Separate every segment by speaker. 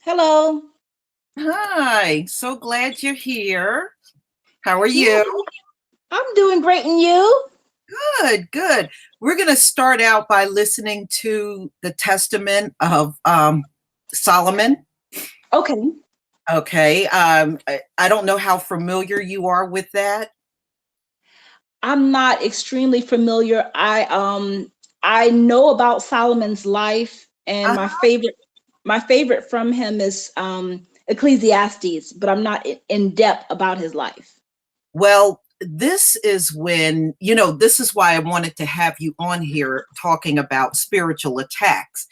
Speaker 1: Hello.
Speaker 2: Hi, so glad you're here. How are
Speaker 1: Yeah,
Speaker 2: you?
Speaker 1: I'm doing great, and you?
Speaker 2: Good, good. We're going to start out by listening to the Testament of Solomon.
Speaker 1: Okay.
Speaker 2: Okay. I don't know how familiar you are with that.
Speaker 1: I'm not extremely familiar. I know about Solomon's life, and
Speaker 2: Uh,
Speaker 1: my favorite from him is Ecclesiastes, but I'm not in depth about his life.
Speaker 2: well, this is when, this is why I wanted to have you on here talking about spiritual attacks,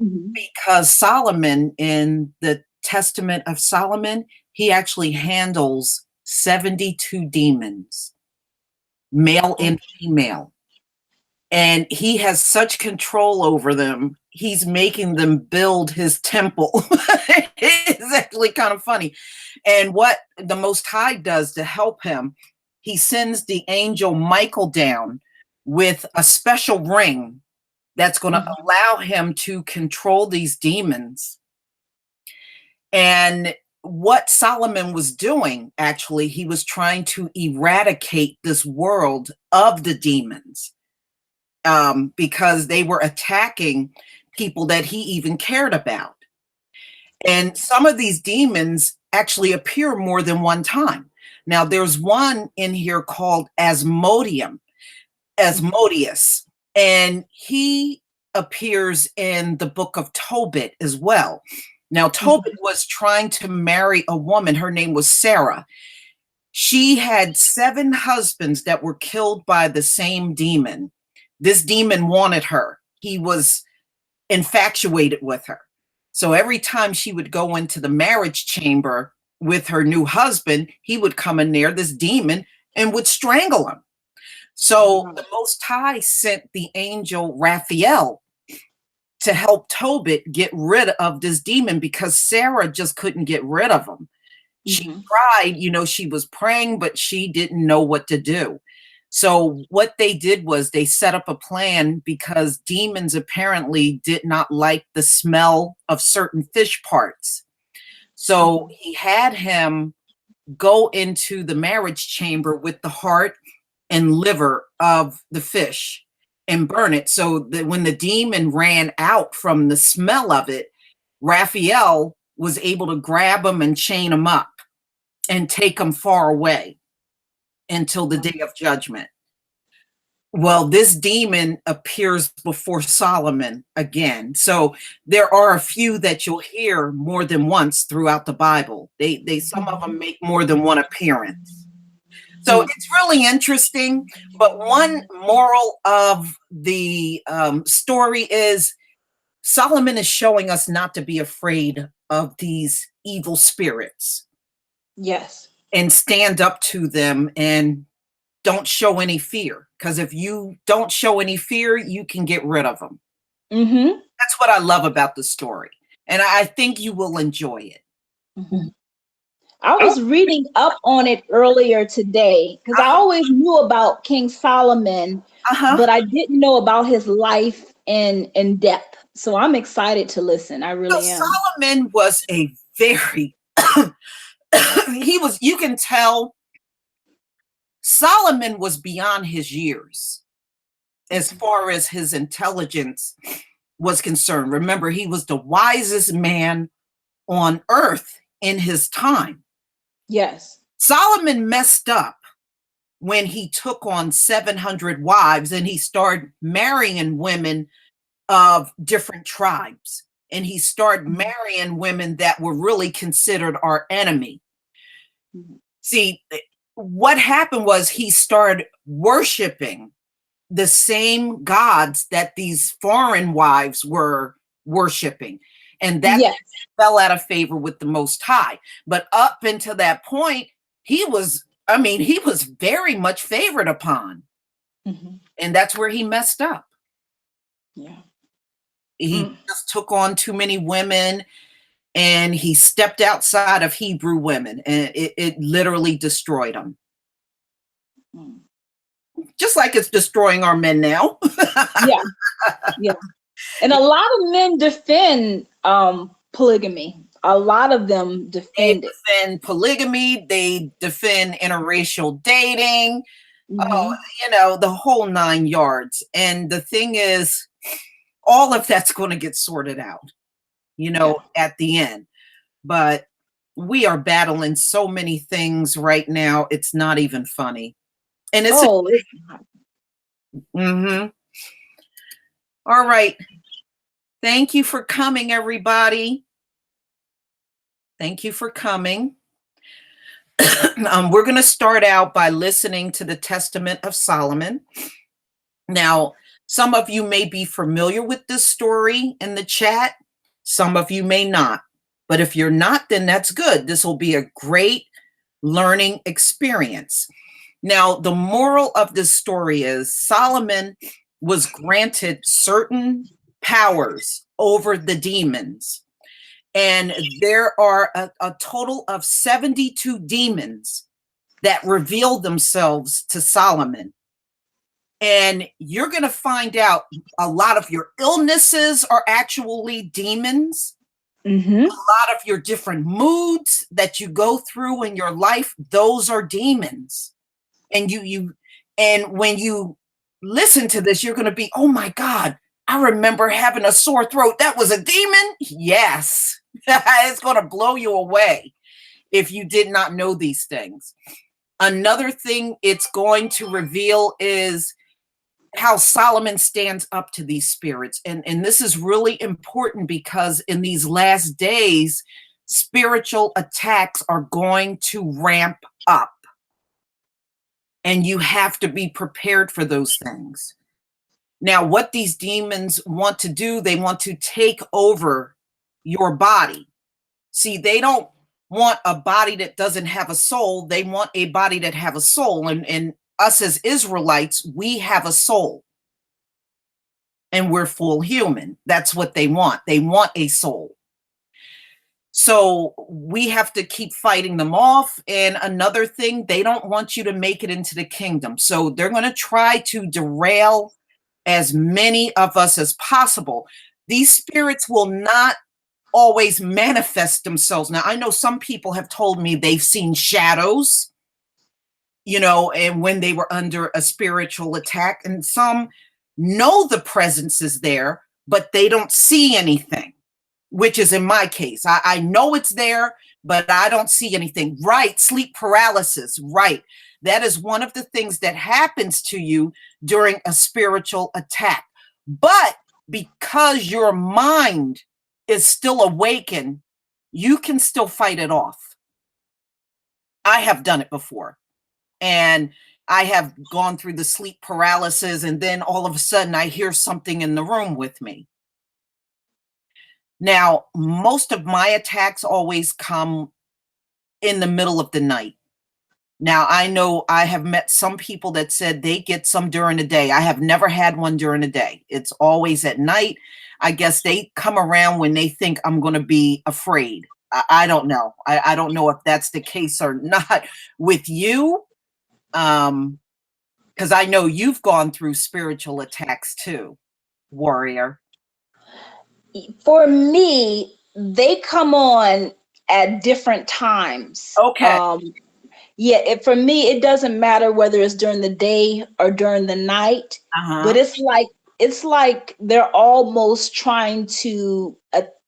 Speaker 1: Mhm.
Speaker 2: because Solomon, in the Testament of Solomon, he actually handles 72 demons, male
Speaker 1: Oh,
Speaker 2: and female. And he has such control over them. He's making them build his temple. It's actually kind of funny. And what the Most High does to help him, he sends the angel Michael down with a special ring that's going to
Speaker 1: mhm.
Speaker 2: allow him to control these demons. And what Solomon was doing, actually, he was trying to eradicate this world of the demons, because they were attacking people that he even cared about. And some of these demons actually appear more than one time. Now, there's one in here called Asmodeus, and he appears in the book of Tobit as well. Now, Tobit was trying to marry a woman. Her name was Sarah. She had 7 husbands that were killed by the same demon. This demon wanted her. He was infatuated with her. So every time she would go into the marriage chamber with her new husband, he would come in there, this demon, and would strangle him. So
Speaker 1: Wow.
Speaker 2: the Most High sent the angel Raphael to help Tobit get rid of this demon because Sarah just couldn't get rid of him. She
Speaker 1: Mhm.
Speaker 2: tried, she was praying, but she didn't know what to do. So what they did was they set up a plan because demons apparently did not like the smell of certain fish parts. So
Speaker 1: Mhm.
Speaker 2: he had him go into the marriage chamber with the heart and liver of the fish and burn it so that when the demon ran out from the smell of it, Raphael was able to grab him and chain him up and take him far away until the day of judgment. Well, this demon appears before Solomon again. So there are a few that you'll hear more than once throughout the Bible. They some of them make more than one appearance. So
Speaker 1: Mhm.
Speaker 2: it's really interesting. But one moral of the story is Solomon is showing us not to be afraid of these evil spirits
Speaker 1: Yes.
Speaker 2: and stand up to them and don't show any fear. Because if you don't show any fear, you can get rid of them.
Speaker 1: Mhm.
Speaker 2: That's what I love about the story. And I think you will enjoy it.
Speaker 1: Mhm. I was reading up on it earlier today because I always knew about King Solomon,
Speaker 2: Uh-huh.
Speaker 1: but I didn't know about his life in depth. So I'm excited to listen. I
Speaker 2: So
Speaker 1: really am.
Speaker 2: Solomon was a very, you can tell Solomon was beyond his years as far as his intelligence was concerned. Remember, he was the wisest man on earth in his time.
Speaker 1: Yes.
Speaker 2: Solomon messed up when he took on 700 wives and he started marrying women of different tribes. And he started
Speaker 1: Mhm.
Speaker 2: marrying women that were really considered our enemy.
Speaker 1: Mhm.
Speaker 2: See, what happened was he started worshiping the same gods that these foreign wives were worshiping. And that
Speaker 1: Yes.
Speaker 2: fell out of favor with the Most High. But up until that point, he was very much favored upon.
Speaker 1: Mhm.
Speaker 2: And that's where he messed up.
Speaker 1: Yeah.
Speaker 2: He
Speaker 1: Mm.
Speaker 2: just took on too many women and he stepped outside of Hebrew women and it literally destroyed him.
Speaker 1: Mm.
Speaker 2: Just like it's destroying our men now.
Speaker 1: Yeah. Yeah. And a lot of men defend polygamy. a lot of them
Speaker 2: They
Speaker 1: defend it.
Speaker 2: defend polygamy, they defend interracial dating, oh,
Speaker 1: Hmm.
Speaker 2: the whole 9 yards. And the thing is, all of that's going to get sorted out,
Speaker 1: Yeah.
Speaker 2: at the end. But we are battling so many things right now, it's not even funny. And it's
Speaker 1: Oh, it's not.
Speaker 2: mm-hmm. All right. Thank you for coming, everybody. Thank you for coming. We're going to start out by listening to the Testament of Solomon. Now, some of you may be familiar with this story in the chat. Some of you may not. But if you're not, then that's good. This will be a great learning experience. Now, the moral of this story is Solomon was granted certain powers over the demons. And there are a total of 72 demons that reveal themselves to Solomon. And you're going to find out a lot of your illnesses are actually demons.
Speaker 1: Mm-hmm.
Speaker 2: A lot of your different moods that you go through in your life, those are demons. And and when you listen to this, you're going to be, oh my God, I remember having a sore throat. That was a demon. Yes. It's going to blow you away if you did not know these things. Another thing it's going to reveal is how Solomon stands up to these spirits. And this is really important because in these last days, spiritual attacks are going to ramp up. And you have to be prepared for those things. Now, what these demons want to do, they want to take over your body. See, they don't want a body that doesn't have a soul. They want a body that have a soul. And us as Israelites, we have a soul. And we're full human. That's what they want. They want a soul. So we have to keep fighting them off. And another thing, they don't want you to make it into the kingdom. So they're going to try to derail as many of us as possible. These spirits will not always manifest themselves. Now, I know some people have told me they've seen shadows, and when they were under a spiritual attack, and some know the presence is there, but they don't see anything, which is in my case. I know it's there, but I don't see anything. Right. Sleep paralysis. Right. That is one of the things that happens to you during a spiritual attack. But because your mind is still awakened, you can still fight it off. I have done it before. And I have gone through the sleep paralysis, and then all of a sudden I hear something in the room with me. Now, most of my attacks always come in the middle of the night. Now, I know I have met some people that said they get some during the day. I have never had one during the day. It's always at night. I guess they come around when they think I'm going to be afraid. I don't know. I don't know if that's the case or not with you. Because I know you've gone through spiritual attacks too, warrior.
Speaker 1: For me, they come on at different times.
Speaker 2: Okay.
Speaker 1: Yeah, for me, it doesn't matter whether it's during the day or during the night, but it's like they're almost trying to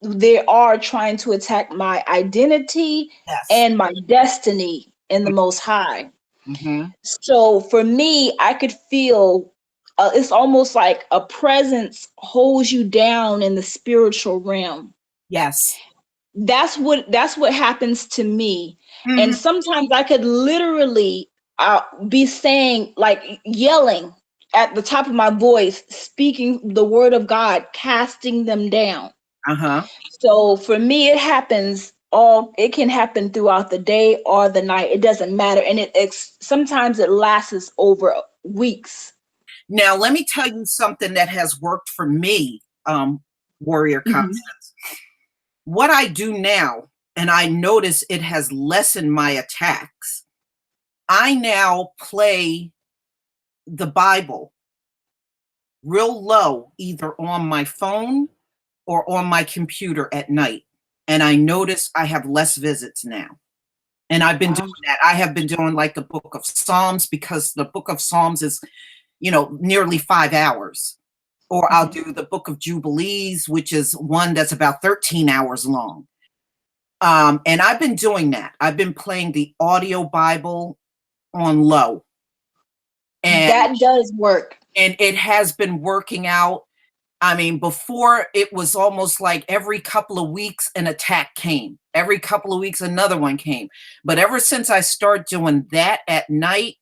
Speaker 1: they are trying to attack my identity
Speaker 2: Yes.
Speaker 1: and my destiny in the Most High.
Speaker 2: Mm-hmm.
Speaker 1: So for me, I could feel it's almost like a presence holds you down in the spiritual realm.
Speaker 2: Yes.
Speaker 1: That's what happens to me.
Speaker 2: Mm-hmm.
Speaker 1: And sometimes I could literally be saying, like, yelling at the top of my voice, speaking the word of God, casting them down.
Speaker 2: Uh-huh.
Speaker 1: So for me, it can happen throughout the day or the night. It doesn't matter. And sometimes it lasts over weeks.
Speaker 2: Now, let me tell you something that has worked for me, warrior Constance. What I do now, and I notice it has lessened my attacks, I now play the Bible real low, either on my phone or on my computer at night. and I notice I have less visits now. And I've been doing that. I have been doing like the book of Psalms, because the book of Psalms is, nearly 5 hours. Or I'll do the book of Jubilees, which is one that's about 13 hours long. And I've been doing that. I've been playing the audio Bible on low. And
Speaker 1: that does work.
Speaker 2: And it has been working out. I mean, before it was almost like every couple of weeks an attack came. Every couple of weeks another one came. But ever since I started doing that at night,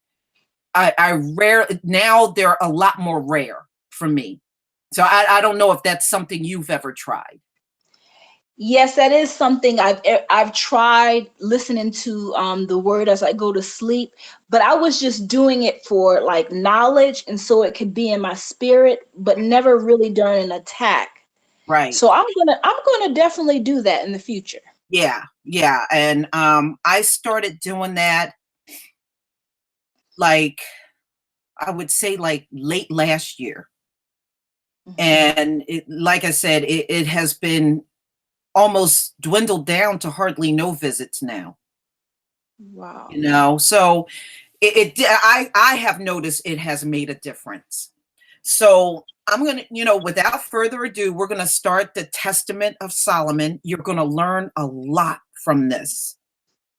Speaker 2: now they're a lot more rare for me. So I don't know if that's something you've ever tried.
Speaker 1: Yes, that is something I've tried, listening to the word as I go to sleep, but I was just doing it for like knowledge, and so it could be in my spirit, but never really during an attack.
Speaker 2: Right.
Speaker 1: So I'm gonna definitely do that in the future.
Speaker 2: Yeah. And I started doing that, like, I would say like late last year. And like I said, it has been almost dwindled down to hardly no visits now.
Speaker 1: Wow.
Speaker 2: So I have noticed it has made a difference. So I'm going to, without further ado, we're going to start the Testament of Solomon. You're going to learn a lot from this.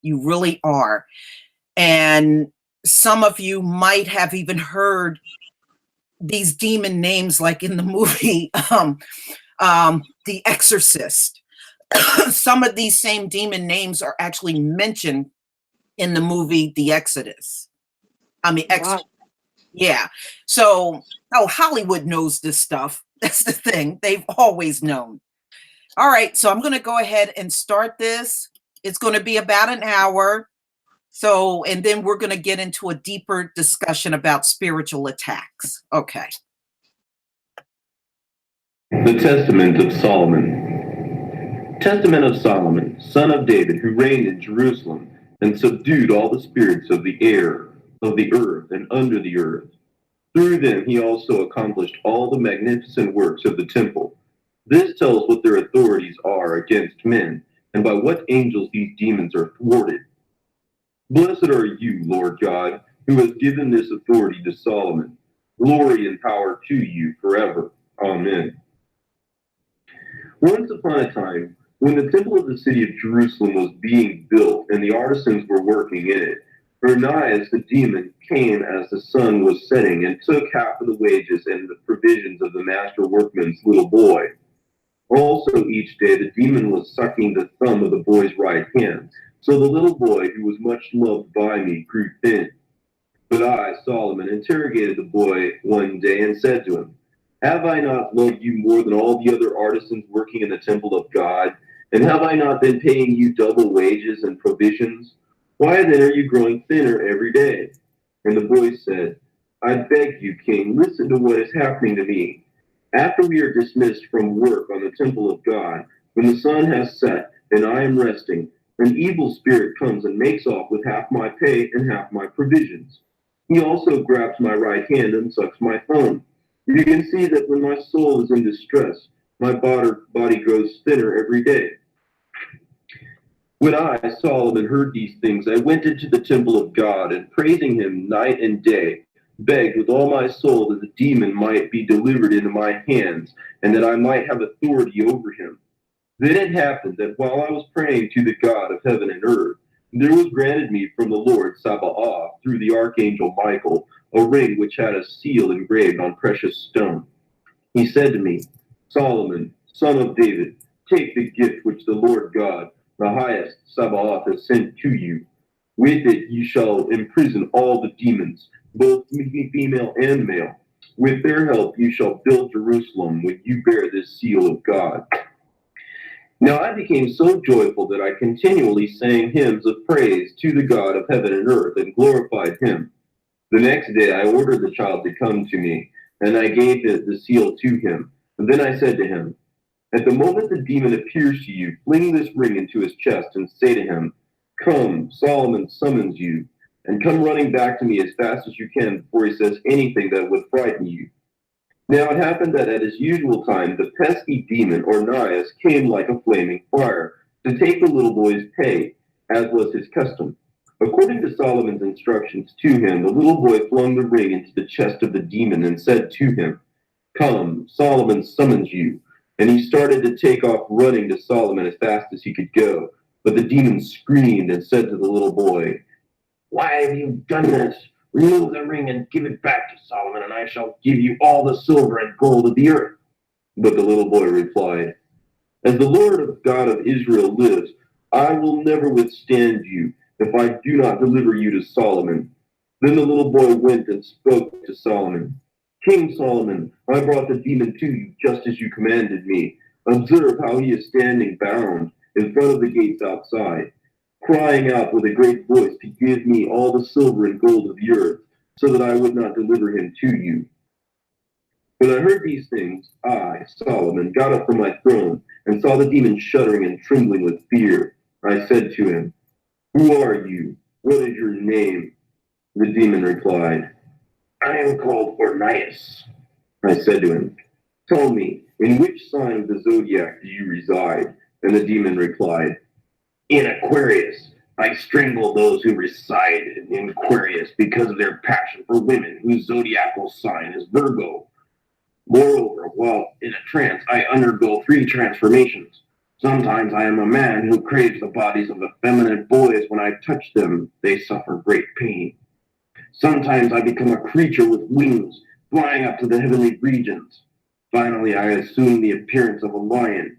Speaker 2: You really are. And some of you might have even heard these demon names, like in the movie, The Exorcist. Some of these same demon names are actually mentioned in the movie The Exodus. Exorcist. Yeah. So, Hollywood knows this stuff. That's the thing. They've always known. All right. So I'm going to go ahead and start this. It's going to be about an hour. So, and then we're going to get into a deeper discussion about spiritual attacks. Okay.
Speaker 3: The Testament of Solomon. Testament of Solomon, son of David, who reigned in Jerusalem and subdued all the spirits of the air, of the earth, and under the earth. Through them he also accomplished all the magnificent works of the temple. This tells what their authorities are against men, and by what angels these demons are thwarted. Blessed are you, Lord God, who has given this authority to Solomon. Glory and power to you forever. Amen. Once upon a time, when the temple of the city of Jerusalem was being built and the artisans were working in it, Paralysis the demon came as the sun was setting and took half of the wages and the provisions of the master workman's little boy. Also each day the demon was sucking the thumb of the boy's right hand. So the little boy, who was much loved by me, grew thin. But I, Solomon, interrogated the boy one day and said to him, have I not loved you more than all the other artisans working in the temple of God? And have I not been paying you double wages and provisions? Why then are you growing thinner every day? And the boy said, I beg you, king, listen to what is happening to me. After we are dismissed from work on the temple of God, when the sun has set and I am resting, an evil spirit comes and makes off with half my pay and half my provisions. He also grabs my right hand and sucks my thumb. You can see that when my soul is in distress, my body grows thinner every day. When I, Solomon, heard these things, I went into the temple of God and, praising him night and day, begged with all my soul that the demon might be delivered into my hands and that I might have authority over him. Then it happened that while I was praying to the God of heaven and earth, there was granted me from the Lord Sabaoth through the archangel Michael a ring which had a seal engraved on precious stone. He said to me, Solomon, son of David, take the gift which the Lord God, the highest Sabaoth, has sent to you. With it you shall imprison all the demons, both female and male. With their help you shall build Jerusalem when you bear this seal of God. Now I became so joyful that I continually sang hymns of praise to the God of heaven and earth and glorified him. The next day I ordered the child to come to me, and I gave the seal to him. And then I said to him, at the moment the demon appears to you, fling this ring into his chest and say to him, come, Solomon summons you, and come running back to me as fast as you can before he says anything that would frighten you. Now it happened that at his usual time, the pesky demon, Ornias, came like a flaming fire, to take the little boy's pay, as was his custom. According to Solomon's instructions to him, the little boy flung the ring into the chest of the demon and said to him, "Come, Solomon summons you." And he started to take off running to Solomon as fast as he could go. But the demon screamed and said to the little boy, "Why have you done this? Remove the ring and give it back to Solomon, and I shall give you all the silver and gold of the earth." But the little boy replied, "As the Lord God of Israel lives, I will never withstand you if I do not deliver you to Solomon." Then the little boy went and spoke to Solomon. "King Solomon, I brought the demon to you just as you commanded me. Observe how he is standing bound in front of the gates outside, crying out with a great voice to give me all the silver and gold of the earth, so that I would not deliver him to you." When I heard these things, I, Solomon, got up from my throne and saw the demon shuddering and trembling with fear. I said to him, "Who are you? What is your name?" The demon replied, "I am called Ornias." I said to him, "Tell me, in which sign of the zodiac do you reside?" And the demon replied, "In Aquarius. I strangle those who reside in Aquarius because of their passion for women, whose zodiacal sign is Virgo. Moreover, while in a trance, I undergo 3 transformations. Sometimes I am a man who craves the bodies of effeminate boys. When I touch them, they suffer great pain. Sometimes I become a creature with wings, flying up to the heavenly regions. Finally, I assume the appearance of a lion.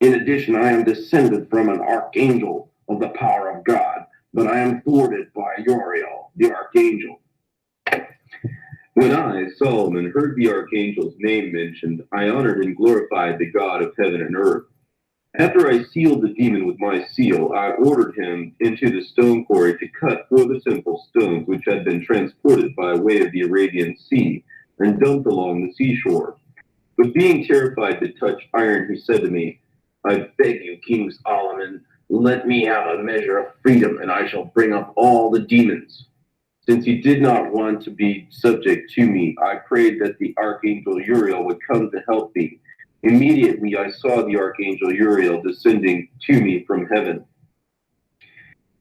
Speaker 3: In addition, I am descended from an archangel of the power of God, but I am thwarted by Uriel, the archangel." When I, Solomon, heard the archangel's name mentioned, I honored and glorified the God of heaven and earth. After I sealed the demon with my seal, I ordered him into the stone quarry to cut 4 the simple stones which had been transported by way of the Arabian Sea and dumped along the seashore. But being terrified to touch iron, he said to me, "I beg you, King Solomon, let me have a measure of freedom, and I shall bring up all the demons." Since he did not want to be subject to me, I prayed that the archangel Uriel would come to help me. Immediately I saw the archangel Uriel descending to me from heaven.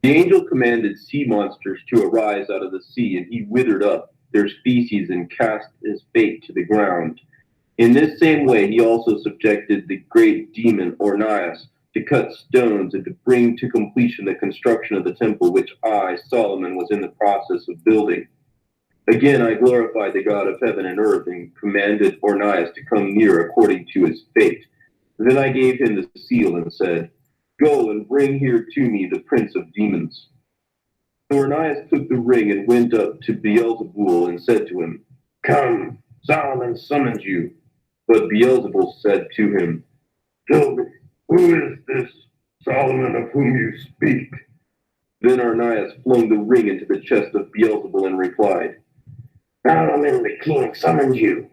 Speaker 3: The angel commanded sea monsters to arise out of the sea, and he withered up their species and cast his fate to the ground. In this same way, he also subjected the great demon Ornias to cut stones and to bring to completion the construction of the temple which I, Solomon, was in the process of building. Again, I glorified the God of heaven and earth and commanded Ornias to come near according to his fate. Then I gave him the seal and said, "Go and bring here to me the prince of demons." Ornias took the ring and went up to Beelzebul and said to him, "Come, Solomon summons you." But Beelzebul said to him, "Tell me, who is this Solomon of whom you speak?" Then Ornias flung the ring into the chest of Beelzebul and replied, "Solomon the king summons you."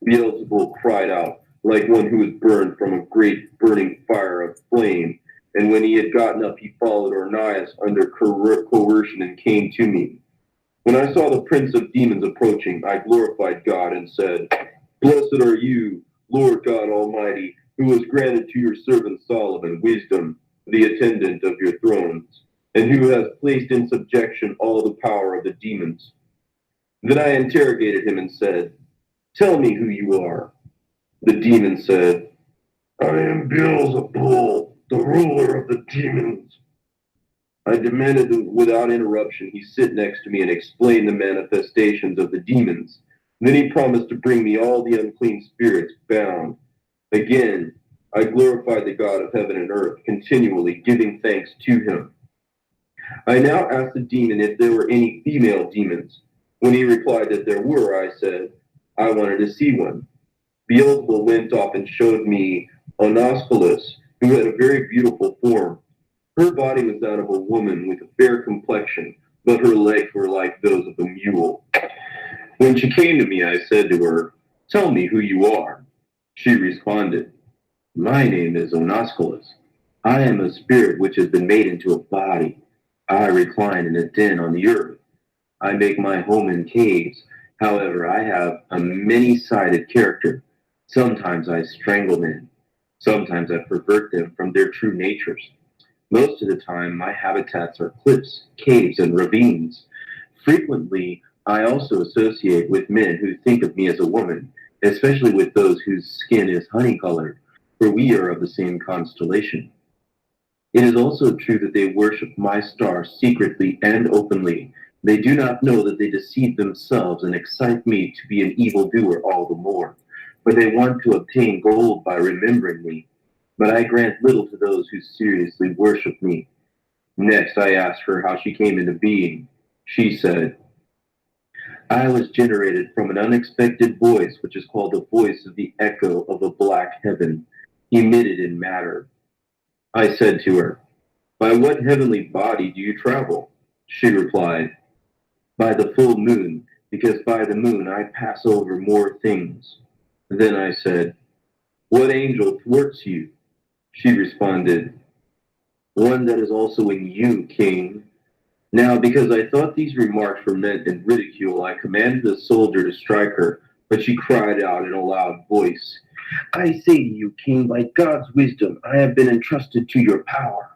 Speaker 3: Beelzebul cried out like one who is burned from a great burning fire of flame. And when he had gotten up, he followed Ornias under coercion and came to me. When I saw the prince of demons approaching, I glorified God and said, "Blessed are you, Lord God Almighty, who has granted to your servant Solomon wisdom, the attendant of your thrones, and who has placed in subjection all the power of the demons." Then I interrogated him and said, "Tell me who you are." The demon said, "I am Beelzebul, the ruler of the demons." I demanded that without interruption he sit next to me and explain the manifestations of the demons. Then he promised to bring me all the unclean spirits bound. Again, I glorified the God of heaven and earth, continually giving thanks to him. I now asked the demon if there were any female demons. When he replied that there were, I said, I wanted to see one. Beelzebul went off and showed me Onospolis, who had a very beautiful form. Her body was that of a woman with a fair complexion, but her legs were like those of a mule. When she came to me, I said to her, "Tell me who you are." She responded, "My name is Onospolis. I am a spirit which has been made into a body. I recline in a den on the earth. I make my home in caves. However, I have a many-sided character. Sometimes I strangle men. Sometimes I pervert them from their true natures. Most of the time, my habitats are cliffs, caves, and ravines. Frequently, I also associate with men who think of me as a woman, especially with those whose skin is honey-colored, for we are of the same constellation. It is also true that they worship my star secretly and openly. They do not know that they deceive themselves and excite me to be an evildoer all the more, for they want to obtain gold by remembering me. But I grant little to those who seriously worship me. Next, I asked her how she came into being. She said, I was generated from an unexpected voice, which is called the voice of the echo of a black heaven, emitted in matter. I said to her, by what heavenly body do you travel? She replied, by the full moon, because by the moon I pass over more things. Then I said, what angel thwarts you? She responded, one that is also in you, king. Now, because I thought these remarks were meant in ridicule, I commanded the soldier to strike her, but she cried out in a loud voice, I say to you, king, by God's wisdom, I have been entrusted to your power.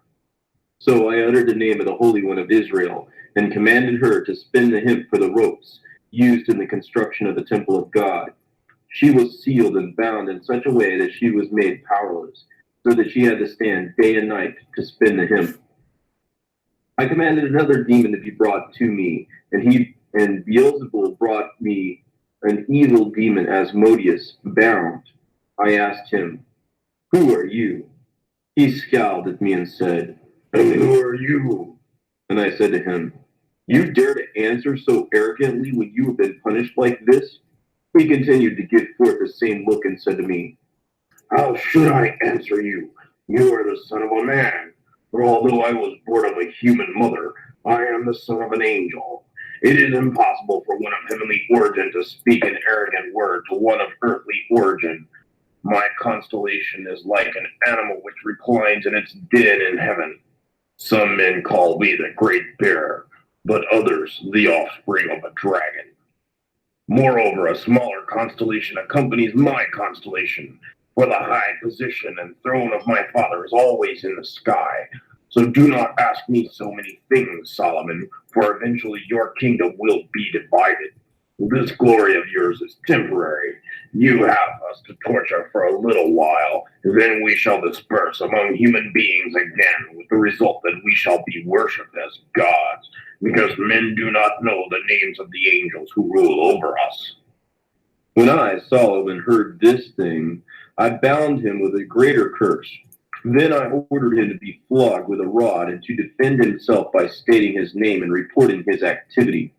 Speaker 3: So I uttered the name of the Holy One of Israel and commanded her to spin the hemp for the ropes used in the construction of the temple of God. She was sealed and bound in such a way that she was made powerless, so that she had to stand day and night to spin the hemp. I commanded another demon to be brought to me, and Beelzebul brought me an evil demon Asmodeus, bound. I asked him, who are you? He scowled at me and said, and who are you? And I said to him, you dare to answer so arrogantly when you have been punished like this? He continued to give forth the same look and said to me, how should I answer you? You are the son of a man. For although I was born of a human mother, I am the son of an angel. It is impossible for one of heavenly origin to speak an arrogant word to one of earthly origin. My constellation is like an animal which reclines in its den in heaven. Some men call me the Great Bear, but others the offspring of a dragon. Moreover, a smaller constellation accompanies my constellation, for the high position and throne of my father is always in the sky. So do not ask me so many things, Solomon, for eventually your kingdom will be divided. This glory of yours is temporary. You have us to torture for a little while, then we shall disperse among human beings again, with the result that we shall be worshipped as gods, because men do not know the names of the angels who rule over us. When I, Solomon, heard this thing, I bound him with a greater curse. Then I ordered him to be flogged with a rod and to defend himself by stating his name and reporting his activity.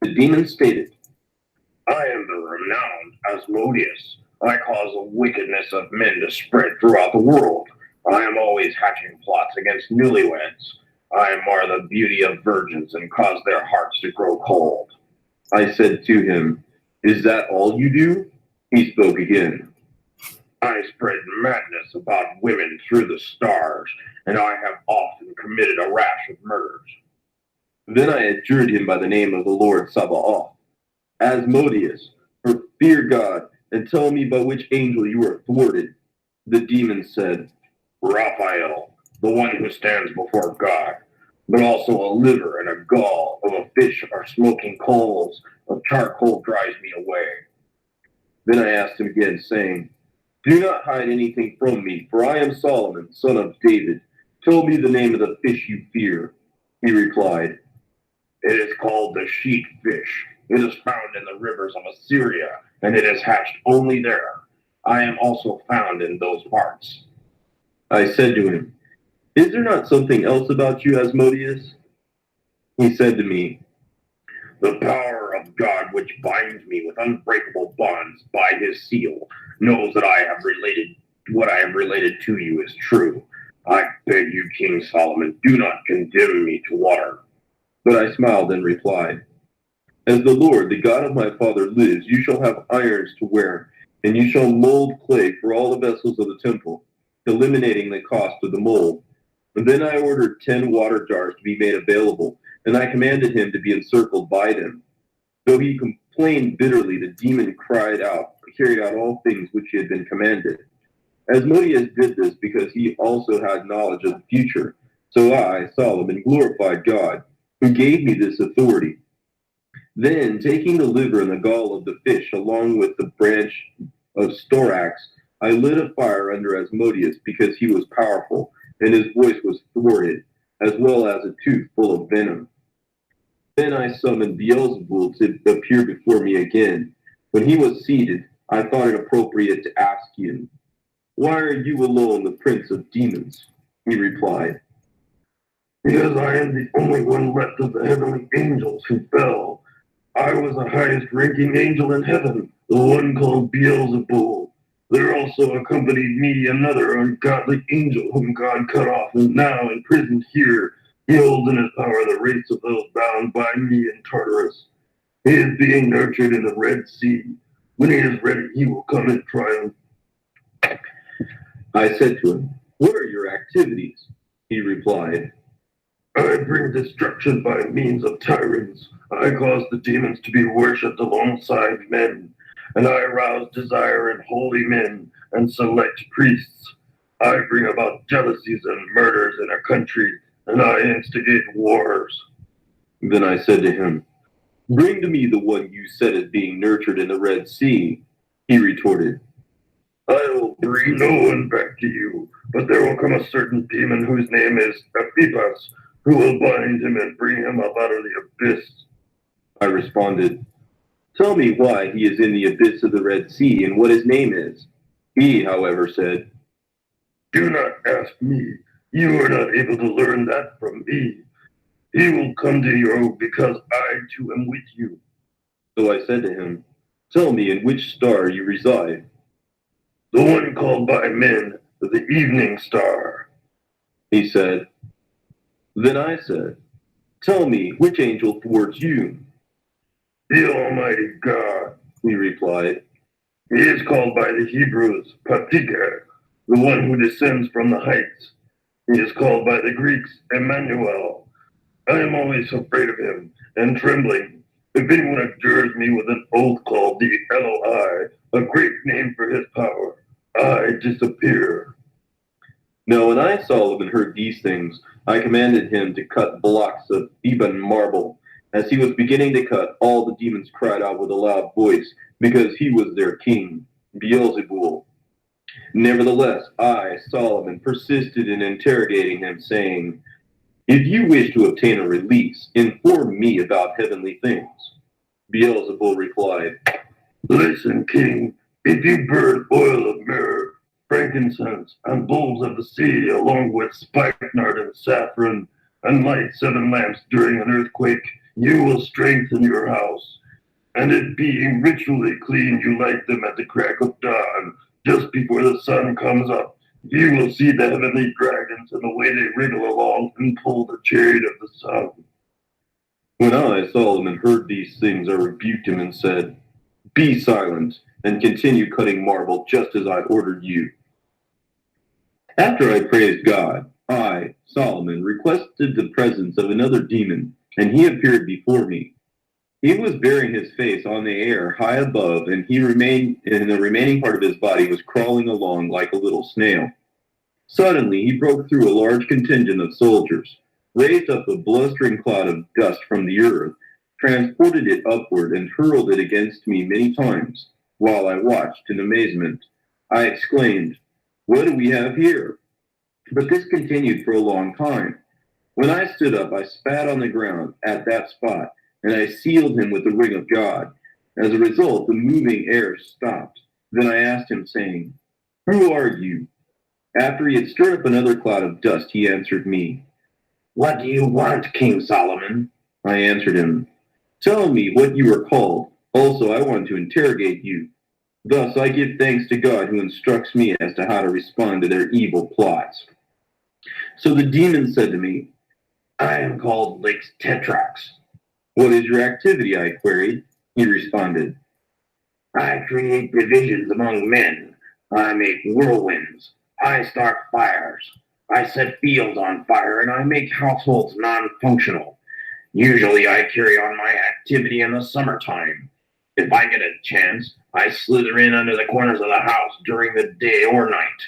Speaker 3: The demon stated, I am the renowned Asmodeus. I cause the wickedness of men to spread throughout the world. I am always hatching plots against newlyweds. I mar the beauty of virgins and cause their hearts to grow cold. I said to him, is that all you do? He spoke again. I spread madness about women through the stars, and I have often committed a rash of murders. Then I adjured him by the name of the Lord Sabaoth. Asmodeus, fear God, and tell me by which angel you are thwarted. The demon said, Raphael, the one who stands before God, but also a liver and a gall of a fish are smoking coals of charcoal drives me away. Then I asked him again, saying, do not hide anything from me, for I am Solomon, son of David. Tell me the name of the fish you fear. He replied, it is called the sheet fish. It is found in the rivers of Assyria, and it is hatched only there. I am also found in those parts. I said to him, is there not something else about you, Asmodeus? He said to me, the power of God which binds me with unbreakable bonds by his seal knows that what I have related to you is true. I beg you, King Solomon, do not condemn me to water. But I smiled and replied, as the Lord, the God of my father, lives, you shall have irons to wear, and you shall mold clay for all the vessels of the temple, eliminating the cost of the mold. And then I ordered 10 water jars to be made available, and I commanded him to be encircled by them. Though he complained bitterly, the demon carried out all things which he had been commanded. Asmodeus did this because he also had knowledge of the future. So I, Solomon, glorified God, who gave me this authority. Then, taking the liver and the gall of the fish, along with the branch of storax, I lit a fire under Asmodeus because he was powerful, and his voice was thwarted, as well as a tooth full of venom. Then I summoned Beelzebul to appear before me again. When he was seated, I thought it appropriate to ask him, "Why are you alone the prince of demons?" He replied, "Because I am the only one left of the heavenly angels who fell. I was the highest ranking angel in heaven, the one called Beelzebul. There also accompanied me another ungodly angel whom God cut off and now imprisoned here. He holds in his power the race of those bound by me in Tartarus. He is being nurtured in the Red Sea. When he is ready, he will come in triumph." I said to him, "What are your activities?" He replied, "I bring destruction by means of tyrants. I cause the demons to be worshipped alongside men, and I arouse desire in holy men and select priests. I bring about jealousies and murders in a country, and I instigate wars." Then I said to him, "Bring to me the one you said is being nurtured in the Red Sea." He retorted, "I will bring no one back to you, but there will come a certain demon whose name is Ephipas, who will bind him and bring him up out of the abyss." I responded, "Tell me why he is in the abyss of the Red Sea and what his name is." He, however, said, "Do not ask me. You are not able to learn that from me. He will come to you because I too am with you." So I said to him, "Tell me in which star you reside." "The one called by men the evening star," he said. Then I said, "Tell me which angel thwarts you." "The Almighty God," he replied. "He is called by the Hebrews Patiker, the one who descends from the heights. He is called by the Greeks Emmanuel. I am always afraid of him and trembling. If anyone adjures me with an oath called the Eloi, a great name for his power, I disappear." Now when I, Solomon, heard these things, I commanded him to cut blocks of Theban marble. As he was beginning to cut, all the demons cried out with a loud voice, because he was their king, Beelzebul. Nevertheless, I, Solomon, persisted in interrogating him, saying, "If you wish to obtain a release, inform me about heavenly things." Beelzebul replied, "Listen, king, if you burn oil of myrrh, frankincense, and bulbs of the sea, along with spikenard and saffron, and light 7 lamps during an earthquake, you will strengthen your house. And it being ritually clean, you light them at the crack of dawn, just before the sun comes up. You will see the heavenly dragons and the way they wriggle along and pull the chariot of the sun." When I, Solomon, heard these things, I rebuked him and said, "Be silent, and continue cutting marble just as I ordered you." After I praised God, I, Solomon, requested the presence of another demon, and he appeared before me. He was bearing his face on the air high above, and the remaining part of his body was crawling along like a little snail. Suddenly he broke through a large contingent of soldiers, raised up a blustering cloud of dust from the earth, transported it upward, and hurled it against me many times. While I watched in amazement, I exclaimed, "What do we have here?" But this continued for a long time. When I stood up, I spat on the ground at that spot, and I sealed him with the ring of God. As a result, the moving air stopped. Then I asked him, saying, "Who are you?" After he had stirred up another cloud of dust, he answered me, "What do you want, King Solomon?" I answered him, "Tell me what you are called. Also, I want to interrogate you." Thus, I give thanks to God who instructs me as to how to respond to their evil plots. So the demon said to me, "I am called Lix Tetrax." "What is your activity?" I queried. He responded, "I create divisions among men. I make whirlwinds. I start fires. I set fields on fire, and I make households non-functional. Usually I carry on my activity in the summertime. If I get a chance, I slither in under the corners of the house during the day or night.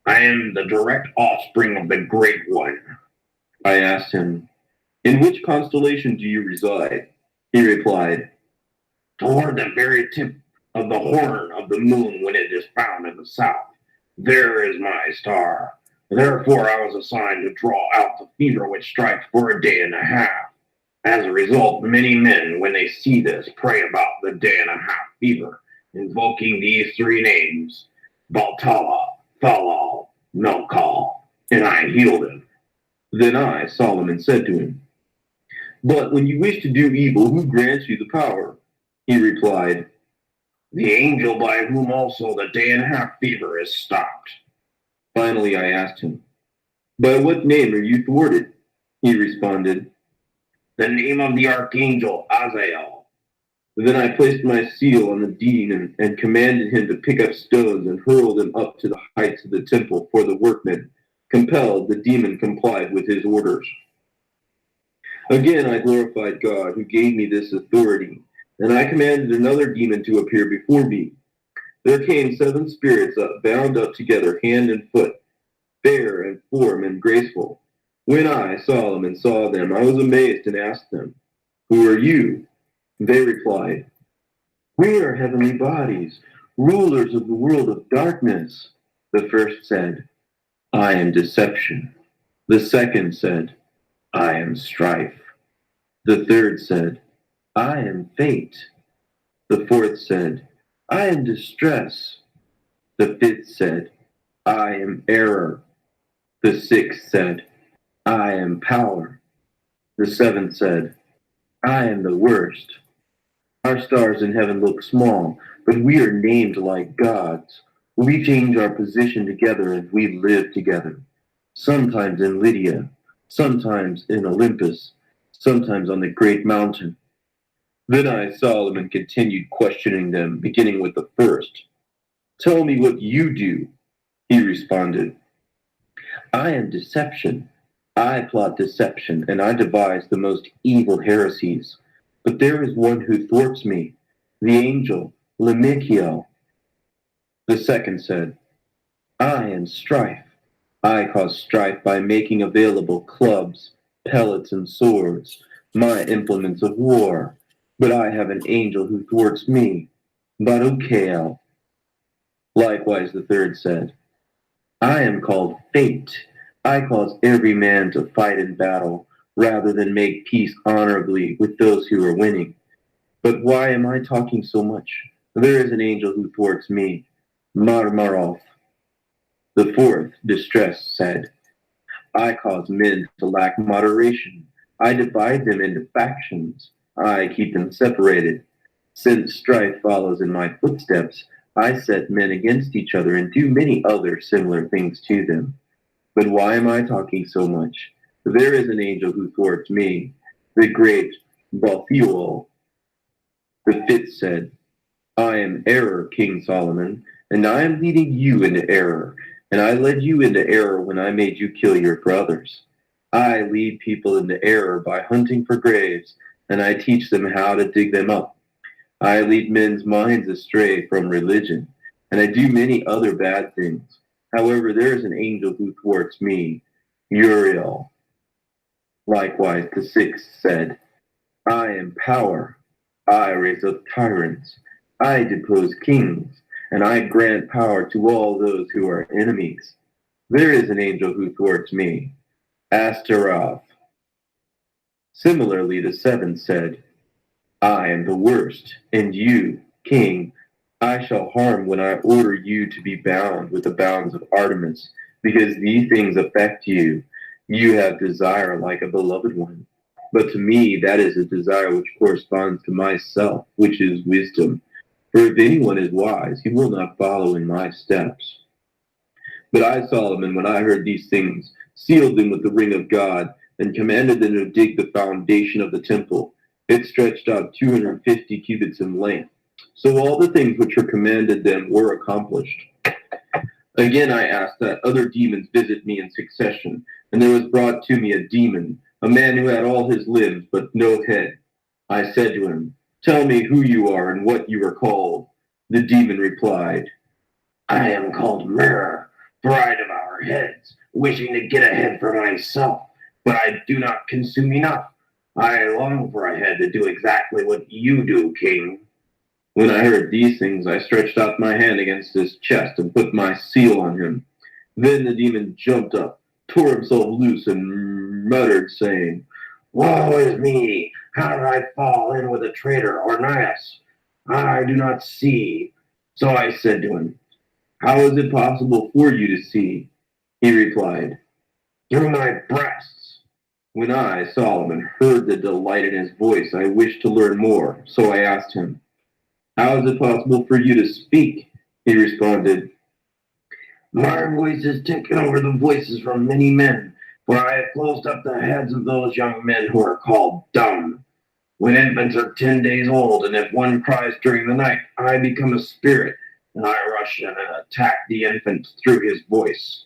Speaker 3: I am the direct offspring of the Great One. I asked him, in which constellation do you reside? He replied, toward the very tip of the horn of the moon when it is found in the south. There is my star. Therefore, I was assigned to draw out the fever which strikes for a day and a half. As a result, many men, when they see this, pray about the day and a half fever, invoking these three names, Baltala, Thalal, Melkal, and I healed him. Then I, Solomon, said to him, but when you wish to do evil, who grants you the power? He replied, the angel by whom also the day and a half fever is stopped. Finally, I asked him, by what name are you thwarted? He responded, the name of the archangel Azael. Then I placed my seal on the demon and commanded him to pick up stones and hurl them up to the heights of the temple for the workmen. Compelled, the demon complied with his orders. Again, I glorified God, who gave me this authority, and I commanded another demon to appear before me. There came 7 spirits bound up together, hand and foot, fair and form and graceful. When I, Solomon, saw them, I was amazed and asked them, who are you? They replied, we are heavenly bodies, rulers of the world of darkness. The first said, I am deception. The second said, I am strife. The third said, I am fate. The fourth said, I am distress. The fifth said, I am error. The sixth said, I am power. The seventh said, I am the worst. Our stars in heaven look small, but we are named like gods. We change our position together and we live together. Sometimes in Lydia, sometimes in Olympus, sometimes on the great mountain. Then I, Solomon, continued questioning them, beginning with the first. Tell me what you do. He responded, I am deception. I plot deception, and I devise the most evil heresies. But there is one who thwarts me, the angel, Lemichiel. The second said, I am strife. I cause strife by making available clubs, pellets, and swords, my implements of war. But I have an angel who thwarts me, Baruchael. Likewise the third said, I am called fate. I cause every man to fight in battle, rather than make peace honorably with those who are winning. But why am I talking so much? There is an angel who thwarts me, Marmaroth. The fourth, distress, said, I cause men to lack moderation. I divide them into factions. I keep them separated. Since strife follows in my footsteps, I set men against each other and do many other similar things to them. But why am I talking so much? There is an angel who thwarts me, the great Balthuel. The fifth said, I am error, King Solomon, and I am leading you into error. And I led you into error when I made you kill your brothers. I lead people into error by hunting for graves, and I teach them how to dig them up. I lead men's minds astray from religion, and I do many other bad things. However, there is an angel who thwarts me, Uriel. Likewise, the sixth said, I am power. I raise up tyrants. I depose kings, and I grant power to all those who are enemies. There is an angel who thwarts me, Astaroth. Similarly, the seventh said, I am the worst, and you, king, I shall harm when I order you to be bound with the bounds of Artemis, because these things affect you. You have desire like a beloved one. But to me, that is a desire which corresponds to myself, which is wisdom. For if anyone is wise, he will not follow in my steps. But I, Solomon, when I heard these things, sealed them with the ring of God, and commanded them to dig the foundation of the temple. It stretched out 250 cubits in length. So all the things which were commanded them were accomplished. Again I asked that other demons visit me in succession, and there was brought to me a demon, a man who had all his limbs but no head. I said to him, Tell me who you are and what you are called. The demon replied, I am called Mirror, For I devour heads, wishing to get a head for myself, but I do not consume enough. I long for a head to do exactly what you do, king. When I heard these things, I stretched out my hand against his chest and put my seal on him. Then the demon jumped up, tore himself loose, and muttered, saying, Woe is me! How did I fall in with a traitor, Ornias? I do not see. So I said to him, How is it possible for you to see? He replied, Through my breasts. When I, Solomon, heard the delight in his voice, I wished to learn more, so I asked him, How is it possible for you to speak? He responded, My voice has taken over the voices from many men, for I have closed up the heads of those young men who are called dumb. When infants are 10 days old, and if one cries during the night, I become a spirit, and I rush in and attack the infant through his voice.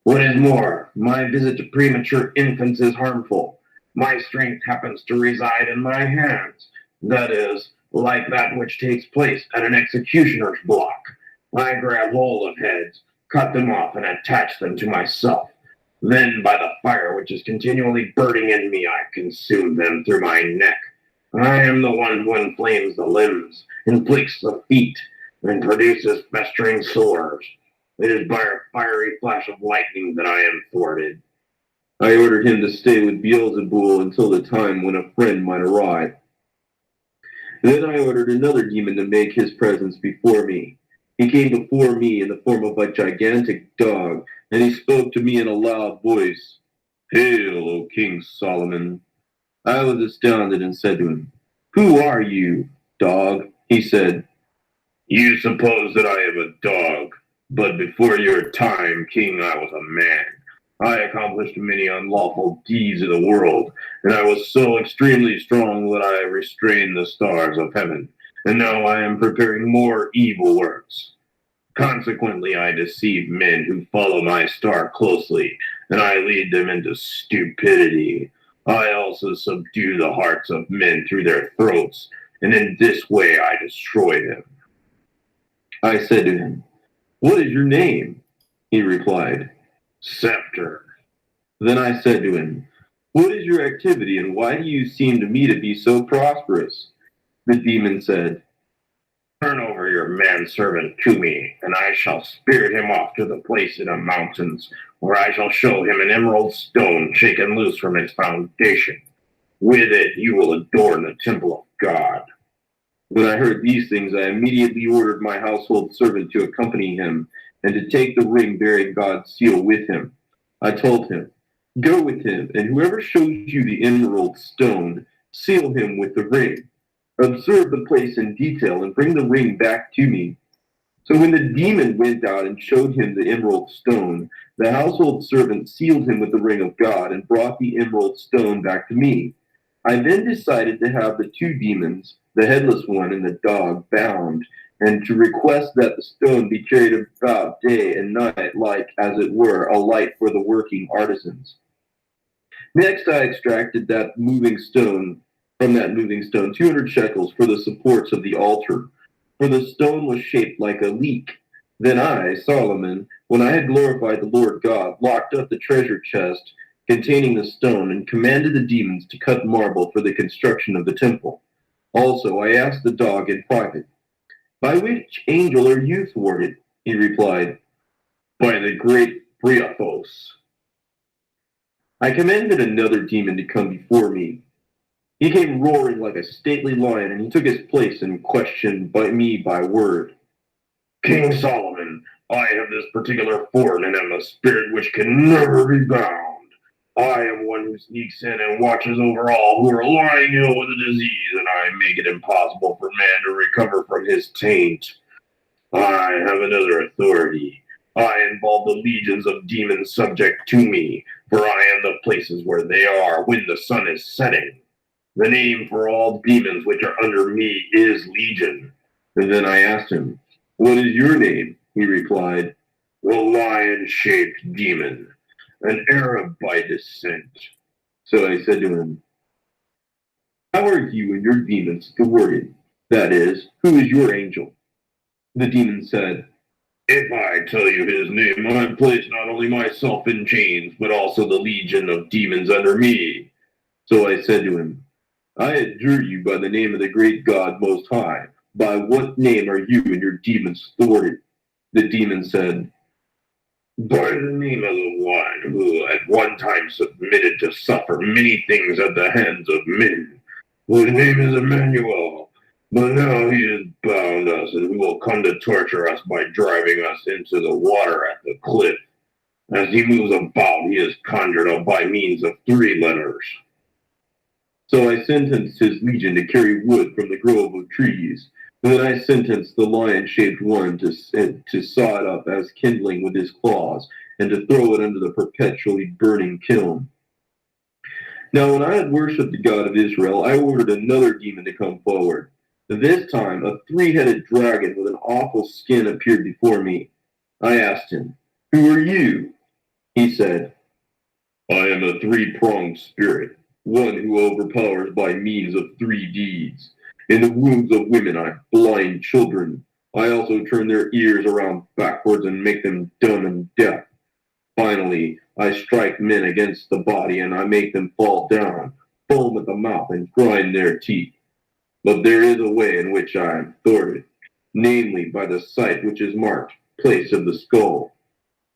Speaker 3: What is more, my visit to premature infants is harmful. My strength happens to reside in my hands. That is, like that which takes place at an executioner's block. I grab hold of heads, cut them off, and attach them to myself. Then, by the fire which is continually burning in me, I consume them through my neck. I am the one who inflames the limbs, inflicts the feet, and produces festering sores. It is by a fiery flash of lightning that I am thwarted. I ordered him to stay with Beelzebul until the time when a friend might arrive. Then I ordered another demon to make his presence before me. He came before me in the form of a gigantic dog, and he spoke to me in a loud voice. Hail, O King Solomon! I was astounded and said to him, Who are you, dog? He said, You suppose that I am a dog, but before your time, king, I was a man. I accomplished many unlawful deeds in the world, and I was so extremely strong that I restrained the stars of heaven, and now I am preparing more evil works. Consequently, I deceive men who follow my star closely, and I lead them into stupidity. I also subdue the hearts of men through their throats, and in this way I destroy them. I said to him, What is your name? He replied, Scepter. Then I said to him, What is your activity, and why do you seem to me to be so prosperous? The demon said, Turn over your manservant to me, and I shall spirit him off to the place in the mountains, where I shall show him an emerald stone shaken loose from its foundation. With it you will adorn the temple of God. When I heard these things, I immediately ordered my household servant to accompany him, and to take the ring bearing God's seal with him. I told him, Go with him, and whoever shows you the emerald stone, seal him with the ring. Observe the place in detail, and bring the ring back to me. So when the demon went out and showed him the emerald stone, the household servant sealed him with the ring of God and brought the emerald stone back to me. I then decided to have the two demons, the headless one and the dog, bound, and to request that the stone be carried about day and night, like, as it were, a light for the working artisans. Next, I extracted from that moving stone 200 shekels for the supports of the altar, for the stone was shaped like a leek. Then I, Solomon, when I had glorified the Lord God, locked up the treasure chest containing the stone, and commanded the demons to cut marble for the construction of the temple. Also, I asked the dog in private, By which angel are you thwarted? He replied, By the great Briathos. I commanded another demon to come before me. He came roaring like a stately lion, and he took his place and questioned me by word. King Solomon, I have this particular form, and am a spirit which can never be bound. I am one who sneaks in and watches over all who are lying ill with a disease, and I make it impossible for man to recover from his taint. I have another authority. I involve the legions of demons subject to me, for I am the places where they are when the sun is setting. The name for all demons which are under me is Legion. And then I asked him, What is your name? He replied, The lion-shaped demon, an Arab by descent. So I said to him, How are you and your demons thwarted? That is, who is your angel? The demon said, If I tell you his name, I place not only myself in chains, but also the legion of demons under me. So I said to him, I adjure you by the name of the great God Most High. By what name are you and your demons thwarted? The demon said, by the name of the one who at one time submitted to suffer many things at the hands of men, whose name is Emmanuel. But now he has bound us, and he will come to torture us by driving us into the water at the cliff. As he moves about, he is conjured up by means of 3 letters. So I sentenced his legion to carry wood from the grove of trees. Then I sentenced the lion-shaped one to saw it up as kindling with his claws, and to throw it into the perpetually burning kiln. Now when I had worshipped the God of Israel, I ordered another demon to come forward. This time a 3-headed dragon with an awful skin appeared before me. I asked him, Who are you? He said, I am a 3-pronged spirit, one who overpowers by means of 3 deeds. In the wombs of women I blind children. I also turn their ears around backwards and make them dumb and deaf. Finally, I strike men against the body, and I make them fall down, foam at the mouth, and grind their teeth. But there is a way in which I am thwarted, namely by the sight which is marked, place of the skull.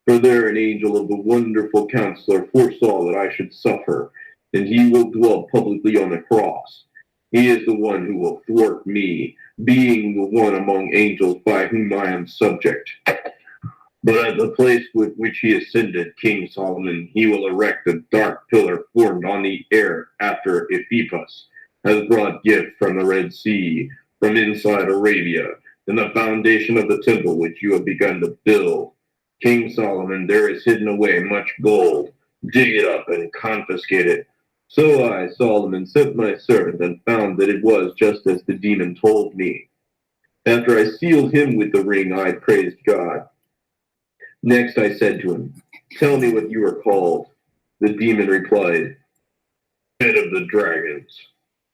Speaker 3: For there an angel of the wonderful counselor foresaw that I should suffer, and he will dwell publicly on the cross. He is the one who will thwart me, being the one among angels by whom I am subject. But at the place with which he ascended, King Solomon, he will erect a dark pillar formed on the air after Ephipus has brought gift from the Red Sea, from inside Arabia, and the foundation of the temple which you have begun to build. King Solomon, there is hidden away much gold. Dig it up and confiscate it. So I, Solomon, sent my servant and found that it was just as the demon told me. After I sealed him with the ring, I praised God. Next I said to him, Tell me what you are called. The demon replied, Head of the dragons.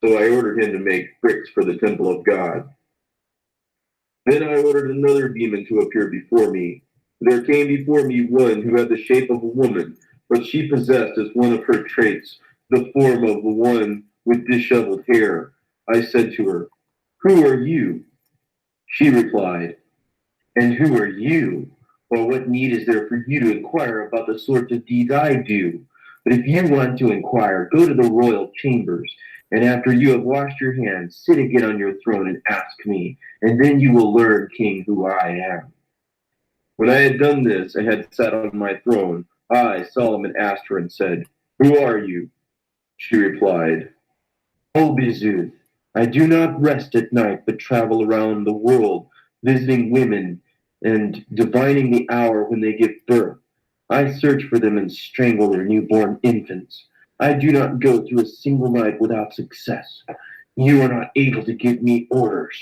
Speaker 3: So I ordered him to make bricks for the temple of God. Then I ordered another demon to appear before me. There came before me one who had the shape of a woman, but she possessed as one of her traits the form of the one with disheveled hair. I said to her, Who are you? She replied, And who are you? Well, what need is there for you to inquire about the sorts of deeds I do? But if you want to inquire, go to the royal chambers, and after you have washed your hands, sit again on your throne and ask me, and then you will learn, King, who I am. When I had done this and had sat on my throne, I, Solomon, asked her and said, Who are you? She replied, O Bizuth, I do not rest at night, but travel around the world, visiting women and divining the hour when they give birth. I search for them and strangle their newborn infants. I do not go through a single night without success. You are not able to give me orders.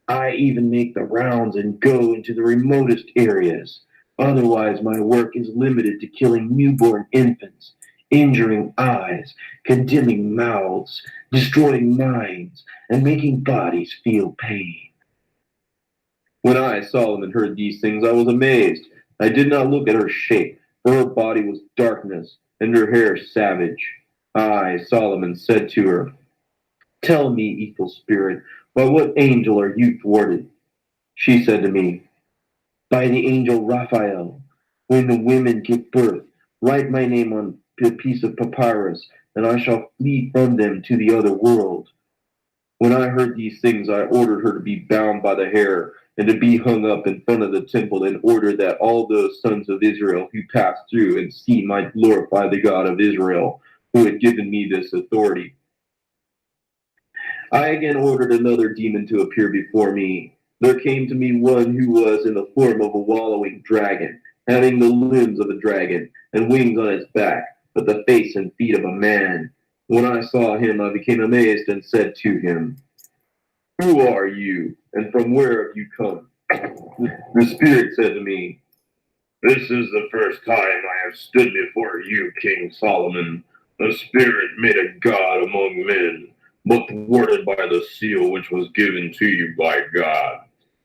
Speaker 3: I even make the rounds and go into the remotest areas. Otherwise, my work is limited to killing newborn infants, injuring eyes, condemning mouths, destroying minds, and making bodies feel pain. When I, Solomon, heard these things, I was amazed. I did not look at her shape, for her body was darkness, and her hair savage. I, Solomon, said to her, Tell me, evil spirit, by what angel are you thwarted? She said to me, By the angel Raphael. When the women give birth, write my name on a piece of papyrus, and I shall flee from them to the other world. When I heard these things, I ordered her to be bound by the hair and to be hung up in front of the temple, in order that all those sons of Israel who pass through and see might glorify the God of Israel, who had given me this authority. I again ordered another demon to appear before me. There came to me one who was in the form of a wallowing dragon, having the limbs of a dragon and wings on its back, but the face and feet of a man. When I saw him, I became amazed and said to him, Who are you, and from where have you come? The spirit said to me, This is the first time I have stood before you, King Solomon. The spirit made a god among men, but thwarted by the seal which was given to you by God.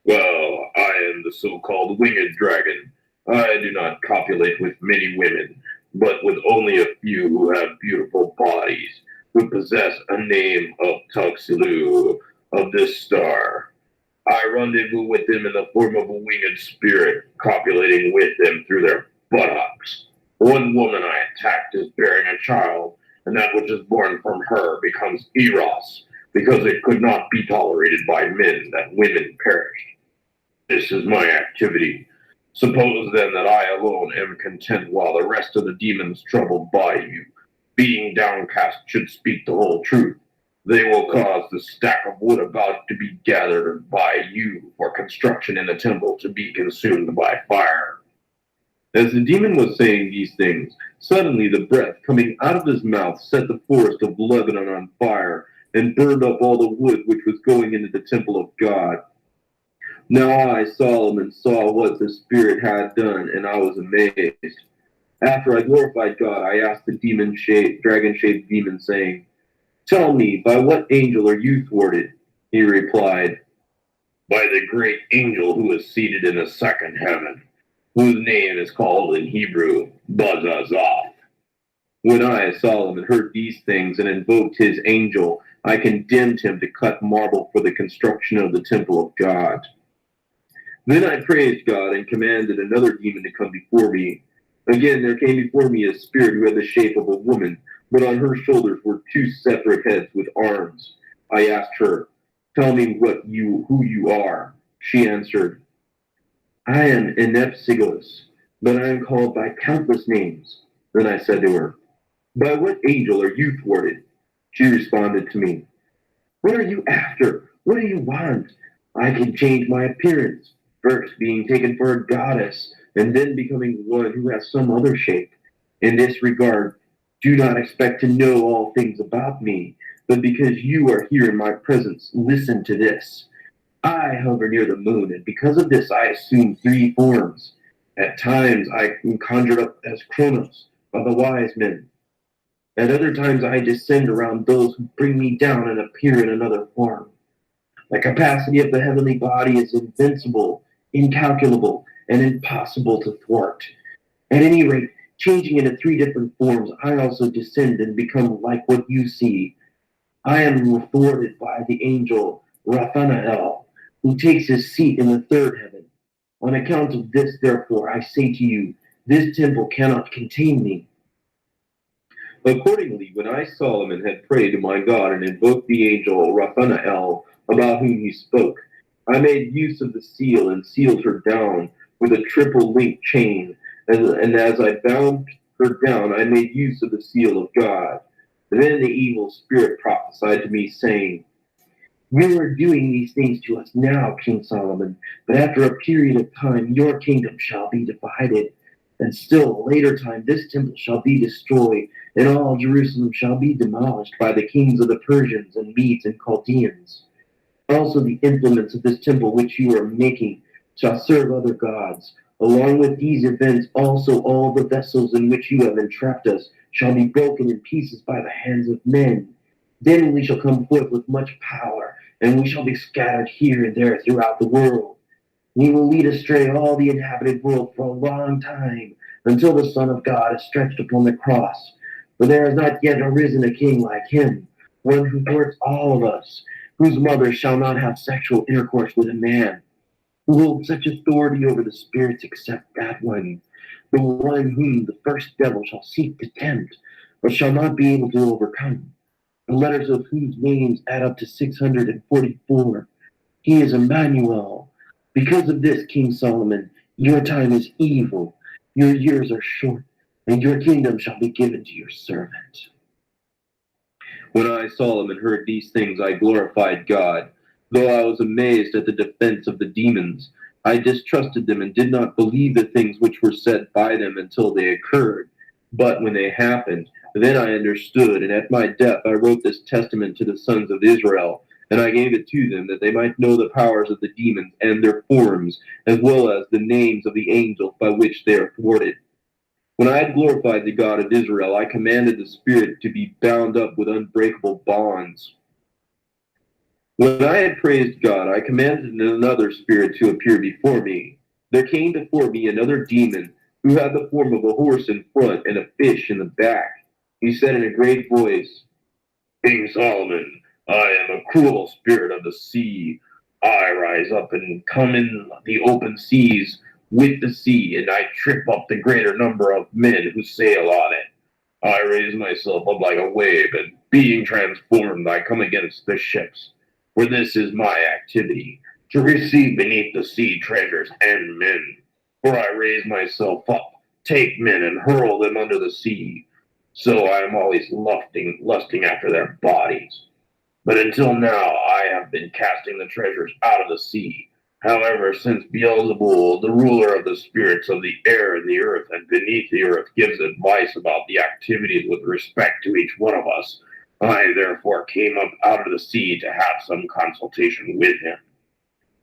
Speaker 3: Well, I am the so-called winged dragon. I do not copulate with many women, but with only a few who have beautiful bodies, who possess a name of Tuxedo, of this star. I rendezvous with them in the form of a winged spirit, copulating with them through their buttocks. One woman I attacked is bearing a child, and that which is born from her becomes Eros, because it could not be tolerated by men that women perished. This is my activity. Suppose then that I alone am content while the rest of the demons troubled by you, being downcast, should speak the whole truth. They will cause the stack of wood about to be gathered by you for construction in the temple to be consumed by fire. As the demon was saying these things, suddenly the breath coming out of his mouth set the forest of Lebanon on fire and burned up all the wood which was going into the temple of God. Now I, Solomon, saw what the Spirit had done, and I was amazed. After I glorified God, I asked the dragon-shaped demon, saying, Tell me, by what angel are you thwarted? He replied, By the great angel who is seated in the second heaven, whose name is called in Hebrew, Bazazoth. When I, Solomon, heard these things and invoked his angel, I condemned him to cut marble for the construction of the temple of God. Then I praised God and commanded another demon to come before me. Again, there came before me a spirit who had the shape of a woman, but on her shoulders were two separate heads with arms. I asked her, Tell me who you are. She answered, I am Enepsigos, but I am called by countless names. Then I said to her, By what angel are you thwarted? She responded to me, What are you after? What do you want? I can change my appearance, first being taken for a goddess, and then becoming one who has some other shape. In this regard, do not expect to know all things about me, but because you are here in my presence, listen to this. I hover near the moon, and because of this I assume three forms. At times I am conjured up as Kronos by the wise men. At other times I descend around those who bring me down and appear in another form. The capacity of the heavenly body is invincible, incalculable, and impossible to thwart. At any rate, changing into three different forms, I also descend and become like what you see. I am thwarted by the angel Raphanael, who takes his seat in the third heaven. On account of this, therefore, I say to you, this temple cannot contain me. Accordingly, when I, Solomon, had prayed to my God and invoked the angel Raphanael, about whom he spoke, I made use of the seal and sealed her down with a triple link chain, and as I bound her down, I made use of the seal of God. Then the evil spirit prophesied to me, saying, You are doing these things to us now, King Solomon, but after a period of time your kingdom shall be divided. And still a later time this temple shall be destroyed, and all Jerusalem shall be demolished by the kings of the Persians and Medes and Chaldeans. Also the implements of this temple which you are making shall serve other gods. Along with these events also all the vessels in which you have entrapped us shall be broken in pieces by the hands of men. Then we shall come forth with much power, and we shall be scattered here and there throughout the world. We will lead astray all the inhabited world for a long time, until the Son of God is stretched upon the cross. For there has not yet arisen a king like him, one who thwarts all of us, whose mother shall not have sexual intercourse with a man, who holds such authority over the spirits except that one, the one whom the first devil shall seek to tempt, but shall not be able to overcome, the letters of whose names add up to 644. He is Emmanuel. Because of this, King Solomon, your time is evil, your years are short, and your kingdom shall be given to your servant. When I, Solomon, heard these things, I glorified God. Though I was amazed at the defense of the demons, I distrusted them and did not believe the things which were said by them until they occurred. But when they happened, then I understood, and at my death I wrote this testament to the sons of Israel, and I gave it to them, that they might know the powers of the demons and their forms, as well as the names of the angels by which they are thwarted. When I had glorified the God of Israel, I commanded the spirit to be bound up with unbreakable bonds. When I had praised God, I commanded another spirit to appear before me. There came before me another demon who had the form of a horse in front and a fish in the back. He said in a great voice, King Solomon, I am a cruel spirit of the sea. I rise up and come in the open seas with the sea, and I trip up the greater number of men who sail on it. I raise myself up like a wave, and being transformed, I come against the ships. For this is my activity, to receive beneath the sea treasures and men. For I raise myself up, take men, and hurl them under the sea. So I am always lusting after their bodies. But until now, I have been casting the treasures out of the sea. However, since Beelzebul, the ruler of the spirits of the air and the earth and beneath the earth, gives advice about the activities with respect to each one of us, I therefore came up out of the sea to have some consultation with him.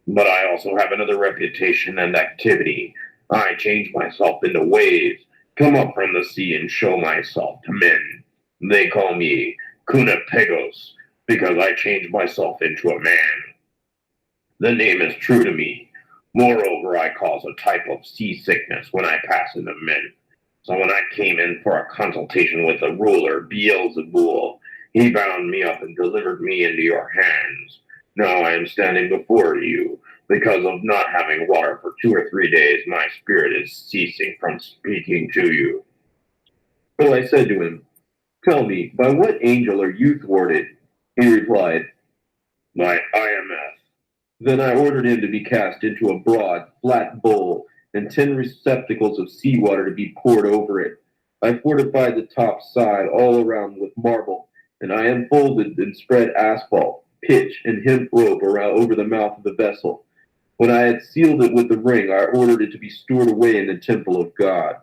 Speaker 3: But I also have another reputation and activity. I change myself into waves, come up from the sea, and show myself to men. They call me Kunapegos, because I change myself into a man. The name is true to me. Moreover, I cause a type of seasickness when I pass into men. So when I came in for a consultation with the ruler, Beelzebul, he bound me up and delivered me into your hands. Now I am standing before you. Because of not having water for 2 or 3 days, my spirit is ceasing from speaking to you. So I said to him, Tell me, by what angel are you thwarted? He replied, By IMF. Then I ordered him to be cast into a broad, flat bowl, and 10 receptacles of seawater to be poured over it. I fortified the top side all around with marble, and I unfolded and spread asphalt, pitch, and hemp rope around over the mouth of the vessel. When I had sealed it with the ring, I ordered it to be stored away in the temple of God.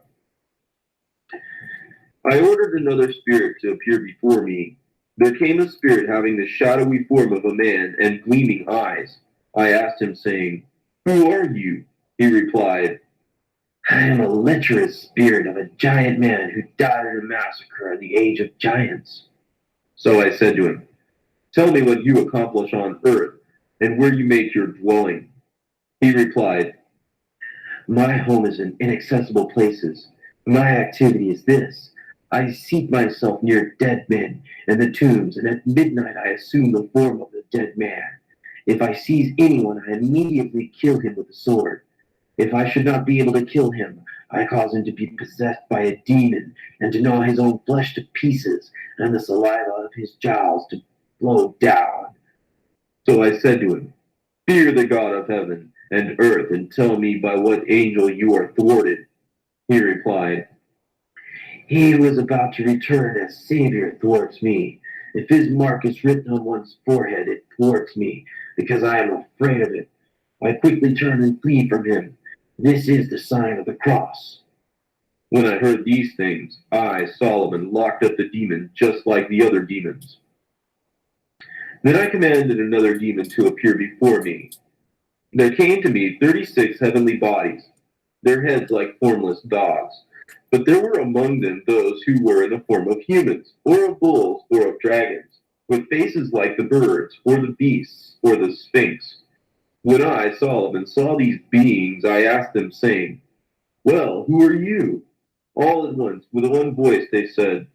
Speaker 3: I ordered another spirit to appear before me. There came a spirit having the shadowy form of a man and gleaming eyes. I asked him, saying, Who are you? He replied, I am a lecherous spirit of a giant man who died in a massacre at the age of giants. So I said to him, Tell me what you accomplish on earth and where you make your dwelling. He replied, My home is in inaccessible places. My activity is this. I seat myself near dead men and the tombs, and at midnight I assume the form of the dead man. If I seize anyone, I immediately kill him with a sword. If I should not be able to kill him, I cause him to be possessed by a demon and to gnaw his own flesh to pieces, and the saliva of his jowls to flow down. So I said to him, Fear the God of heaven and earth, and tell me by what angel you are thwarted. He replied, He who is about to return as Savior thwarts me. If his mark is written on one's forehead, it thwarts me, because I am afraid of it. I quickly turn and flee from him. This is the sign of the cross. When I heard these things, I, Solomon, locked up the demon just like the other demons. Then I commanded another demon to appear before me. There came to me 36 heavenly bodies, their heads like formless dogs. But there were among them those who were in the form of humans, or of bulls, or of dragons, with faces like the birds, or the beasts, or the sphinx. When I, Solomon, saw these beings, I asked them, saying, Well, who are you? All at once, with one voice, they said,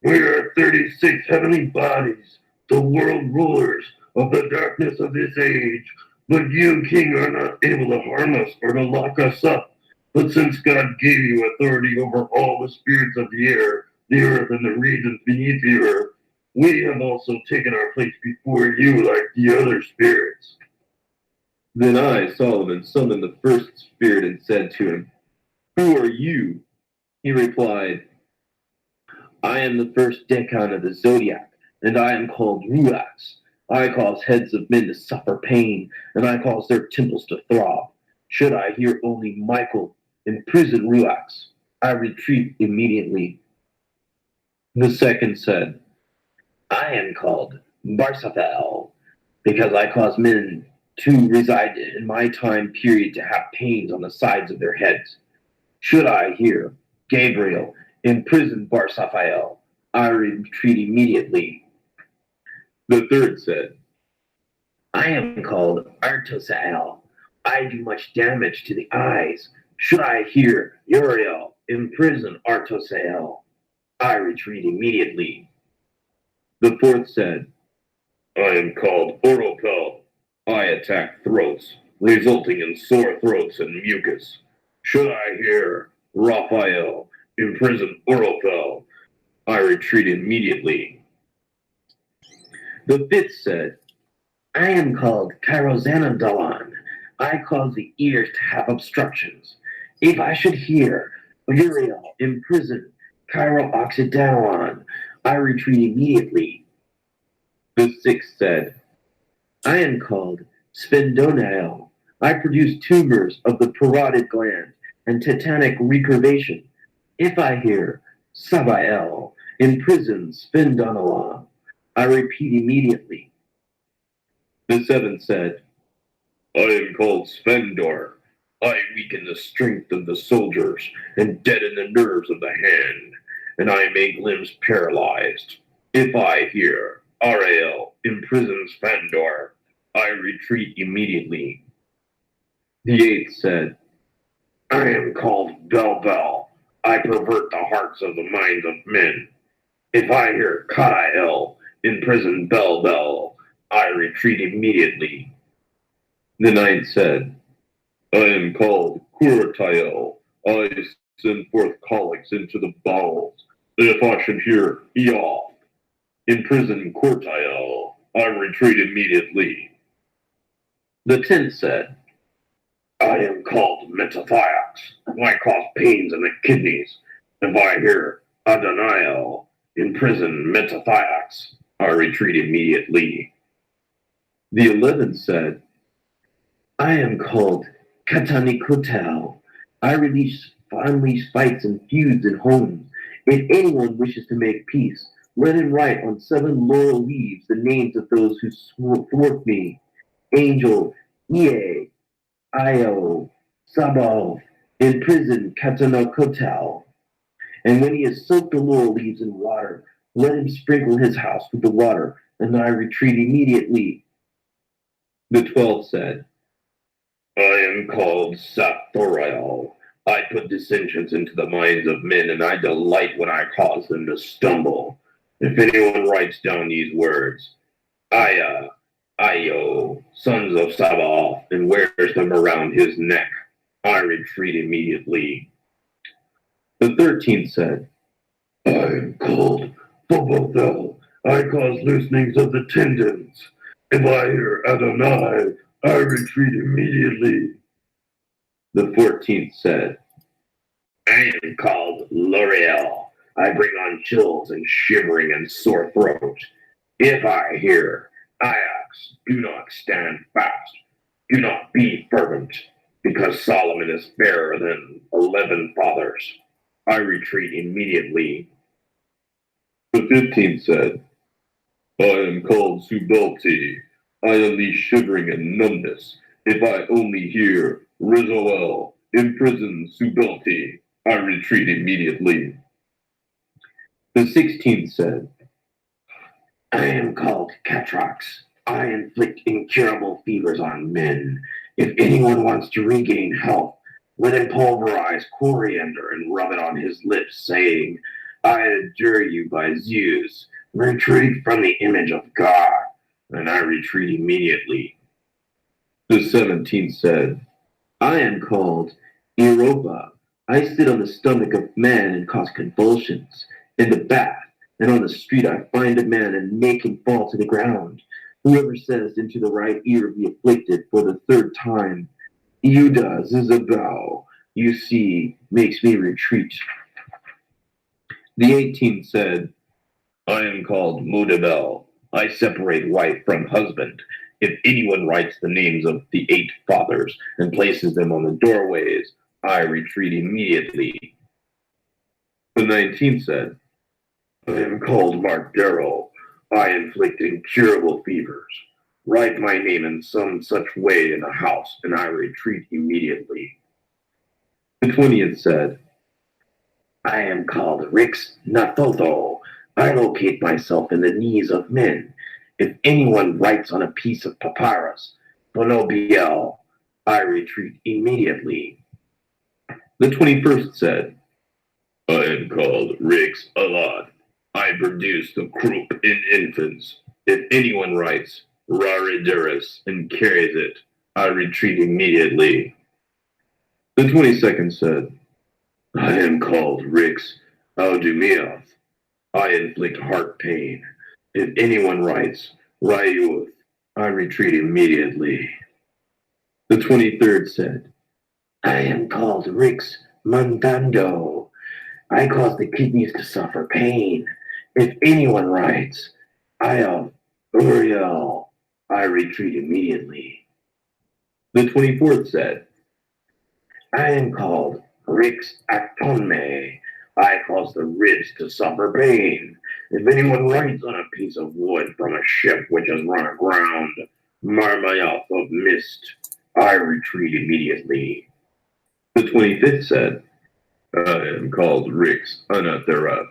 Speaker 3: We are 36 heavenly bodies, the world rulers of the darkness of this age. But you, king, are not able to harm us or to lock us up. But since God gave you authority over all the spirits of the air, the earth, and the regions beneath the earth, we have also taken our place before you like the other spirits. Then I, Solomon, summoned the first spirit and said to him, Who are you? He replied, I am the first decan of the zodiac, and I am called Ruax. I cause heads of men to suffer pain, and I cause their temples to throb. Should I hear only Michael imprison Ruax, I retreat immediately. The second said, I am called Barsafel, because I cause men to reside in my time period to have pains on the sides of their heads. Should I hear Gabriel imprison Barsaphael, I retreat immediately. The third said, I am called Artosael. I do much damage to the eyes. Should I hear Uriel, imprison Artosael, I retreat immediately. The fourth said, I am called Oropel. I attack throats, resulting in sore throats and mucus. Should I hear Raphael, imprison Oropel, I retreat immediately. The fifth said, I am called Chirozanodon. I cause the ears to have obstructions. If I should hear Uriel, imprison Chirooxydalon, I retreat immediately. The sixth said, I am called Sphendonael. I produce tumors of the parotid gland and tetanic recurvation. If I hear Sabael, imprison Sphendonalon, I repeat immediately. The seventh said, I am called Sphendor. I weaken the strength of the soldiers and deaden the nerves of the hand, and I make limbs paralyzed. If I hear Ariel imprisons Sphendor, I retreat immediately. The eighth said, I am called Belbel. I pervert the hearts of the minds of men. If I hear Kael imprison Belbel, I retreat immediately. The ninth said, I am called Kurtael. I send forth colics into the bowels. If I should hear Eof, imprison Kurtael, I retreat immediately. The tenth said, I am called Metathiax. I cause pains in the kidneys. If I hear Adoniel, imprison Metathiax, I retreat immediately. The 11th said, I am called Katanikutel. I release fights and feuds in homes. If anyone wishes to make peace, let him write on 7 laurel leaves the names of those who thwart me. Angel, Ie, Io, Sabal, in prison Katanakotal. And when he has soaked the laurel leaves in water, let him sprinkle his house with the water, and I retreat immediately. The 12 said, I am called Sathoriel. I put dissensions into the minds of men, and I delight when I cause them to stumble. If anyone writes down these words, Aya, Io, sons of Sabaoth, and wears them around his neck, I retreat immediately. The 13th said, I am called Phobothel. I cause loosenings of the tendons. If I hear Adonai, I retreat immediately. The 14th said, I am called L'Oreal. I bring on chills and shivering and sore throat. If I hear Ajax, do not stand fast. Do not be fervent, because Solomon is fairer than 11 fathers. I retreat immediately. The 15th said, I am called Subelti. I unleash shivering and numbness. If I only hear Rizoel, imprison Subelti, I retreat immediately. The 16th said, I am called Catrax. I inflict incurable fevers on men. If anyone wants to regain health, let him pulverize coriander and rub it on his lips, saying, I adjure you by Zeus, retreat from the image of God, and I retreat immediately. The 17th said, I am called Europa. I sit on the stomach of man and cause convulsions. In the bath and on the street I find a man and make him fall to the ground. Whoever says into the right ear of the afflicted for the 3rd time, Iuda Zizabao, you see, makes me retreat. The 18th said, I am called Mudabel. I separate wife from husband. If anyone writes the names of the 8 fathers and places them on the doorways, I retreat immediately. The 19th said, I am called Mark-Darrow. I inflict incurable fevers. Write my name in some such way in the house, and I retreat immediately. The 20th said, I am called Rix Nathotho. I locate myself in the knees of men. If anyone writes on a piece of papyrus, Bonobiel, I retreat immediately. The 21st said, I am called Rix Alad. I produce the croup in infants. If anyone writes Rarideris and carries it, I retreat immediately. The 22nd said, I am called Rix Aldumiath. I inflict heart pain. If anyone writes Rayuth, I retreat immediately. The 23rd said, I am called Rix Mandando. I cause the kidneys to suffer pain. If anyone writes, I am Uriel, I retreat immediately. The 24th said, I am called Rix Actonme. I cause the ribs to suffer pain. If anyone writes on a piece of wood from a ship which has run aground, Marmayoth of mist, I retreat immediately. The 25th said, I am called Rix Anatherath.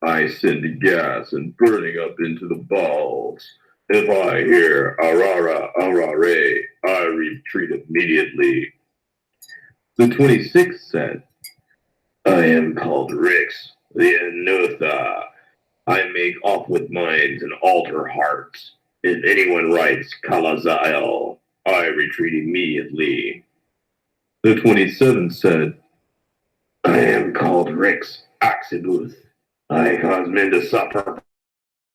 Speaker 3: I send gas and burning up into the balls. If I hear Arara Arare, I retreat immediately. The 26th said, I am called Rix, the Anutha. I make off with minds and alter hearts. If anyone writes Kalazael, I retreat immediately. The 27th said, I am called Rix Oxibuth. I cause men to suffer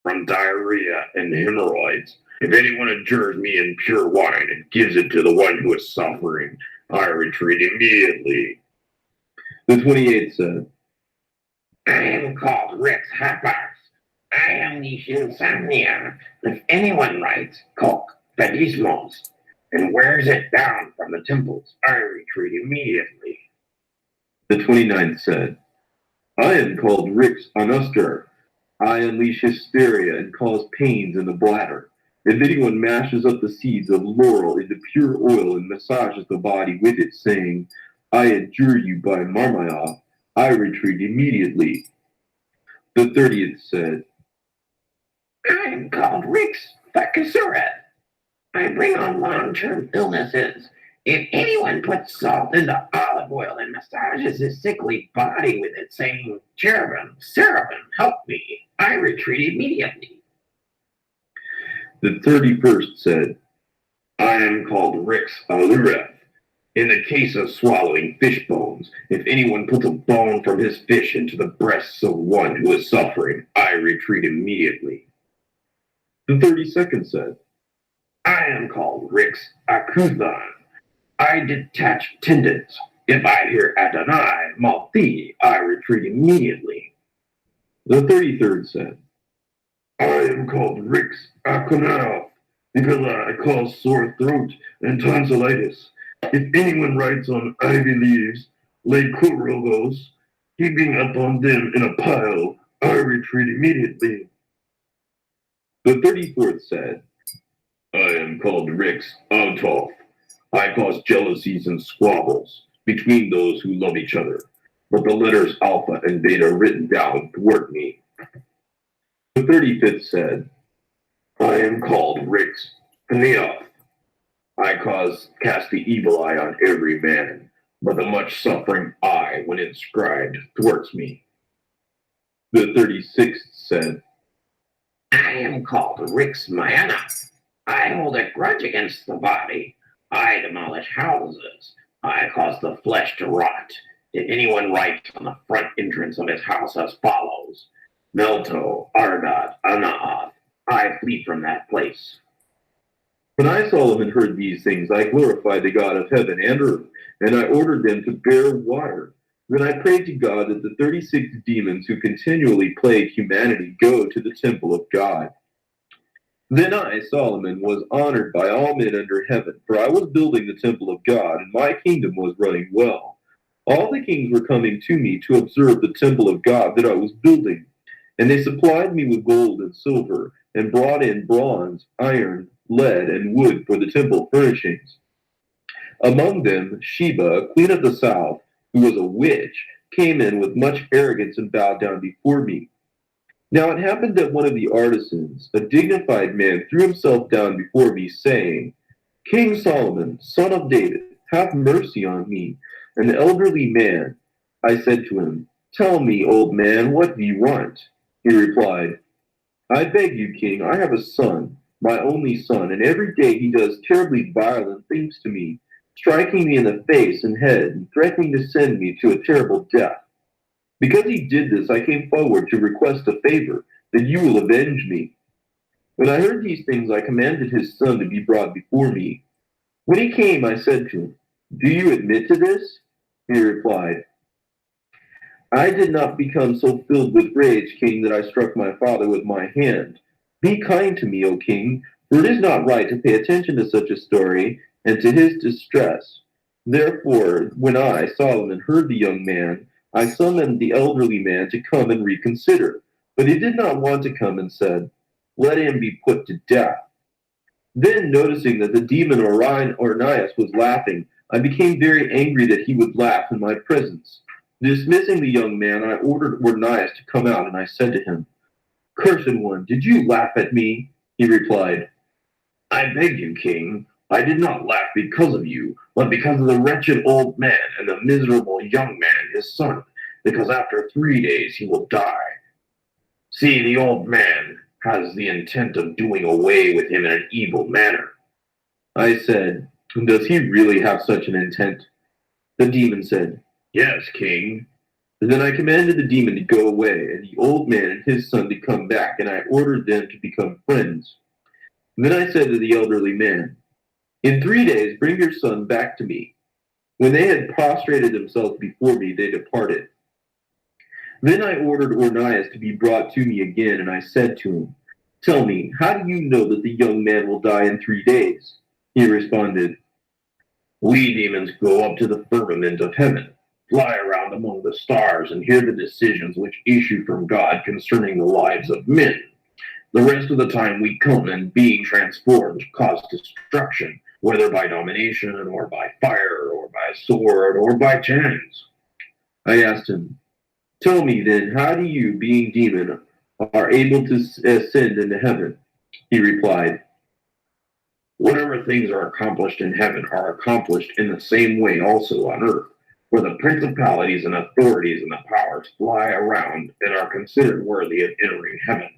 Speaker 3: from diarrhea and hemorrhoids. If anyone adjures me in pure wine and gives it to the one who is suffering, I retreat immediately. The 28th said, I am called Rix Hapax. I unleash insomnia. If anyone writes Kok Pedismos and wears it down from the temples, I retreat immediately. The 29th said, I am called Rix Anuster. I unleash hysteria and cause pains in the bladder. If anyone mashes up the seeds of laurel into pure oil and massages the body with it, saying, I adjure you by Marmayoth, I retreat immediately. The 30th said, I am called Rix Thakasuret. I bring on long-term illnesses. If anyone puts salt into olive oil and massages his sickly body with it, saying, Cherubim, Seraphim, help me, I retreat immediately. The 31st said, I am called Rix Alureth. In the case of swallowing fish bones, if anyone puts a bone from his fish into the breasts of one who is suffering, I retreat immediately. The 32nd said, I am called Rix Akuthan. I detach tendons. If I hear Adonai, Malthi, I retreat immediately. The 33rd said, I am called Rix Akonao, because I cause sore throat and tonsillitis. If anyone writes on ivy leaves, Lekurogos, heaping up on them in a pile, I retreat immediately. The 34th said, I am called Rix Autof. I cause jealousies and squabbles between those who love each other, but the letters Alpha and Beta written down thwart me. The 35th said, I am called Rix Neoth. I cast the evil eye on every man, but the much suffering eye, when inscribed, thwarts me. The 36th said, I am called Rix Mayana. I hold a grudge against the body. I demolish houses. I cause the flesh to rot. If anyone writes on the front entrance of his house as follows, Melto, Ardad, Anaath, I flee from that place. When I, Solomon, heard these things, I glorified the God of heaven and earth, and I ordered them to bear water. Then I prayed to God that the 36 demons who continually plague humanity go to the temple of God. Then I, Solomon, was honored by all men under heaven, for I was building the temple of God, and my kingdom was running well. All the kings were coming to me to observe the temple of God that I was building, and they supplied me with gold and silver, and brought in bronze, iron, lead, and wood for the temple furnishings. Among them, Sheba, queen of the south, who was a witch, came in with much arrogance and bowed down before me. Now it happened that one of the artisans, a dignified man, threw himself down before me, saying, King Solomon, son of David, have mercy on me, an elderly man. I said to him, Tell me, old man, what do you want? He replied, I beg you, king, I have a son, my only son, and every day he does terribly violent things to me, striking me in the face and head, and threatening to send me to a terrible death. Because he did this, I came forward to request a favor, that you will avenge me. When I heard these things, I commanded his son to be brought before me. When he came, I said to him, Do you admit to this? He replied, I did not become so filled with rage, king, that I struck my father with my hand. Be kind to me, O king, for it is not right to pay attention to such a story and to his distress. Therefore, when I, Solomon, heard the young man, I summoned the elderly man to come and reconsider. But he did not want to come and said, Let him be put to death. Then, noticing that the demon Ornias was laughing, I became very angry that he would laugh in my presence. Dismissing the young man, I ordered Ornias to come out, and I said to him, Cursed one, did you laugh at me? He replied, I beg you, king, I did not laugh because of you, but because of the wretched old man and the miserable young man, his son, because after 3 days he will die. See, the old man has the intent of doing away with him in an evil manner. I said, Does he really have such an intent? The demon said, Yes, king. And then I commanded the demon to go away, and the old man and his son to come back, and I ordered them to become friends. And then I said to the elderly man, In 3 days bring your son back to me. When they had prostrated themselves before me, they departed. Then I ordered Ornias to be brought to me again, and I said to him, Tell me, how do you know that the young man will die in 3 days? He responded, We demons go up to the firmament of heaven, fly around among the stars, and hear the decisions which issue from God concerning the lives of men. The rest of the time we come and, being transformed, cause destruction, whether by domination, or by fire, or by sword, or by chance. I asked him, Tell me then, how do you, being demon, are able to ascend into heaven? He replied, Whatever things are accomplished in heaven are accomplished in the same way also on earth, where the principalities and authorities and the powers fly around and are considered worthy of entering heaven.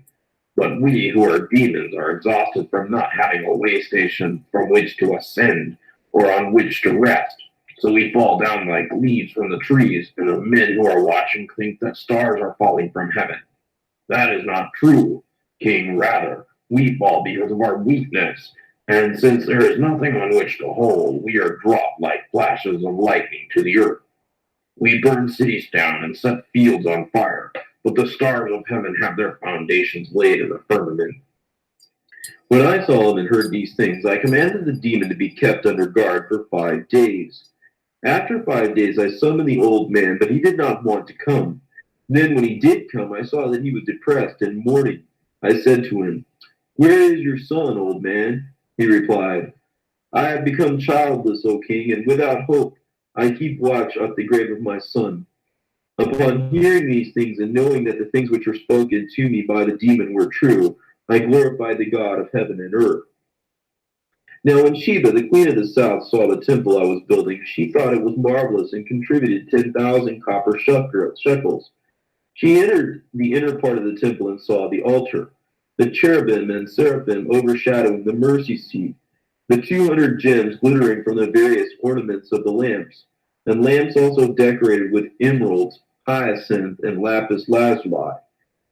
Speaker 3: But we who are demons are exhausted from not having a way station from which to ascend or on which to rest. So we fall down like leaves from the trees, and the men who are watching think that stars are falling from heaven. That is not true, king. Rather, we fall because of our weakness, and since there is nothing on which to hold, we are dropped like flashes of lightning to the earth. We burn cities down and set fields on fire, but the stars of heaven have their foundations laid in the firmament. When I, Solomon, heard these things, I commanded the demon to be kept under guard for 5 days. After 5 days, I summoned the old man, but he did not want to come. Then, when he did come, I saw that he was depressed and mourning. I said to him, Where is your son, old man? He replied, I have become childless, O king, and without hope. I keep watch at the grave of my son. Upon hearing these things and knowing that the things which were spoken to me by the demon were true, I glorified the God of heaven and earth. Now when Sheba, the queen of the south, saw the temple I was building, she thought it was marvelous and contributed 10,000 copper shekels. She entered the inner part of the temple and saw the altar, the cherubim and seraphim overshadowing the mercy seat, the 200 gems glittering from the various ornaments of the lamps, and lamps also decorated with emeralds, hyacinth, and lapis lazuli.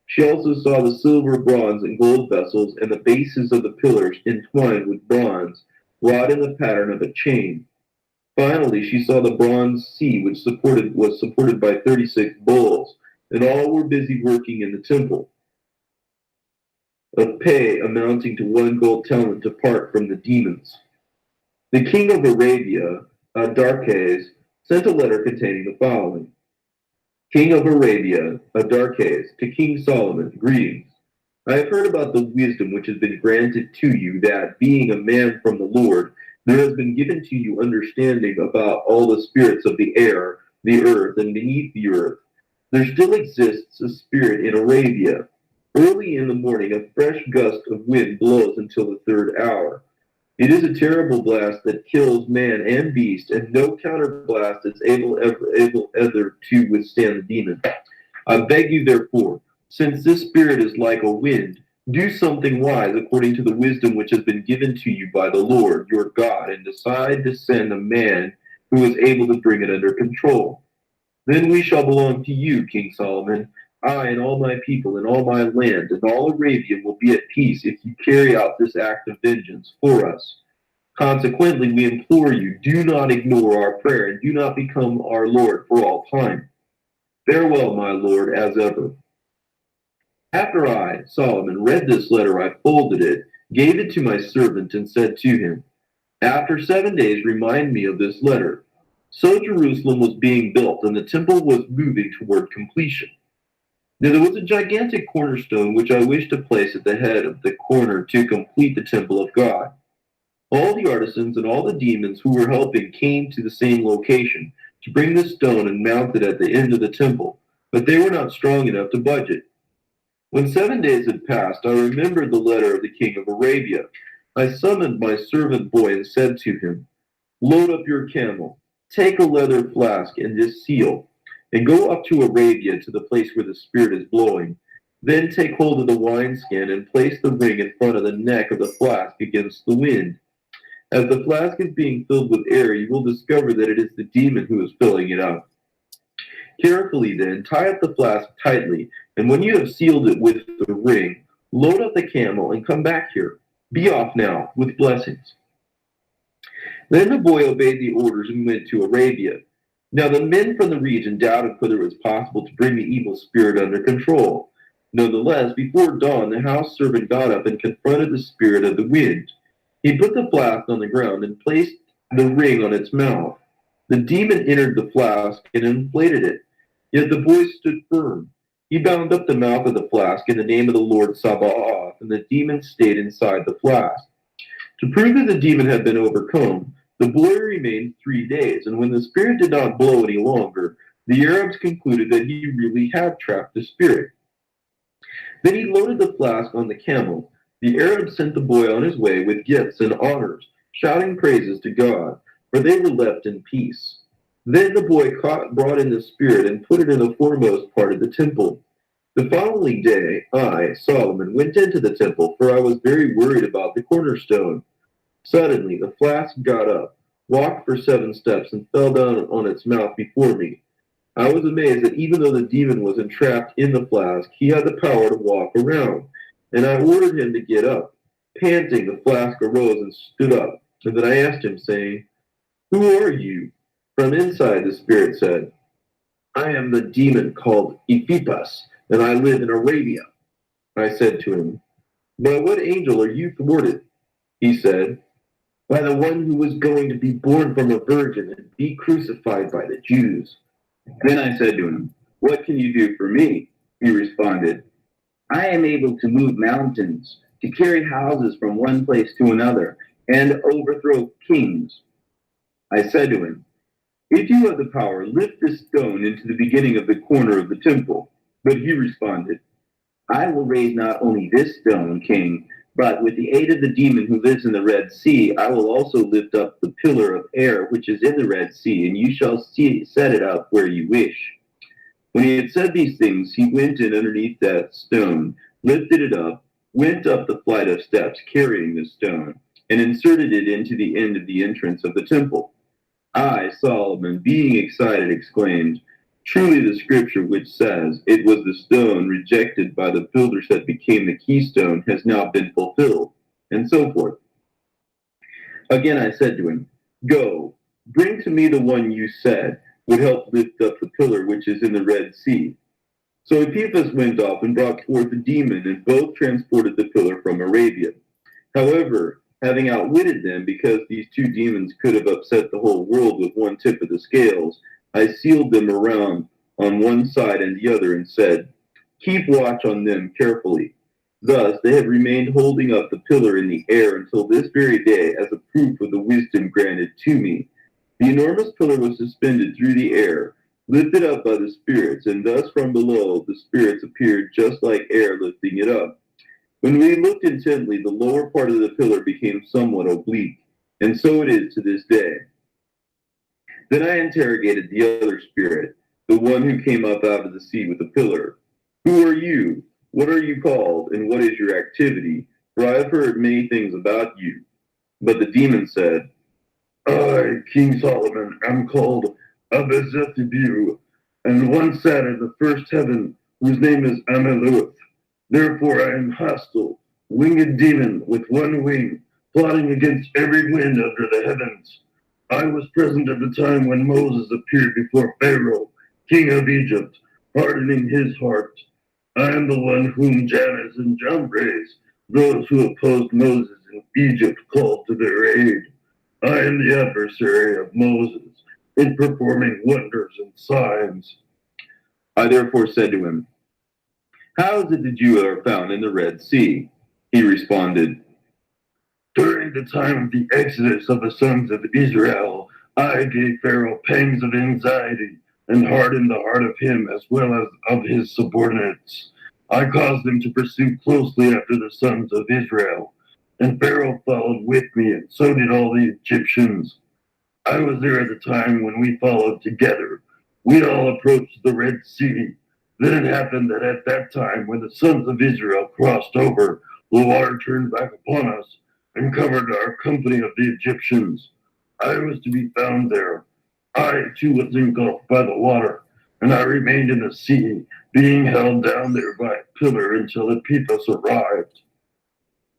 Speaker 3: She also saw the silver, bronze, and gold vessels and the bases of the pillars entwined with bronze, wrought in the pattern of a chain. Finally, she saw the bronze sea, which was supported by 36 bulls, and all were busy working in the temple, of pay amounting to 1 gold talent apart from the demons. The king of Arabia, Darkes, sent a letter containing the following. King of Arabia, Darkes, to King Solomon, greetings. I have heard about the wisdom which has been granted to you, that, being a man from the Lord, there has been given to you understanding about all the spirits of the air, the earth, and beneath the earth. There still exists a spirit in Arabia. Early in the morning, a fresh gust of wind blows until the third hour. It is a terrible blast that kills man and beast, and no counterblast is able ever to withstand the demon. I beg you, therefore, since this spirit is like a wind, do something wise according to the wisdom which has been given to you by the Lord your God, and decide to send a man who is able to bring it under control. Then we shall belong to you, King Solomon. I and all my people and all my land and all Arabia will be at peace if you carry out this act of vengeance for us. Consequently, we implore you, do not ignore our prayer and do not become our Lord for all time. Farewell, my Lord, as ever. After I, Solomon, read this letter, I folded it, gave it to my servant, and said to him, After 7 days, remind me of this letter. So Jerusalem was being built, and the temple was moving toward completion. Now there was a gigantic cornerstone which I wished to place at the head of the corner to complete the temple of God. All the artisans and all the demons who were helping came to the same location to bring the stone and mount it at the end of the temple, but they were not strong enough to budge it. When 7 days had passed, I remembered the letter of the king of Arabia. I summoned my servant boy and said to him, Load up your camel, take a leather flask and this seal, and go up to Arabia to the place where the spirit is blowing. Then take hold of the wineskin and place the ring in front of the neck of the flask against the wind. As the flask is being filled with air, you will discover that it is the demon who is filling it up. Carefully then, tie up the flask tightly, and when you have sealed it with the ring, load up the camel and come back here. Be off now, with blessings. Then the boy obeyed the orders and went to Arabia. Now the men from the region doubted whether it was possible to bring the evil spirit under control. Nonetheless, before dawn, the house servant got up and confronted the spirit of the wind. He put the flask on the ground and placed the ring on its mouth. The demon entered the flask and inflated it. Yet the boy stood firm. He bound up the mouth of the flask in the name of the Lord Sabaoth, and the demon stayed inside the flask. To prove that the demon had been overcome, the boy remained 3 days, and when the spirit did not blow any longer, the Arabs concluded that he really had trapped the spirit. Then he loaded the flask on the camel. The Arabs sent the boy on his way with gifts and honors, shouting praises to God, for they were left in peace. Then the boy brought in the spirit and put it in the foremost part of the temple. The following day, I, Solomon, went into the temple, for I was very worried about the cornerstone. Suddenly, the flask got up, walked for 7 steps, and fell down on its mouth before me. I was amazed that even though the demon was entrapped in the flask, he had the power to walk around, and I ordered him to get up. Panting, the flask arose and stood up, and then I asked him, saying, Who are you? From inside, the spirit said, I am the demon called Ephipas, and I live in Arabia. I said to him, By what angel are you thwarted? He said, By the one who was going to be born from a virgin and be crucified by the Jews. Then I said to him, What can you do for me? He responded, I am able to move mountains, to carry houses from one place to another, and overthrow kings. I said to him, If you have the power, lift this stone into the beginning of the corner of the temple. But he responded, I will raise not only this stone, king, but with the aid of the demon who lives in the Red Sea, I will also lift up the pillar of air which is in the Red Sea, and you shall set it up where you wish. When he had said these things, he went in underneath that stone, lifted it up, went up the flight of steps carrying the stone, and inserted it into the end of the entrance of the temple. I, Solomon, being excited, exclaimed, Truly the scripture which says, It was the stone rejected by the builders that became the keystone has now been fulfilled, and so forth. Again I said to him, Go, bring to me the one you said would help lift up the pillar which is in the Red Sea. So Epaphras went off and brought forth the demon, and both transported the pillar from Arabia. However, having outwitted them, because these 2 demons could have upset the whole world with one tip of the scales, I sealed them around on one side and the other and said, Keep watch on them carefully. Thus they have remained holding up the pillar in the air until this very day as a proof of the wisdom granted to me. The enormous pillar was suspended through the air, lifted up by the spirits, and thus from below the spirits appeared just like air lifting it up. When we looked intently, the lower part of the pillar became somewhat oblique, and so it is to this day. Then I interrogated the other spirit, the one who came up out of the sea with the pillar. Who are you? What are you called? And what is your activity? For I have heard many things about you. But the demon said, I, King Solomon, am called Abezethibu, and one sat in the first heaven, whose name is Ameluth. Therefore I am hostile, winged demon with one wing, plotting against every wind under the heavens. I was present at the time when Moses appeared before Pharaoh, king of Egypt, hardening his heart. I am the one whom Jannes and Jambres, those who opposed Moses in Egypt, called to their aid. I am the adversary of Moses in performing wonders and signs. I therefore said to him, how is it that you are found in the Red Sea? He responded, during the time of the exodus of the sons of Israel, I gave Pharaoh pangs of anxiety and hardened the heart of him as well as of his subordinates. I caused them to pursue closely after the sons of Israel, and Pharaoh followed with me, and so did all the Egyptians. I was there at the time when we followed together. We all approached the Red Sea. Then it happened that at that time, when the sons of Israel crossed over, the water turned back upon us and covered our company of the Egyptians. I was to be found there. I, too, was engulfed by the water, and I remained in the sea, being held down there by a pillar until the people arrived.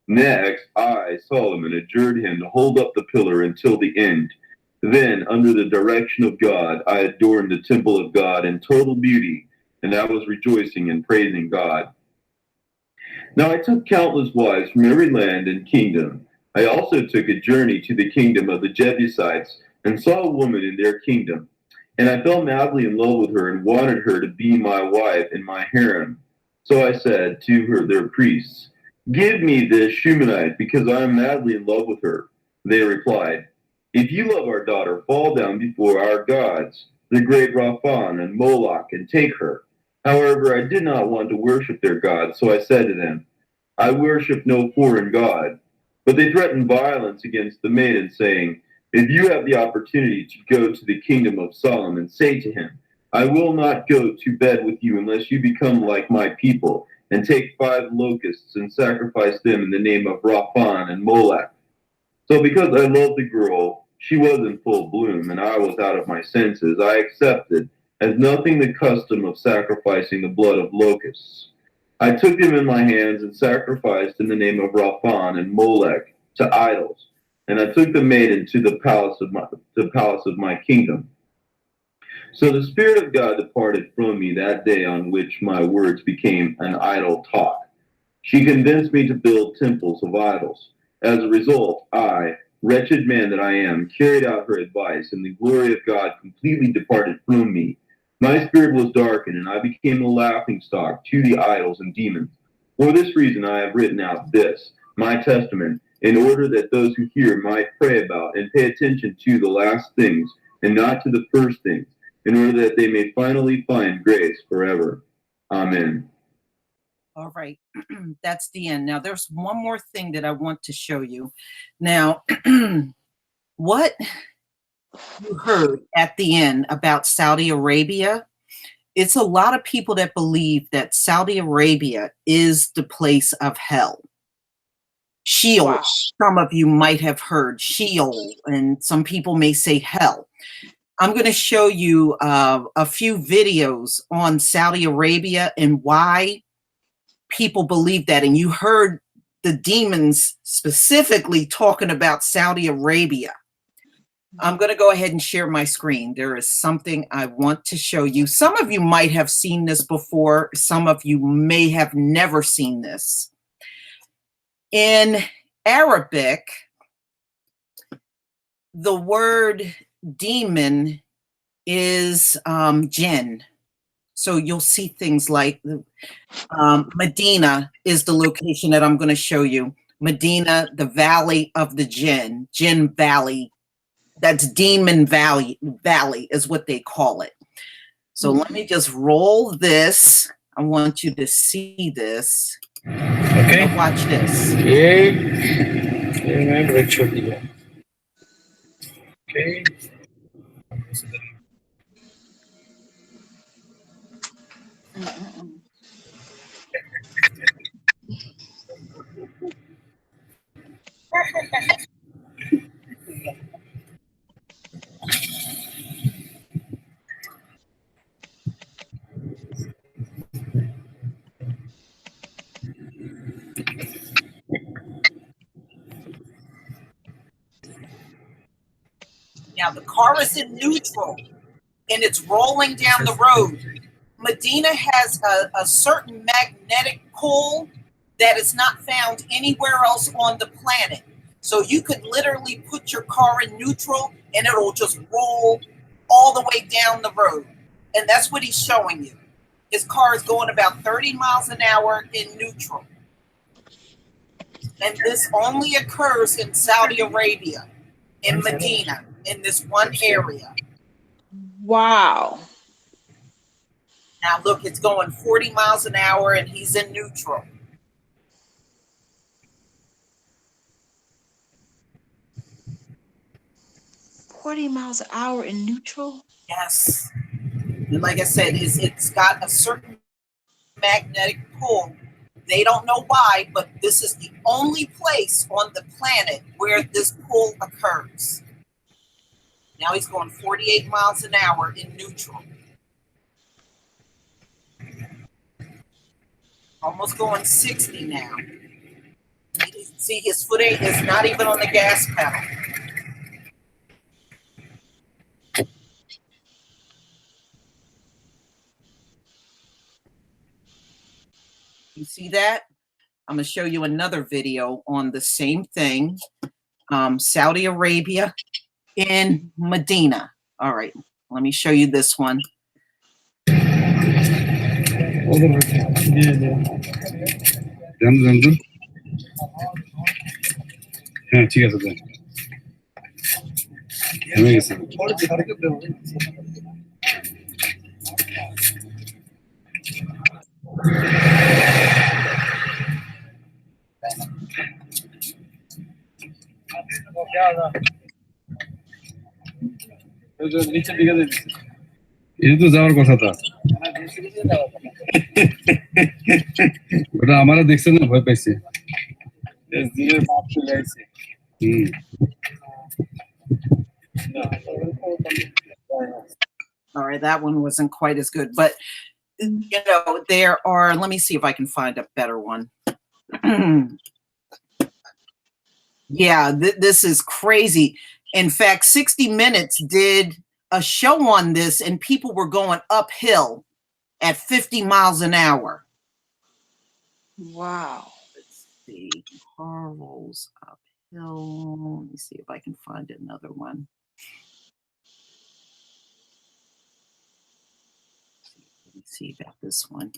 Speaker 3: Next, I, Solomon, adjured him to hold up the pillar until the end. Then, under the direction of God, I adorned the temple of God in total beauty, and I was rejoicing and praising God. Now I took countless wives from every land and kingdom. I also took a journey to the kingdom of the Jebusites, and saw a woman in their kingdom. And I fell madly in love with her, and wanted her to be my wife in my harem. So I said to her, their priests, give me this Shumanite, because I am madly in love with her. They replied, if you love our daughter, fall down before our gods, the great Raphan and Moloch, and take her. However, I did not want to worship their gods, so I said to them, I worship no foreign god. But they threatened violence against the maiden, saying, if you have the opportunity to go to the kingdom of Solomon, say to him, I will not go to bed with you unless you become like my people, and take 5 locusts and sacrifice them in the name of Raphan and Moloch. So because I loved the girl, she was in full bloom, and I was out of my senses, I accepted as nothing the custom of sacrificing the blood of locusts. I took them in my hands and sacrificed in the name of Raphan and Moloch to idols, and I took the maiden to the palace of my kingdom. So the Spirit of God departed from me that day on which my words became an idle talk. She convinced me to build temples of idols. As a result, I, wretched man that I am, carried out her advice, and the glory of God completely departed from me. My spirit was darkened, and I became a laughingstock to the idols and demons. For this reason I have written out this, my testament, in order that those who hear might pray about and pay attention to the last things, and not to the first things, in order that they may finally find grace forever. Amen.
Speaker 2: All right, that's the end. Now, there's one more thing that I want to show you. Now, what you heard at the end about Saudi Arabia, it's a lot of people that believe that Saudi Arabia is the place of hell. Sheol, wow. Some of you might have heard Sheol, and some people may say hell. I'm going to show you a few videos on Saudi Arabia and why people believe that. And you heard the demons specifically talking about Saudi Arabia. I'm going to go ahead and share my screen. There is something I want to show you. Some of you might have seen this before. Some of you may have never seen this. In Arabic, the word demon is jinn. So you'll see things like Medina is the location that I'm going to show you. Medina, the Valley of the Jinn, Jinn Valley. That's Demon Valley is what they call it. So let me just roll this. I want you to see this.
Speaker 4: Okay.
Speaker 2: Now watch this.
Speaker 4: Okay.
Speaker 2: Now the car is in neutral and it's rolling down the road. Medina has a certain magnetic pull that is not found anywhere else on the planet. So you could literally put your car in neutral and it'll just roll all the way down the road. And that's what he's showing you. His car is going about 30 miles an hour in neutral. And this only occurs in Saudi Arabia, in Medina, in this one area.
Speaker 1: Wow.
Speaker 2: Now look, it's going 40 miles an hour and he's in neutral.
Speaker 1: $40 miles an hour in neutral?
Speaker 2: Yes. And like I said, it's got a certain magnetic pull. They don't know why, but this is the only place on the planet where this pull occurs. Now he's going 48 miles an hour in neutral. Almost going 60 now. See, his foot is not even on the gas pedal. You see that? I'm going to show you another video on the same thing. Saudi Arabia in Medina. All right, let me show you this one.
Speaker 4: এটা তো যাওয়ার কথা তা ওটা আমারা দেখছে না ভয় পাইছে
Speaker 2: All right, that one wasn't quite as good, but you know, there are, let me see if I can find a better one. Yeah, this is crazy. In fact, 60 Minutes did a show on this and people were going uphill at 50 miles an hour.
Speaker 1: Wow.
Speaker 2: Let's see, car rolls uphill. Let me see if I can find another one. Let me see about this one.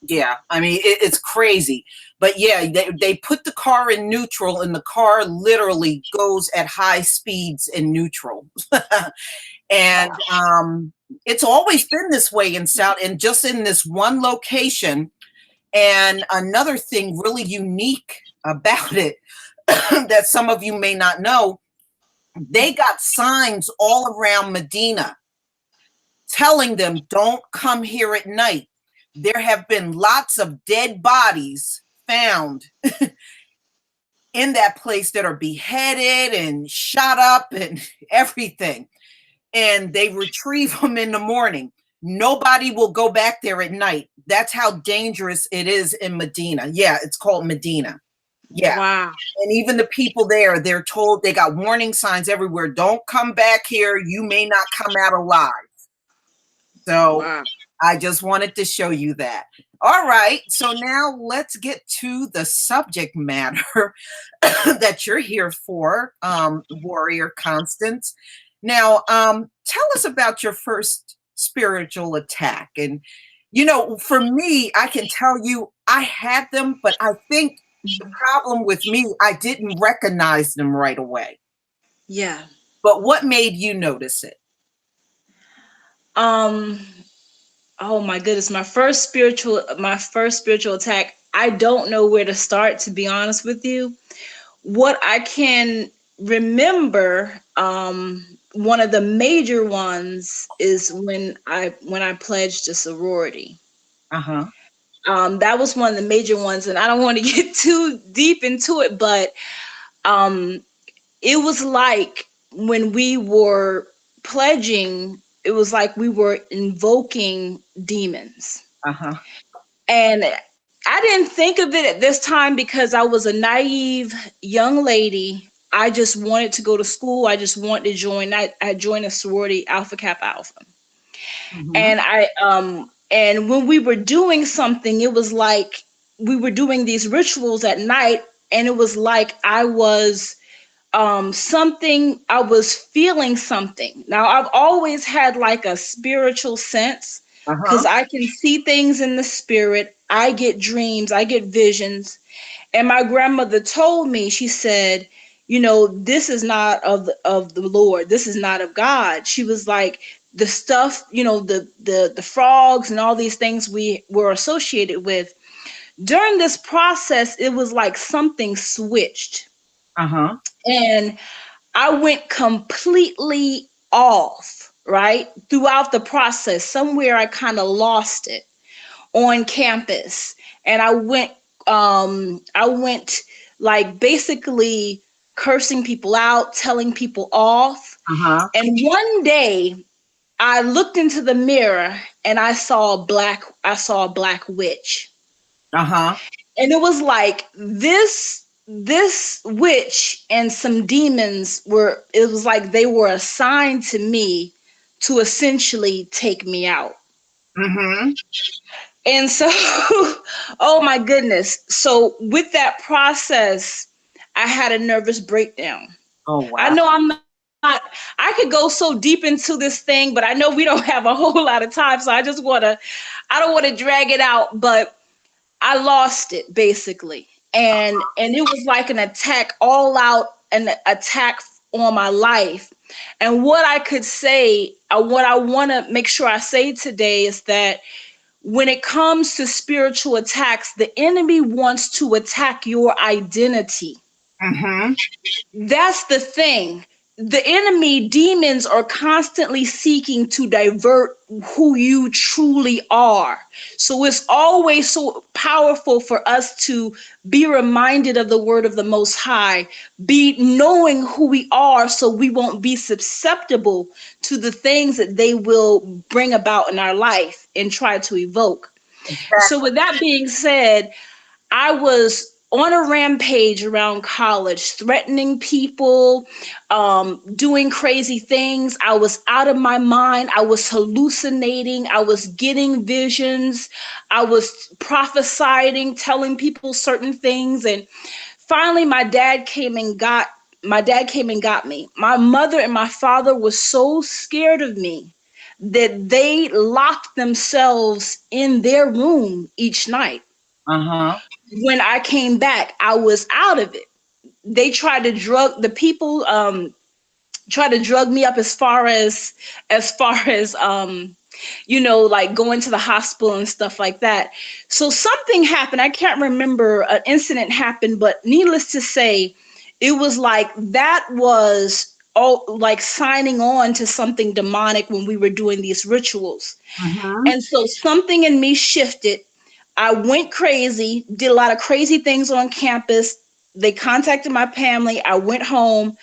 Speaker 2: Yeah, I mean, it's crazy. But yeah, they put the car in neutral and the car literally goes at high speeds in neutral. And it's always been this way in South, and just in this one location. And another thing really unique about it that some of you may not know, they got signs all around Medina telling them, don't come here at night. There have been lots of dead bodies found in that place that are beheaded and shot up and everything. And they retrieve them in the morning. Nobody will go back there at night. That's how dangerous it is in Medina. Yeah, it's called Medina. Yeah.
Speaker 1: Wow.
Speaker 2: And even the people there, they're told, they got warning signs everywhere. Don't come back here. You may not come out alive. So wow. I just wanted to show you that. All right. So now let's get to the subject matter that you're here for, Warrior Constance. Now, tell us about your first spiritual attack. And You know, for me, I can tell you I had them, but I think the problem with me, I didn't recognize them right away.
Speaker 1: Yeah.
Speaker 2: But what made you notice it?
Speaker 1: Oh my goodness, my first spiritual attack. I don't know where to start, to be honest with you. What I can remember, one of the major ones is when I pledged a sorority.
Speaker 2: Uh-huh.
Speaker 1: That was one of the major ones, and I don't want to get too deep into it, but um, it was like when we were pledging, it was like we were invoking demons.
Speaker 2: Uh-huh.
Speaker 1: And I didn't think of it at this time because I was a naive young lady. I just wanted to go to school. I just wanted to join. I joined a sorority, Alpha Kappa Alpha.
Speaker 2: Mm-hmm.
Speaker 1: And when we were doing something, it was like we were doing these rituals at night, and it was like I was I was feeling something. Now I've always had like a spiritual sense
Speaker 2: Uh-huh.
Speaker 1: because I can see things in the spirit. I get dreams, I get visions. And my grandmother told me, she said, this is not of the Lord. This is not of God. She was like, the stuff, the frogs and all these things we were associated with. During this process, it was like something switched.
Speaker 2: Uh-huh.
Speaker 1: And I went completely off, right? Throughout the process, somewhere I kind of lost it on campus. And I went like basically cursing people out, telling people off.
Speaker 2: Uh-huh.
Speaker 1: And one day I looked into the mirror and I saw a black witch.
Speaker 2: Uh-huh.
Speaker 1: And it was like this witch and some demons it was like they were assigned to me to essentially take me out.
Speaker 2: Mm-hmm.
Speaker 1: And so oh my goodness, so with that process I had a nervous breakdown.
Speaker 2: Oh,
Speaker 1: I
Speaker 2: wow.
Speaker 1: know I could go so deep into this thing, but I know we don't have a whole lot of time, so I don't want to drag it out, but I lost it basically. And it was like an attack, all out an attack on my life. And what I could say, what I want to make sure I say today is that when it comes to spiritual attacks, the enemy wants to attack your identity.
Speaker 2: Mm-hmm.
Speaker 1: That's the thing. The enemy, demons, are constantly seeking to divert who you truly are. So it's always so powerful for us to be reminded of the word of the Most High, be knowing who we are so we won't be susceptible to the things that they will bring about in our life and try to evoke. So,
Speaker 2: Exactly.
Speaker 1: with that being said, I was on a rampage around college, threatening people, doing crazy things. I was out of my mind. I was hallucinating. I was getting visions. I was prophesying, telling people certain things. And finally, my dad came and got me. My mother and my father were so scared of me that they locked themselves in their room each night.
Speaker 2: Uh-huh.
Speaker 1: When I came back, I was out of it. They tried to drug the people, tried to drug me up as far as like going to the hospital and stuff like that. So something happened. I can't remember, an incident happened, but needless to say, it was like that was all like signing on to something demonic when we were doing these rituals.
Speaker 2: Mm-hmm.
Speaker 1: And so something in me shifted. I went crazy, did a lot of crazy things on campus. They contacted my family. I went home.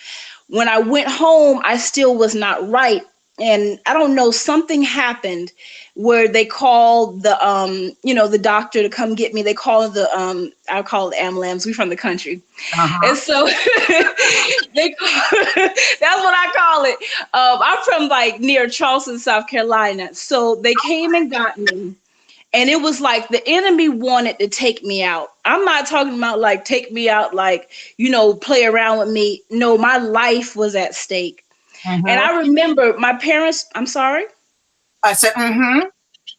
Speaker 1: When I went home, I still was not right. And I don't know, something happened where they called the doctor to come get me. They called I call it ambulance. We from the country.
Speaker 2: Uh-huh.
Speaker 1: And so that's what I call it. I'm from like near Charleston, South Carolina. So they came and got me. And it was like the enemy wanted to take me out. I'm not talking about like take me out, like, play around with me. No, my life was at stake. And
Speaker 2: Mm-hmm.
Speaker 1: I remember my parents, I'm sorry.
Speaker 2: I said, mm-hmm.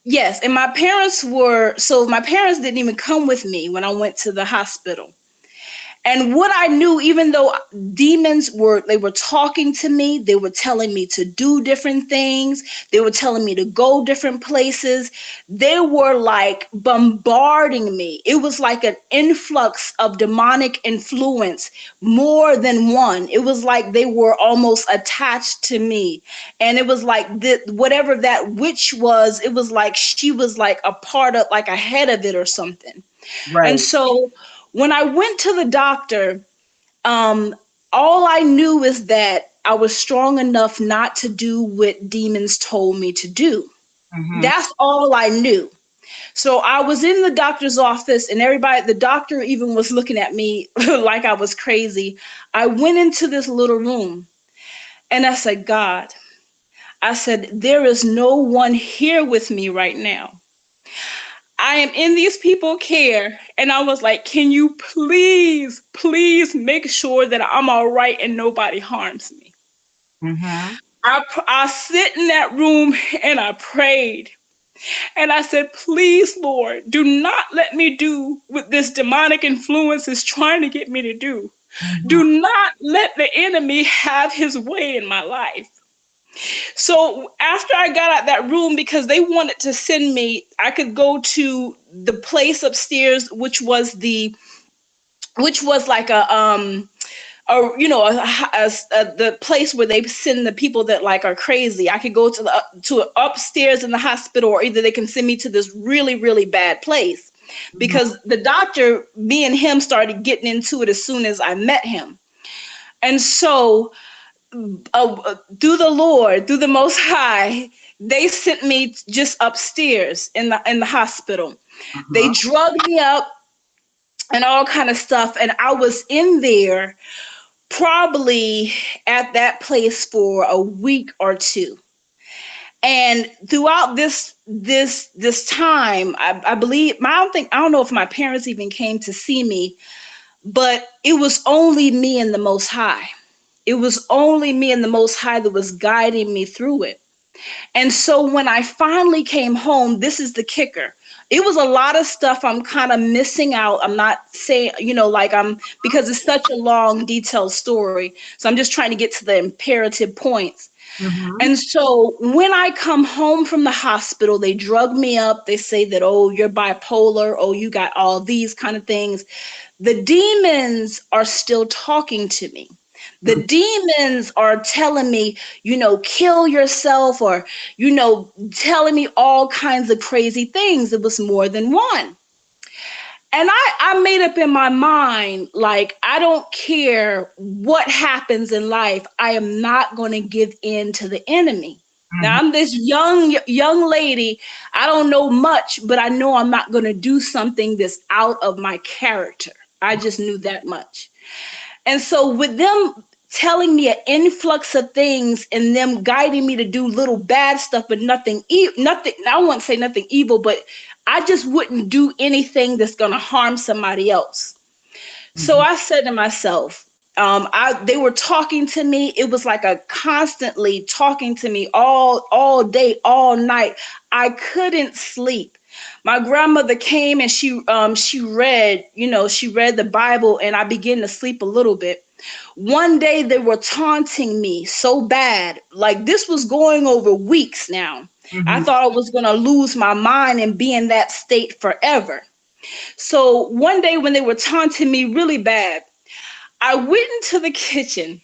Speaker 1: Yes, and my parents didn't even come with me when I went to the hospital. And what I knew, even though they were talking to me, they were telling me to do different things, they were telling me to go different places, they were like bombarding me. It was like an influx of demonic influence, more than one. It was like they were almost attached to me. And it was like whatever that witch was, it was like she was like a part of, like a head of it or something. And
Speaker 2: Right.
Speaker 1: so when I went to the doctor, um, all I knew is that I was strong enough not to do what demons told me to do.
Speaker 2: Mm-hmm.
Speaker 1: That's all I knew. So I was in the doctor's office, and the doctor even was looking at me like I was crazy. I went into this little room and I said, God, I said, there is no one here with me right now. I am in these people care, and I was like, can you please make sure that I'm all right and nobody harms me.
Speaker 2: Mm-hmm.
Speaker 1: I sit in that room and I prayed, and I said, please, Lord, do not let me do what this demonic influence is trying to get me to do.
Speaker 2: Mm-hmm.
Speaker 1: Do not let the enemy have his way in my life. So after I got out that room, because they wanted to send me, I could go to the place upstairs, which was like the place where they send the people that like are crazy. I could go to upstairs in the hospital, or either they can send me to this really really bad place, because the doctor, me and him started getting into it as soon as I met him. And so through the Lord, through the Most High, they sent me just upstairs in the hospital. They
Speaker 2: Uh-huh.
Speaker 1: drugged me up and all kind of stuff, and I was in there probably at that place for a week or two. And throughout this time, I believe, I don't know if my parents even came to see me, but it was only me and the Most High. It was only me and the Most High that was guiding me through it. And so when I finally came home, this is the kicker. It was a lot of stuff I'm kind of missing out. I'm not saying, because it's such a long, detailed story. So I'm just trying to get to the imperative points.
Speaker 2: Mm-hmm.
Speaker 1: And so when I come home from the hospital, they drug me up. They say that, oh, you're bipolar. Oh, you got all these kind of things. The demons are still talking to me. The demons are telling me, kill yourself, or, telling me all kinds of crazy things. It was more than one. And I made up in my mind, like, I don't care what happens in life. I am not going to give in to the enemy. Now
Speaker 2: Mm-hmm.
Speaker 1: I'm this young lady. I don't know much, but I know I'm not going to do something that's out of my character. I just knew that much. And so with them telling me an influx of things and them guiding me to do little bad stuff, but nothing, I won't say nothing evil, but I just wouldn't do anything that's going to harm somebody else. So
Speaker 2: Mm-hmm.
Speaker 1: I said to myself, they were talking to me. It was like a constantly talking to me all day, all night. I couldn't sleep. My grandmother came and she read, she read the Bible, and I began to sleep a little bit. One day they were taunting me so bad, like this was going over weeks now. I
Speaker 2: Mm-hmm.
Speaker 1: thought I was going to lose my mind and be in that state forever. So one day when they were taunting me really bad, I went into the kitchen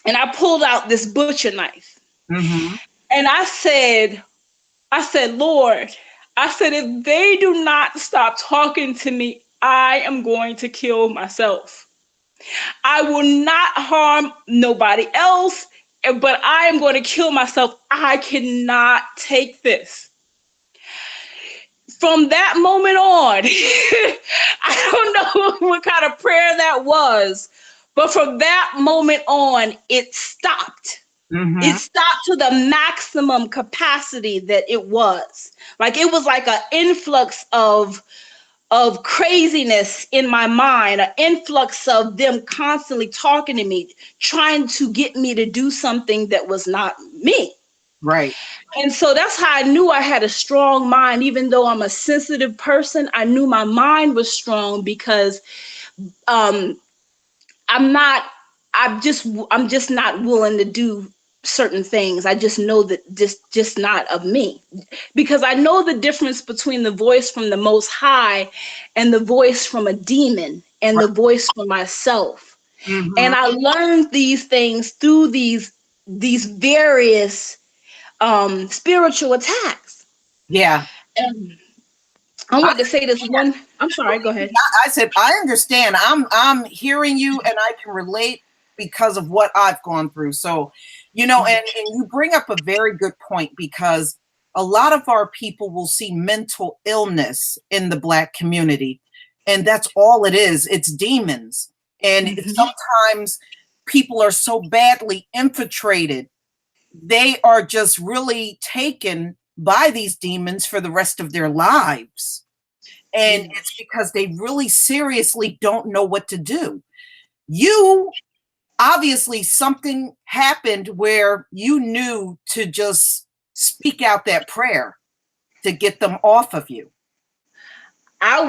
Speaker 1: and I pulled out this butcher knife.
Speaker 2: Mm-hmm.
Speaker 1: And I said, Lord, I said, if they do not stop talking to me, I am going to kill myself. I will not harm nobody else, but I am going to kill myself. I cannot take this. From that moment on, I don't know what kind of prayer that was, but from that moment on, it stopped. It
Speaker 2: Mm-hmm.
Speaker 1: stopped to the maximum capacity that it was. Like it was like an influx of craziness in my mind, an influx of them constantly talking to me, trying to get me to do something that was not me.
Speaker 2: Right.
Speaker 1: And so that's how I knew I had a strong mind. Even though I'm a sensitive person, I knew my mind was strong because um, I'm not. I'm just not willing to do certain things. I just know that just not of me, because I know the difference between the voice from the Most High and the voice from a demon and
Speaker 2: Right.
Speaker 1: the voice from myself.
Speaker 2: Mm-hmm.
Speaker 1: And I learned these things through these various spiritual attacks.
Speaker 2: Yeah.
Speaker 1: And I
Speaker 2: I,
Speaker 1: want to say this one. I'm sorry. Go ahead.
Speaker 2: I said, I understand. I'm hearing you and I can relate because of what I've gone through. So, you know, and you bring up a very good point, because a lot of our people will see mental illness in the Black community, and that's all it is. It's demons. And sometimes people are so badly infiltrated, they are just really taken by these demons for the rest of their lives. And it's because they really seriously don't know what to do. You obviously, something happened where you knew to just speak out that prayer to get them off of you.
Speaker 1: I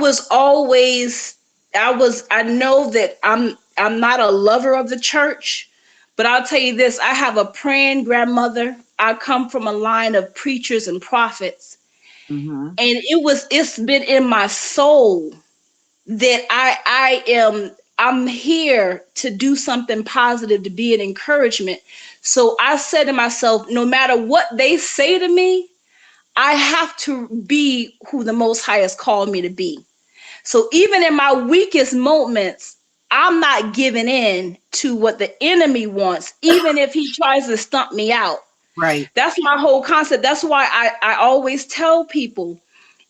Speaker 1: know that I'm not a lover of the church, but I'll tell you this, I have a praying grandmother. I come from a line of preachers and prophets.
Speaker 2: Mm-hmm.
Speaker 1: And it's been in my soul that I'm here to do something positive, to be an encouragement. So I said to myself, no matter what they say to me, I have to be who the Most High has called me to be. So even in my weakest moments, I'm not giving in to what the enemy wants, even if he tries to stump me out.
Speaker 2: Right.
Speaker 1: That's my whole concept. That's why I always tell people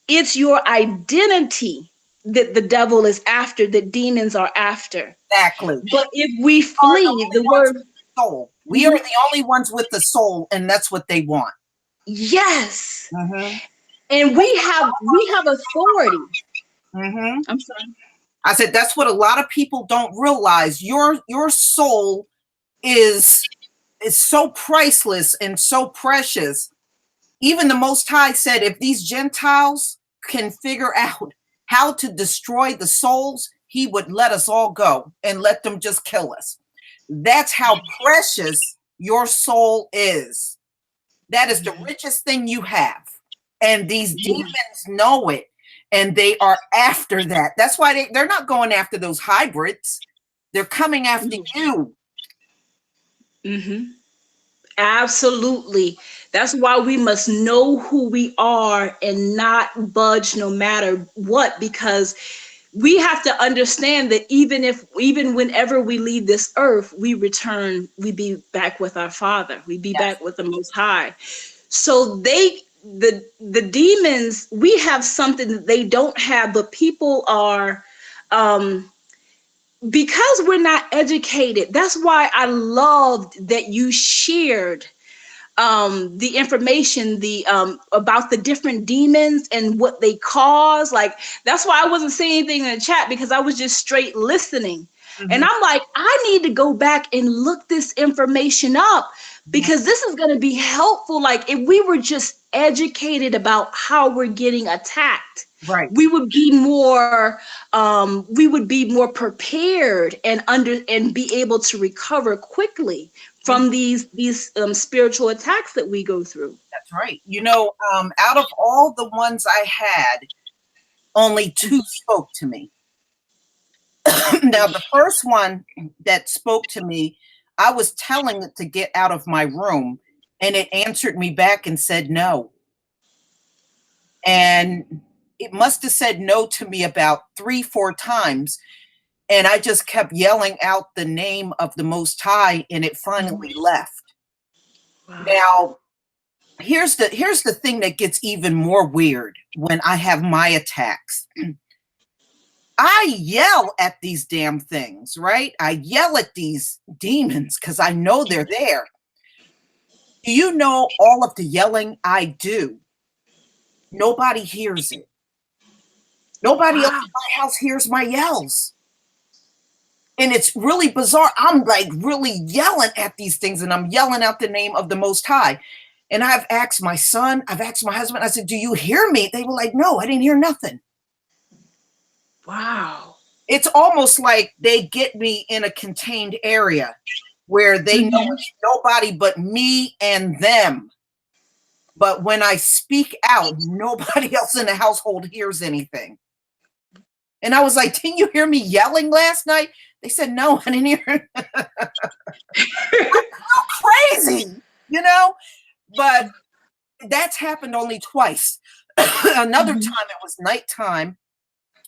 Speaker 1: it's your identity that the devil is after, that demons are after.
Speaker 2: Exactly.
Speaker 1: But if we flee, the word
Speaker 2: soul. We are the only ones with the soul, and that's what they want.
Speaker 1: Yes.
Speaker 2: Mm-hmm.
Speaker 1: And we have authority.
Speaker 2: Mm-hmm.
Speaker 1: I'm sorry.
Speaker 2: I said that's what a lot of people don't realize. Your soul is so priceless and so precious. Even the Most High said, if these Gentiles can figure out how to destroy the souls, he would let us all go and let them just kill us. That's how precious your soul is. That is the richest thing you have. And these demons know it, and they are after that. That's why they're not going after those hybrids. They're coming after you.
Speaker 1: Mm-hmm. Absolutely. That's why we must know who we are and not budge no matter what, because we have to understand that even whenever we leave this earth, we return, we be back with our Father. We be back with the Most High. So the demons, we have something that they don't have, but people are because we're not educated. That's why I loved that you shared the information, the about the different demons and what they cause. Like, that's why I wasn't saying anything in the chat, because I was just straight listening. And I'm like, I need to go back and look this information up, because this is going to be helpful. Like, if we were just educated about how we're getting attacked,
Speaker 2: Right.
Speaker 1: we would be more prepared and be able to recover quickly from these spiritual attacks that we go through.
Speaker 2: That's right. You know, out of all the ones I had, only 2 spoke to me. Now, the first one that spoke to me, I was telling it to get out of my room, and it answered me back and said no. And it must have said no to me about 3-4 times. And I just kept yelling out the name of the Most High, and it finally left.
Speaker 1: Wow.
Speaker 2: Now, here's the thing that gets even more weird when I have my attacks. I yell at these damn things, right? I yell at these demons because I know they're there. Do you know all of the yelling I do? Nobody hears it. Nobody else in my house hears my yells. And it's really bizarre. I'm like really yelling at these things, and I'm yelling out the name of the Most High. And I've asked my son, I've asked my husband, I said, do you hear me? They were like, no, I didn't hear nothing.
Speaker 1: Wow.
Speaker 2: It's almost like they get me in a contained area where they know it's nobody but me and them. But when I speak out, nobody else in the household hears anything. And I was like, didn't you hear me yelling last night? They said, no, I didn't hear. Crazy, you know? But that's happened only twice. Another time it was nighttime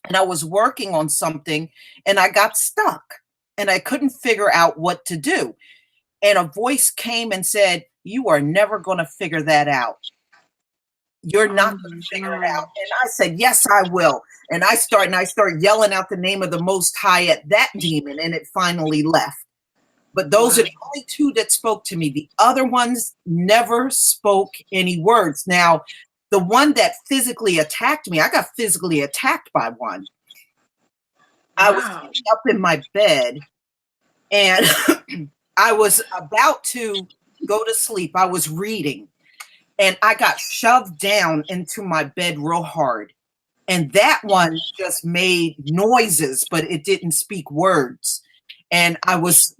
Speaker 2: and I was working on something and I got stuck and I couldn't figure out what to do. And a voice came and said, you are never going to figure that out. You're not going to figure it out. And I said, yes, I will. And I start yelling out the name of the Most High at that demon, and it finally left. But those are the only two that spoke to me. The other ones never spoke any words. Now, the one that physically attacked me, I got physically attacked by one. I was sitting up in my bed, and I was about to go to sleep. I was reading. And I got shoved down into my bed real hard. And that one just made noises, but it didn't speak words. And I was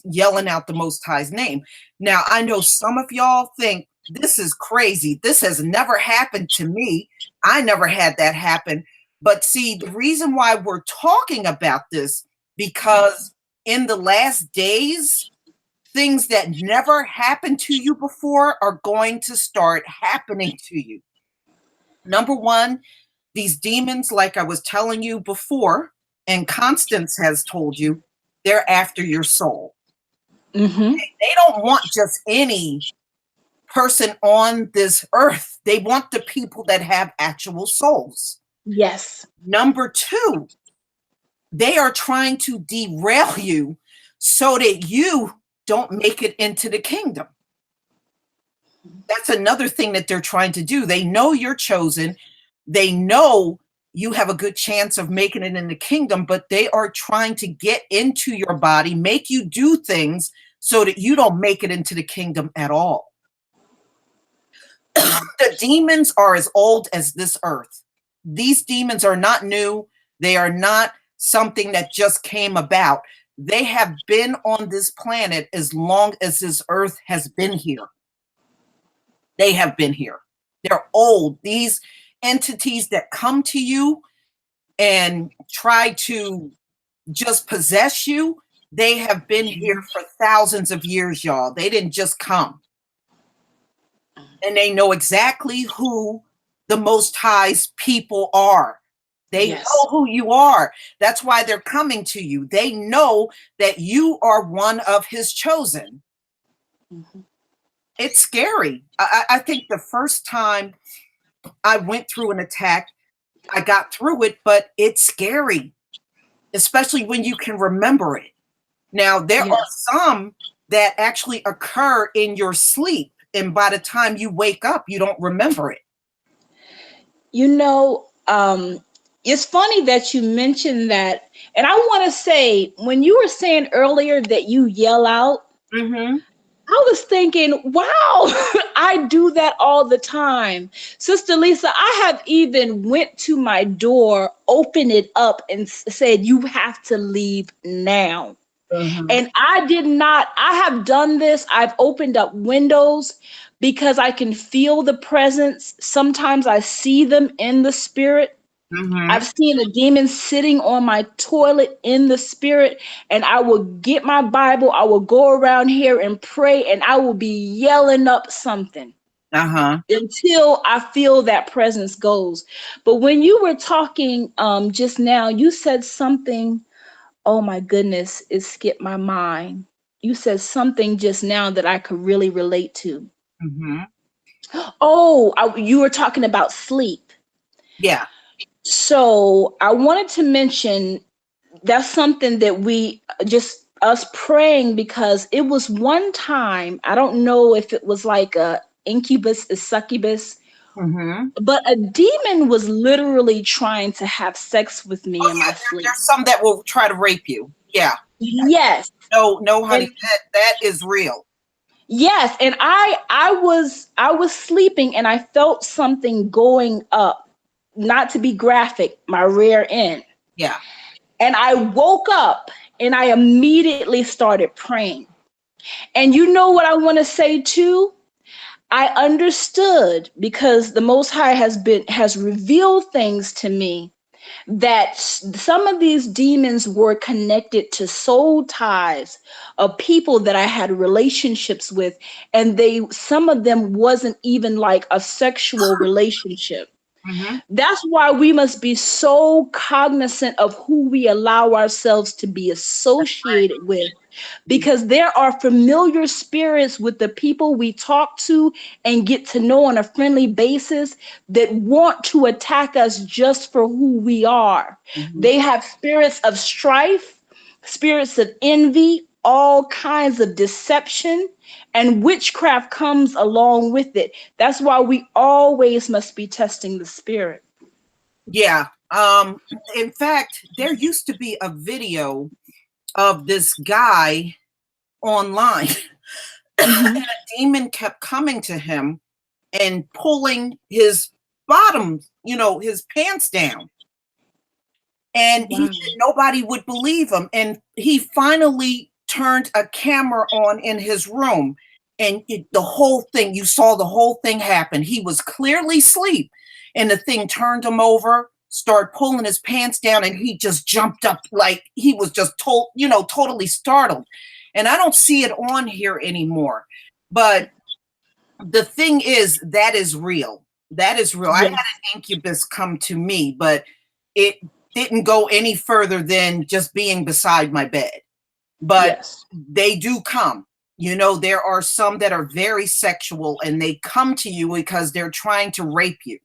Speaker 2: yelling out the Most High's name. Now, I know some of y'all think this is crazy. This has never happened to me. I never had that happen. But see, the reason why we're talking about this, because in the last days, things that never happened to you before are going to start happening to you. Number one, these demons, like I was telling you before, and Constance has told you, they're after your soul. They don't want just any person on this earth. They want the people that have actual souls.
Speaker 1: Yes.
Speaker 2: Number two, they are trying to derail you so that you don't make it into the kingdom. That's another thing that they're trying to do. They know you're chosen. They know you have a good chance of making it in the kingdom, but they are trying to get into your body, make you do things so that you don't make it into the kingdom at all. The demons are as old as this earth. These demons are not new. They are not something that just came about. They have been on this planet as long as this earth has been here. They have been here. They're old. These entities that come to you and try to just possess you, they have been here for thousands of years, y'all. They didn't just come. And they know exactly who the Most High's people are. They know who you are. That's why they're coming to you. They know that you are one of his chosen. It's scary. I think the first time I went through an attack, I got through it, but it's scary, especially when you can remember it. Now, there are some that actually occur in your sleep, and by the time you wake up, you don't remember it.
Speaker 1: You know, it's funny that you mentioned that. And I want to say, when you were saying earlier that you yell out, I was thinking, wow, I do that all the time. Sister Lisa, I have even went to my door, opened it up and said, you have to leave now. And I have done this. I've opened up windows because I can feel the presence. Sometimes I see them in the spirit. I've seen a demon sitting on my toilet in the spirit, and I will get my Bible. I will go around here and pray, and I will be yelling up something until I feel that presence goes. But when you were talking just now, you said something. Oh my goodness, it skipped my mind. You said something just now that I could really relate to. You were talking about sleep.
Speaker 2: Yeah.
Speaker 1: So I wanted to mention that's something that we just us praying, because it was one time, I don't know if it was like a incubus, a succubus, but a demon was literally trying to have sex with me in my sleep.
Speaker 2: There's some that will try to rape you. Yeah.
Speaker 1: Yes.
Speaker 2: No, honey, that is real.
Speaker 1: Yes, and I was sleeping and I felt something going up, not to be graphic, my rear end.
Speaker 2: Yeah.
Speaker 1: And I woke up and I immediately started praying. And you know what I want to say too? I understood because the Most High has revealed things to me that some of these demons were connected to soul ties of people that I had relationships with, and some of them wasn't even like a sexual relationship.
Speaker 2: Mm-hmm.
Speaker 1: That's why we must be so cognizant of who we allow ourselves to be associated with, because there are familiar spirits with the people we talk to and get to know on a friendly basis that want to attack us just for who we are.
Speaker 2: Mm-hmm.
Speaker 1: They have spirits of strife, spirits of envy, all kinds of deception, and witchcraft comes along with it. That's why we always must be testing the spirit.
Speaker 2: Yeah. In fact, there used to be a video of this guy online.
Speaker 1: Mm-hmm.
Speaker 2: And a demon kept coming to him and pulling his bottom, his pants down. And he
Speaker 1: Wow.
Speaker 2: said nobody would believe him. And he finally turned a camera on in his room. And the whole thing, you saw the whole thing happen. He was clearly asleep. And the thing turned him over, started pulling his pants down, and he just jumped up like he was just totally startled. And I don't see it on here anymore. But the thing is, that is real. That is real. I
Speaker 1: Yes.
Speaker 2: had an incubus come to me, but it didn't go any further than just being beside my bed. But
Speaker 1: Yes.
Speaker 2: they do come. There are some that are very sexual and they come to you because they're trying to rape you.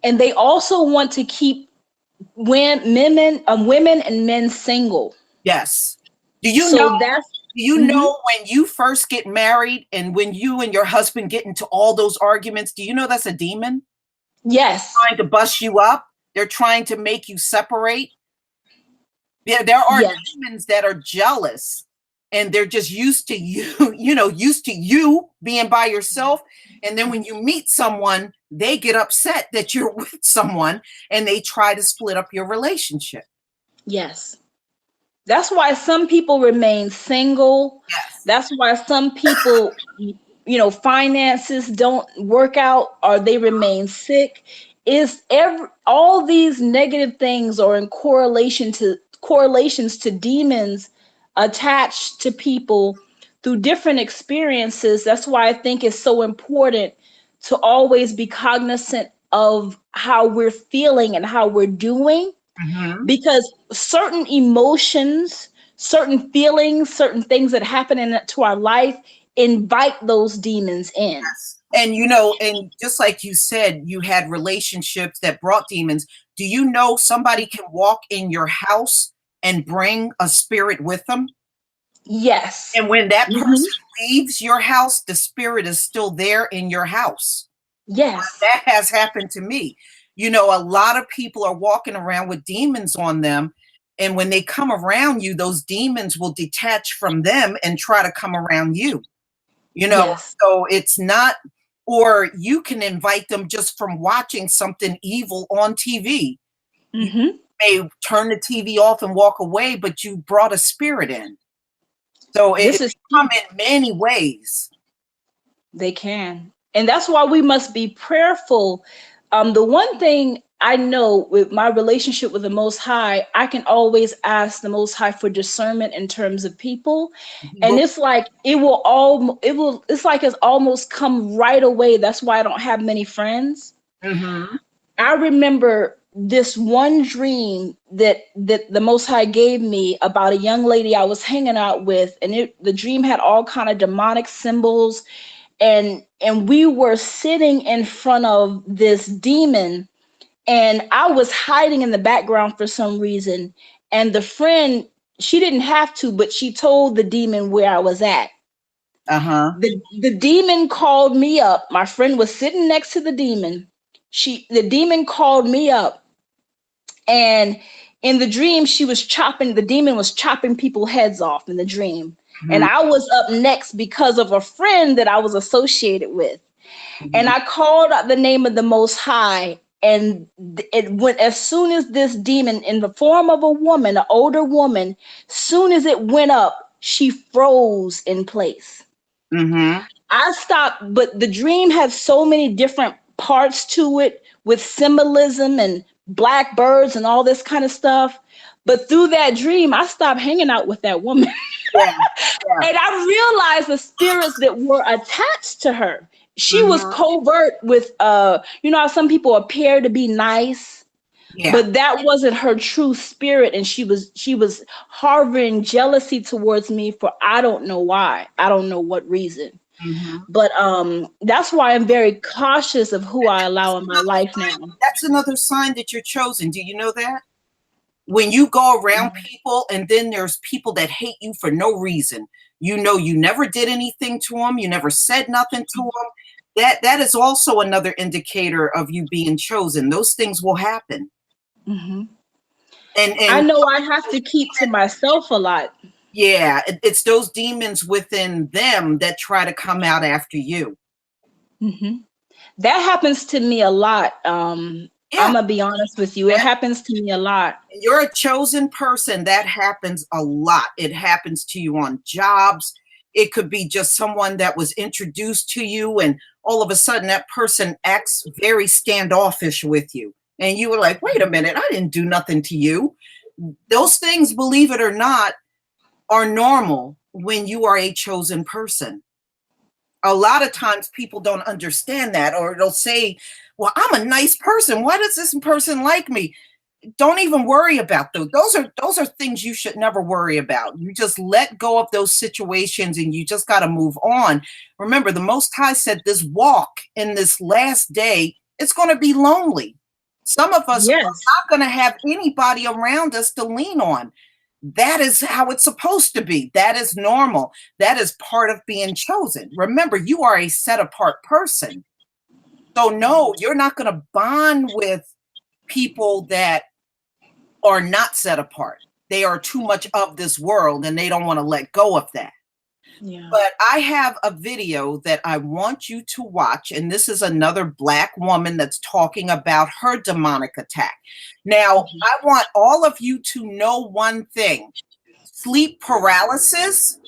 Speaker 1: And they also want to keep women and men single.
Speaker 2: Yes. Do you
Speaker 1: So
Speaker 2: know?
Speaker 1: that's
Speaker 2: Do you
Speaker 1: mhm.
Speaker 2: know when you first get married and when you and your husband get into all those arguments? Do you know that's a demon?
Speaker 1: Yes.
Speaker 2: Trying to bust you up. They're trying to make you separate. Yeah, there are
Speaker 1: Yes.
Speaker 2: demons that are jealous and they're just used to you, used to you being by yourself. And then when you meet someone, they get upset that you're with someone and they try to split up your relationship.
Speaker 1: Yes. That's why some people remain single.
Speaker 2: Yes.
Speaker 1: That's why some people, finances don't work out or they remain sick. All these negative things are in correlations to demons attached to people through different experiences. That's why I think it's so important to always be cognizant of how we're feeling and how we're doing,
Speaker 2: Mm-hmm.
Speaker 1: because certain emotions, certain feelings, certain things that happen to our life invite those demons in.
Speaker 2: And and just like you said, you had relationships that brought demons. Do you know somebody can walk in your house and bring a spirit with them?
Speaker 1: Yes.
Speaker 2: And when that
Speaker 1: Mhm.
Speaker 2: person leaves your house, the spirit is still there in your house.
Speaker 1: Yes.
Speaker 2: That has happened to me. A lot of people are walking around with demons on them. And when they come around you, those demons will detach from them and try to come around you.
Speaker 1: Yes.
Speaker 2: So it's not, or you can invite them just from watching something evil on TV. You
Speaker 1: Mm-hmm.
Speaker 2: may turn the TV off and walk away, but you brought a spirit in. So
Speaker 1: This
Speaker 2: it
Speaker 1: is
Speaker 2: come in many ways.
Speaker 1: They can. And that's why we must be prayerful. The one thing I know with my relationship with the Most High, I can always ask the Most High for discernment in terms of people. And it's like it's like it's almost come right away. That's why I don't have many friends.
Speaker 2: Mm-hmm.
Speaker 1: I remember this one dream that the Most High gave me about a young lady I was hanging out with, and the dream had all kind of demonic symbols, and we were sitting in front of this demon, and I was hiding in the background for some reason, and the friend, she didn't have to, but she told the demon where I was at.
Speaker 2: Uh-huh.
Speaker 1: The demon called me up. My friend was sitting next to the demon. The demon called me up, and in the dream the demon was chopping people's heads off in the dream. And I was up next because of a friend that I was associated with. And I called out the name of the Most High. And it went, as soon as this demon in the form of a woman, an older woman, soon as it went up, she froze in place. I stopped, but the dream had so many different parts to it with symbolism and blackbirds and all this kind of stuff. But through that dream, I stopped hanging out with that woman. And I realized the spirits that were attached to her. She was covert with, you know how some people appear to be nice, but that wasn't her true spirit. And she was harboring jealousy towards me for I don't know why. I don't know what reason. But that's why I'm very cautious of who I allow in my life now.
Speaker 2: That's another sign that you're chosen. Do you know that? When you go around people and then there's people that hate you for no reason, you know, you never did anything to them, you never said nothing to them. That is also another indicator of you being chosen. Those things will happen. And
Speaker 1: I know I have to keep to myself a lot.
Speaker 2: Yeah, it's those demons within them that try to come out after you.
Speaker 1: That happens to me a lot. I'm gonna be honest with you. It happens to me a lot.
Speaker 2: You're a chosen person. That happens a lot. It happens to you on jobs. It could be just someone that was introduced to you and all of a sudden that person acts very standoffish with you. And you were like, wait a minute, I didn't do nothing to you. Those things, believe it or not, are normal when you are a chosen person. A lot of times people don't understand that, or they'll say, well, I'm a nice person. Why does this person like me? Don't even worry about those. Those are things you should never worry about. You just let go of those situations and you just got to move on. Remember, the Most High said this walk in this last day, it's going to be lonely. Some of us are not going to have anybody around us to lean on. That is how it's supposed to be. That is normal. That is part of being chosen. Remember, you are a set apart person. So no, you're not going to bond with people that are not set apart. They are too much of this world and they don't want to let go of that. But I have a video that I want you to watch, and this is another Black woman that's talking about her demonic attack. Now, I want all of you to know one thing. Sleep paralysis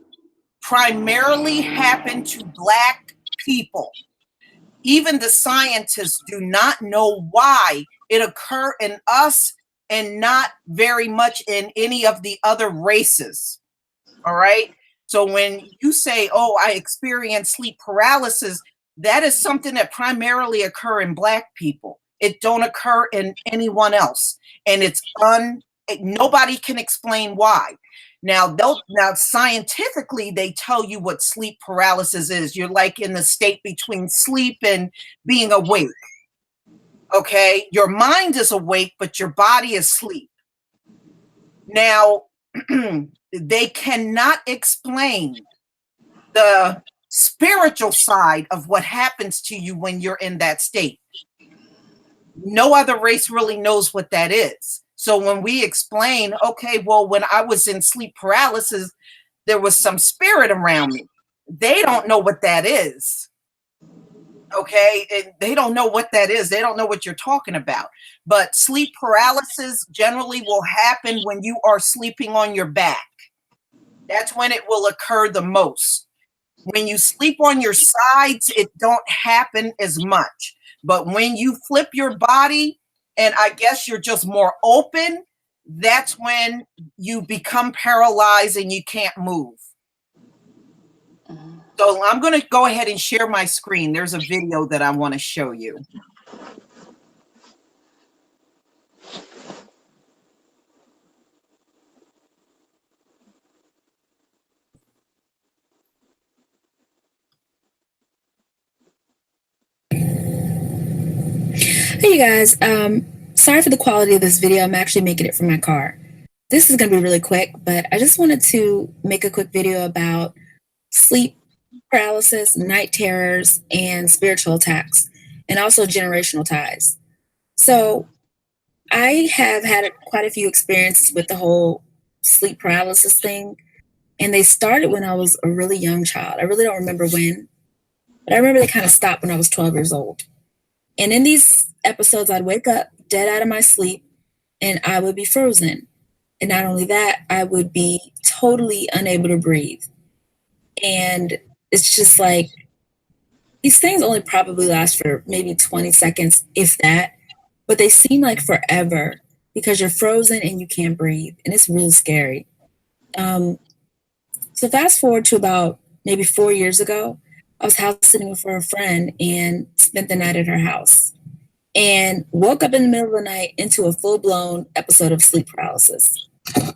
Speaker 2: primarily happened to Black people. Even the scientists do not know why it occurred in us and not very much in any of the other races. All right. So when you say, oh, I experienced sleep paralysis, that is something that primarily occur in Black people. It don't occur in anyone else. And nobody can explain why. Now scientifically, they tell you what sleep paralysis is. You're like in the state between sleep and being awake. Okay. Your mind is awake, but your body is asleep. Now, they cannot explain the spiritual side of what happens to you when you're in that state. No other race really knows what that is. So when we explain, okay, well, when I was in sleep paralysis, there was some spirit around me. They don't know what that is. Okay, and they don't know what that is. They don't know what you're talking about. But sleep paralysis generally will happen when you are sleeping on your back. That's when it will occur the most. When you sleep on your sides, it don't happen as much. But when you flip your body, and I guess you're just more open, that's when you become paralyzed and you can't move. So I'm going to go ahead and share my screen. There's a video that I want to show you.
Speaker 5: Hey you guys, sorry for the quality of this video. I'm actually making it from my car. This is going to be really quick, but I just wanted to make a quick video about sleep paralysis, night terrors, and spiritual attacks, and also generational ties. So I have had quite a few experiences with the whole sleep paralysis thing. And they started when I was a really young child. I really don't remember when, but I remember they kind of stopped when I was 12 years old. And in these episodes, I'd wake up dead out of my sleep and I would be frozen. And not only that, I would be totally unable to breathe. And it's just like, these things only probably last for maybe 20 seconds, if that, but they seem like forever because you're frozen and you can't breathe. And it's really scary. So fast forward to about maybe 4 years ago, I was house sitting for a friend and spent the night at her house and woke up in the middle of the night into a full-blown episode of sleep paralysis.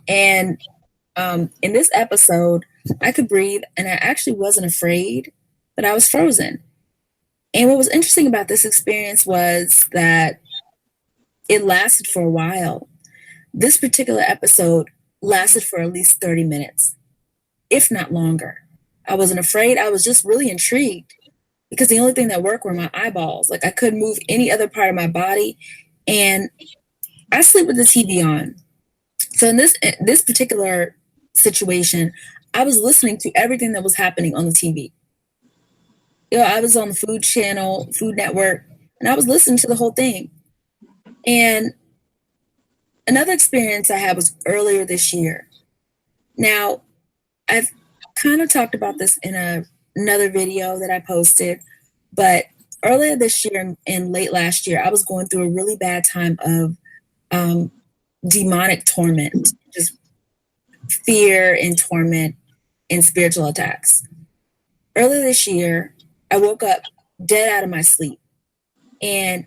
Speaker 5: And in this episode, I could breathe and I actually wasn't afraid, but I was frozen. And what was interesting about this experience was that it lasted for a while. This particular episode lasted for at least 30 minutes, if not longer. I wasn't afraid. I was just really intrigued because the only thing that worked were my eyeballs. Like I couldn't move any other part of my body. And I sleep with the TV on. So in this particular situation, I was listening to everything that was happening on the TV. You know, I was on the Food Channel, Food Network, and I was listening to the whole thing. And another experience I had was earlier this year. Now, I've kind of talked about this in another video that I posted, but earlier this year and late last year, I was going through a really bad time of demonic torment, just fear and torment and spiritual attacks. Earlier this year, I woke up dead out of my sleep and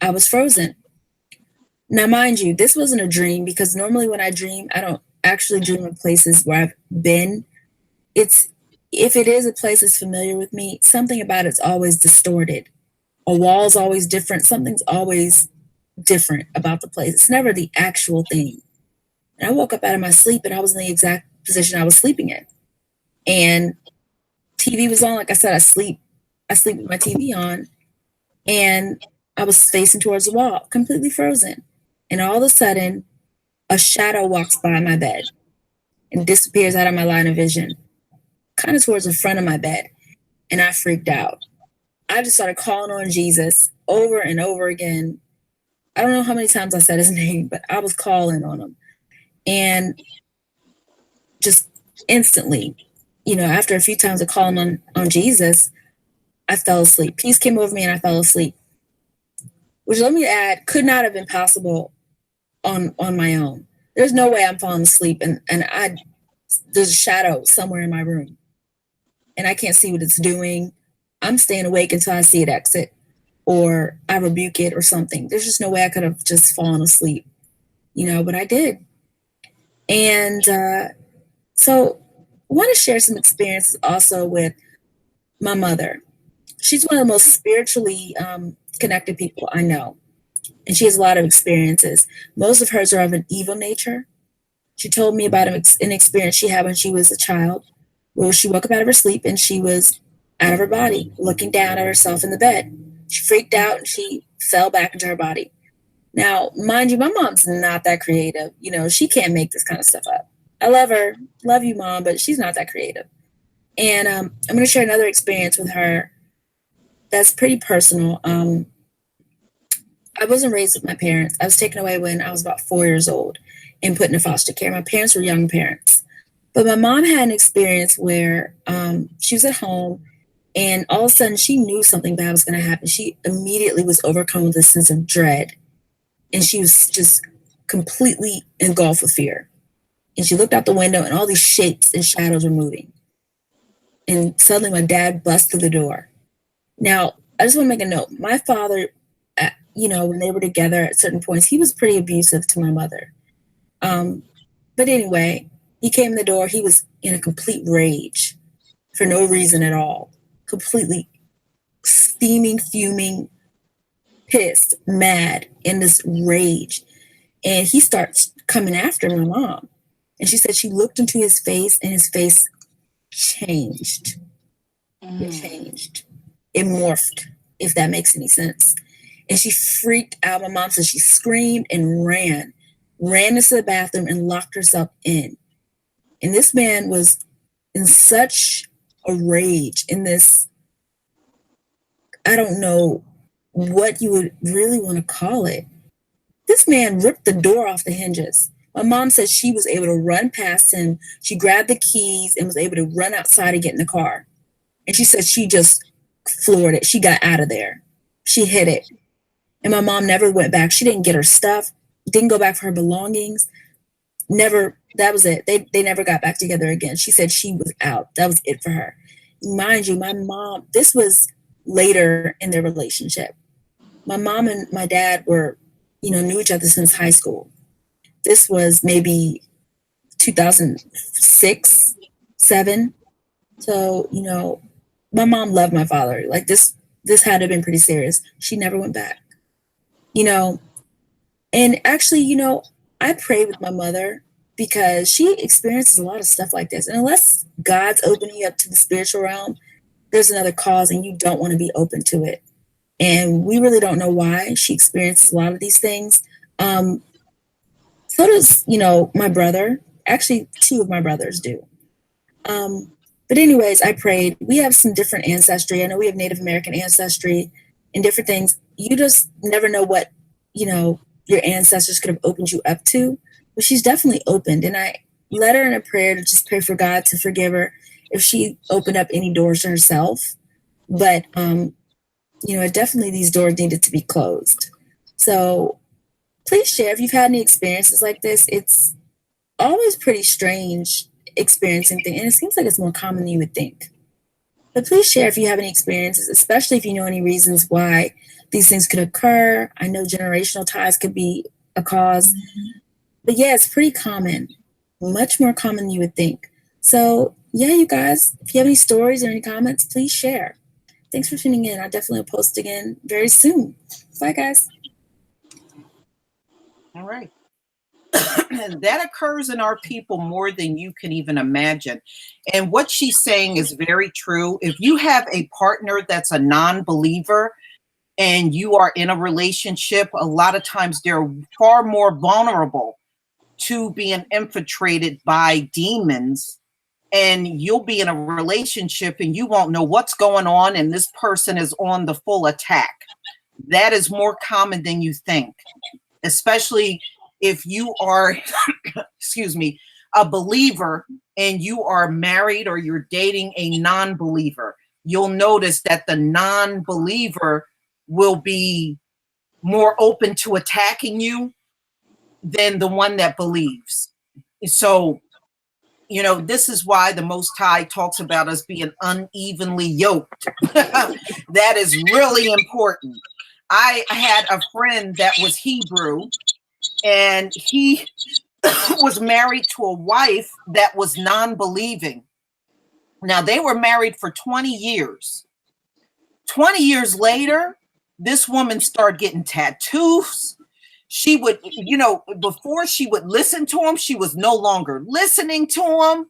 Speaker 5: I was frozen. Now, mind you, this wasn't a dream because normally when I dream, I don't actually dream of places where I've been. If it is a place that's familiar with me, something about it's always distorted. A wall's always different. Something's always different about the place. It's never the actual thing. And I woke up out of my sleep and I was in the exact position I was sleeping in. And TV was on. Like I said, I sleep with my TV on. And I was facing towards the wall, completely frozen. And all of a sudden, a shadow walks by my bed and disappears out of my line of vision, kind of towards the front of my bed. And I freaked out. I just started calling on Jesus over and over again. I don't know how many times I said his name, but I was calling on him. And just instantly, after a few times of calling on Jesus, I fell asleep. Peace came over me and I fell asleep. Which, let me add, could not have been possible on my own. There's no way I'm falling asleep and there's a shadow somewhere in my room and I can't see what it's doing. I'm staying awake until I see it exit or I rebuke it or something. There's just no way I could have just fallen asleep, but I did. And so I want to share some experiences also with my mother. She's one of the most spiritually connected people I know. And she has a lot of experiences. Most of hers are of an evil nature. She told me about an experience she had when she was a child, where she woke up out of her sleep and she was out of her body, looking down at herself in the bed. She freaked out and she fell back into her body. Now, mind you, my mom's not that creative. She can't make this kind of stuff up. I love her. Love you, Mom, but she's not that creative. And I'm going to share another experience with her that's pretty personal. I wasn't raised with my parents. I was taken away when I was about 4 years old and put into foster care. My parents were young parents. But my mom had an experience where she was at home and all of a sudden she knew something bad was going to happen. She immediately was overcome with a sense of dread. And she was just completely engulfed with fear. And she looked out the window and all these shapes and shadows were moving. And suddenly my dad busted through the door. Now, I just want to make a note. My father, when they were together at certain points, he was pretty abusive to my mother. But anyway, he came in the door. He was in a complete rage for no reason at all. Completely steaming, fuming, pissed, mad, in this rage. And he starts coming after my mom. And she said she looked into his face and his face changed. It changed. It morphed, if that makes any sense. And she freaked out. My mom said she screamed and ran into the bathroom and locked herself in. And this man was in such a rage, in this, I don't know what you would really want to call it. This man ripped the door off the hinges. My mom said she was able to run past him. She grabbed the keys and was able to run outside and get in the car. And she said she just floored it. She got out of there. She hit it. And my mom never went back. She didn't get her stuff, didn't go back for her belongings. Never, that was it. They never got back together again. She said she was out. That was it for her. Mind you, my mom, this was later in their relationship. My mom and my dad were, knew each other since high school. This was maybe 2006, 7. So, my mom loved my father. Like this had to have been pretty serious. She never went back. And actually, I prayed with my mother because she experiences a lot of stuff like this. And unless God's opening you up to the spiritual realm, there's another cause and you don't want to be open to it. And we really don't know why she experiences a lot of these things. So does, my brother. Actually, 2 of my brothers do. But anyways, I prayed. We have some different ancestry. I know we have Native American ancestry and different things. You just never know what, your ancestors could have opened you up to. But she's definitely opened. And I led her in a prayer to just pray for God to forgive her if she opened up any doors to herself. But, definitely these doors needed to be closed. So please share if you've had any experiences like this. It's always pretty strange experiencing things. And it seems like it's more common than you would think. But please share if you have any experiences, especially if you know any reasons why these things could occur. I know generational ties could be a cause. But yeah, it's pretty common, much more common than you would think. So yeah, you guys, if you have any stories or any comments, please share. Thanks for tuning in. I'll definitely post again very soon. Bye, guys.
Speaker 2: All right. That occurs in our people more than you can even imagine. And what she's saying is very true. If you have a partner that's a non-believer and you are in a relationship, a lot of times they're far more vulnerable to being infiltrated by demons. And you'll be in a relationship and you won't know what's going on, and this person is on the full attack. That is more common than you think, especially if you are, excuse me, a believer and you are married or you're dating a non-believer. You'll notice that the non-believer will be more open to attacking you than the one that believes. So, this is why the Most High talks about us being unevenly yoked. That is really important. I had a friend that was Hebrew, and he was married to a wife that was non-believing. Now, they were married for 20 years. 20 years later, this woman started getting tattoos. She would, before she would listen to him, she was no longer listening to him.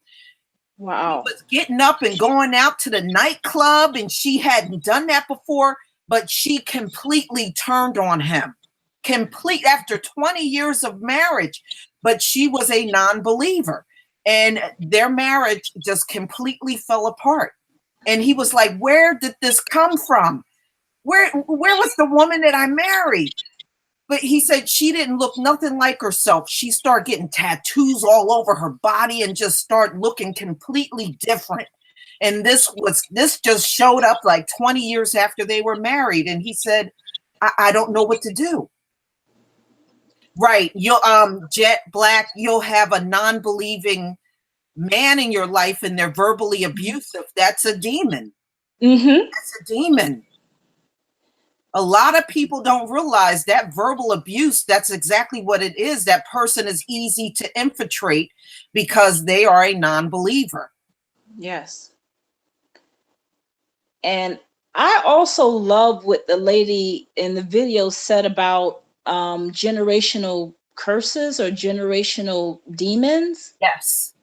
Speaker 1: Wow.
Speaker 2: She was getting up and going out to the nightclub, and she hadn't done that before, but she completely turned on him. After 20 years of marriage, but she was a non-believer, and their marriage just completely fell apart. And he was like, where did this come from? Where was the woman that I married? But he said she didn't look nothing like herself. She started getting tattoos all over her body and just started looking completely different. And this just showed up like 20 years after they were married. And he said, I don't know what to do. Right. You'll Jet Black, you'll have a non-believing man in your life and they're verbally abusive. That's a demon.
Speaker 1: Mm-hmm.
Speaker 2: That's a demon. A lot of people don't realize that verbal abuse, that's exactly what it is. That person is easy to infiltrate because they are a non-believer.
Speaker 1: Yes. And I also love what the lady in the video said about generational curses or generational demons.
Speaker 2: Yes.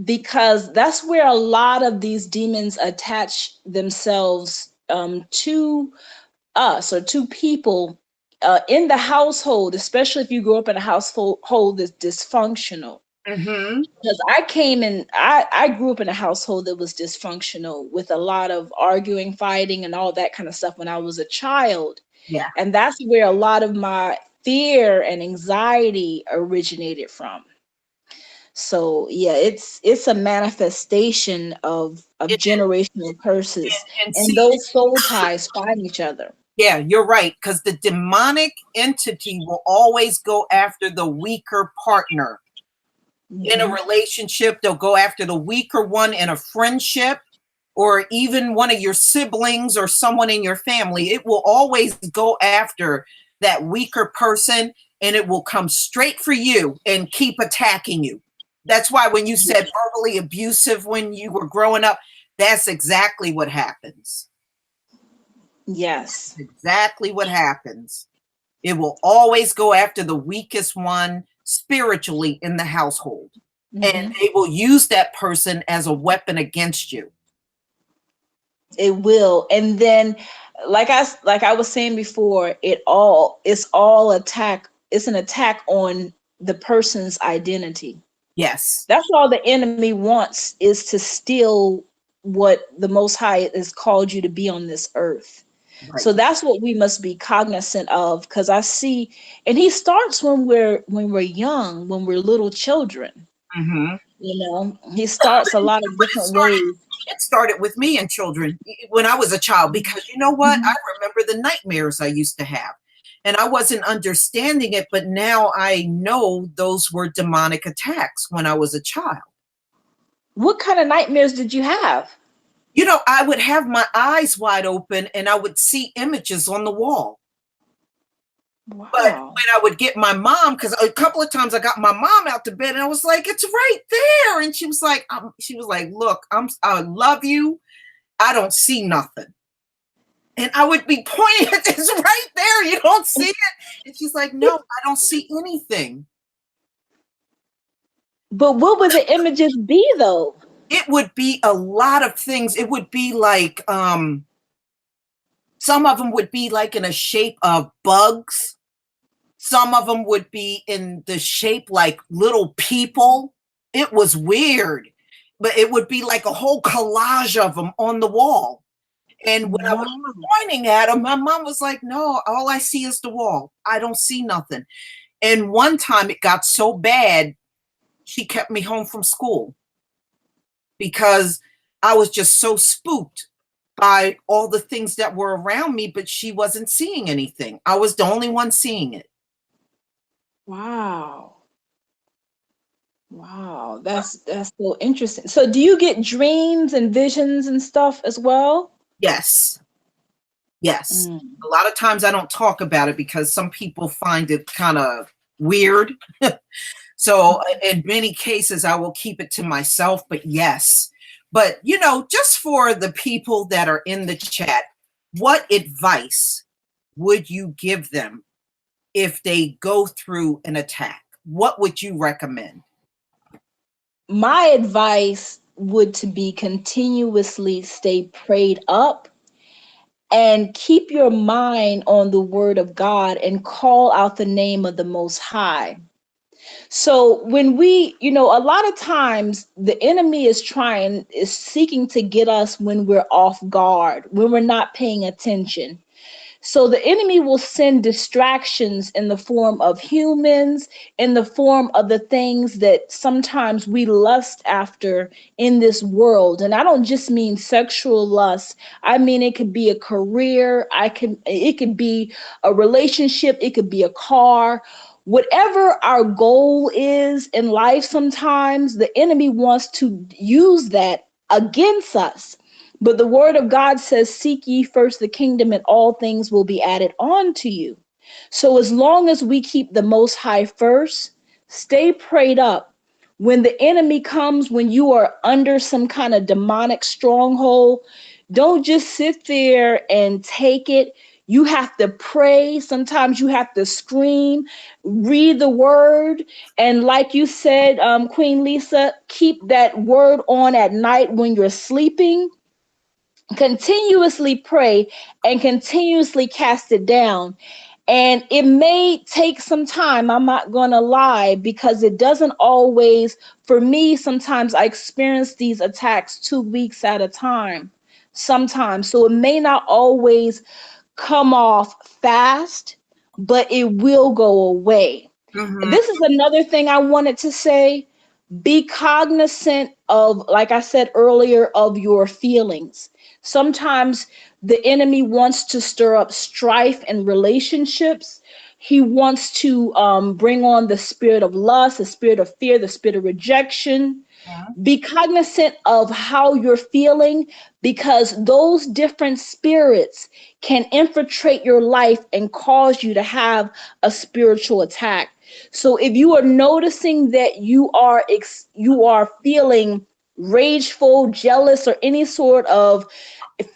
Speaker 1: Because that's where a lot of these demons attach themselves to us or to people in the household, especially if you grow up in a household that's dysfunctional. Because I grew up in a household that was dysfunctional with a lot of arguing, fighting, and all that kind of stuff when I was a child.
Speaker 2: Yeah.
Speaker 1: And that's where a lot of my fear and anxiety originated from. So yeah, it's a manifestation of generational curses,
Speaker 2: and
Speaker 1: and
Speaker 2: see,
Speaker 1: those soul ties find each other.
Speaker 2: Yeah, you're right, because the demonic entity will always go after the weaker partner. In a relationship, they'll go after the weaker one in a friendship, or even one of your siblings or someone in your family. It will always go after that weaker person, and it will come straight for you and keep attacking you. That's why when you said verbally abusive when you were growing up, that's exactly what happens.
Speaker 1: Yes.
Speaker 2: That's exactly what happens. It will always go after the weakest one spiritually in the household. And they will use that person as a weapon against you.
Speaker 1: It will. And then like I was saying before, it's all attack. It's an attack on the person's identity.
Speaker 2: Yes.
Speaker 1: That's all the enemy wants, is to steal what the Most High has called you to be on this earth. Right. So that's what we must be cognizant of, because I see, and he starts when we're young, when we're little children. You know, he starts a lot of different ways.
Speaker 2: It started with me and children when I was a child, because you know what? I remember the nightmares I used to have, and I wasn't understanding it, but now I know those were demonic attacks when I was a child.
Speaker 1: What kind of nightmares did you have?
Speaker 2: You know, I would have my eyes wide open and I would see images on the wall. Wow. But when I would get my mom, because a couple of times I got my mom out to bed and I was like, it's right there. And she was like, look, I love you. I don't see nothing. And I would be pointing at this right there. You don't see it. And she's like, no, I don't see anything.
Speaker 1: But what would the images be though?
Speaker 2: It would be a lot of things. It would be like, some of them would be like in a shape of bugs. Some of them would be in the shape like little people. It was weird, but it would be like a whole collage of them on the wall. And when I was pointing at them, my mom was like, no, all I see is the wall. I don't see nothing. And one time it got so bad, she kept me home from school because I was just so spooked by all the things that were around me, but she wasn't seeing anything. I was the only one seeing it.
Speaker 1: Wow. Wow, that's so interesting. So do you get dreams and visions and stuff as well?
Speaker 2: Yes. Yes. A lot of times I don't talk about it because some people find it kind of weird. So in many cases, I will keep it to myself, but yes. But, you know, just for the people that are in the chat, what advice would you give them if they go through an attack? What would you recommend?
Speaker 1: My advice would to be continuously stay prayed up and keep your mind on the word of God and call out the name of the Most High. So when we, you know, a lot of times the enemy is seeking to get us when we're off guard, when we're not paying attention. So the enemy will send distractions in the form of humans, in the form of the things that sometimes we lust after in this world. And I don't just mean sexual lust. I mean, it could be a career. It could be a relationship. It could be a car. Whatever our goal is in life, sometimes the enemy wants to use that against us. But the word of God says, seek ye first the kingdom and all things will be added on to you. So as long as we keep the Most High first, stay prayed up. When the enemy comes, when you are under some kind of demonic stronghold, don't just sit there and take it. You have to pray. Sometimes you have to scream, read the word. And like you said, Queen Lisa, keep that word on at night when you're sleeping. Continuously pray and continuously cast it down. And it may take some time, I'm not going to lie, because it doesn't always, for me, sometimes I experience these attacks 2 weeks at a time, sometimes. So it may not always come off fast, but it will go away.
Speaker 2: Mm-hmm.
Speaker 1: This is another thing I wanted to say. Be cognizant of, like I said earlier, of your feelings. Sometimes the enemy wants to stir up strife in relationships. He wants to bring on the spirit of lust, the spirit of fear, the spirit of rejection. Be cognizant of how you're feeling, because those different spirits can infiltrate your life and cause you to have a spiritual attack. So if you are noticing that you are feeling rageful, jealous, or any sort of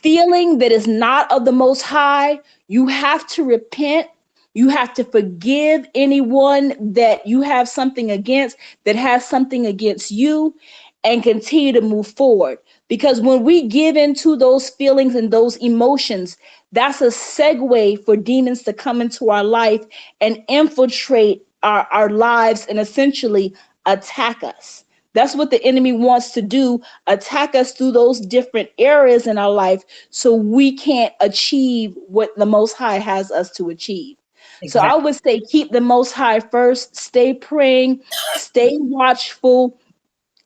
Speaker 1: feeling that is not of the Most High, you have to repent. You have to forgive anyone that you have something against, that has something against you, and continue to move forward. Because when we give into those feelings and those emotions, that's a segue for demons to come into our life and infiltrate our lives and essentially attack us. That's what the enemy wants to do, attack us through those different areas in our life so we can't achieve what the Most High has us to achieve. So I
Speaker 2: Exactly.
Speaker 1: would say keep the Most High first, stay praying, stay watchful,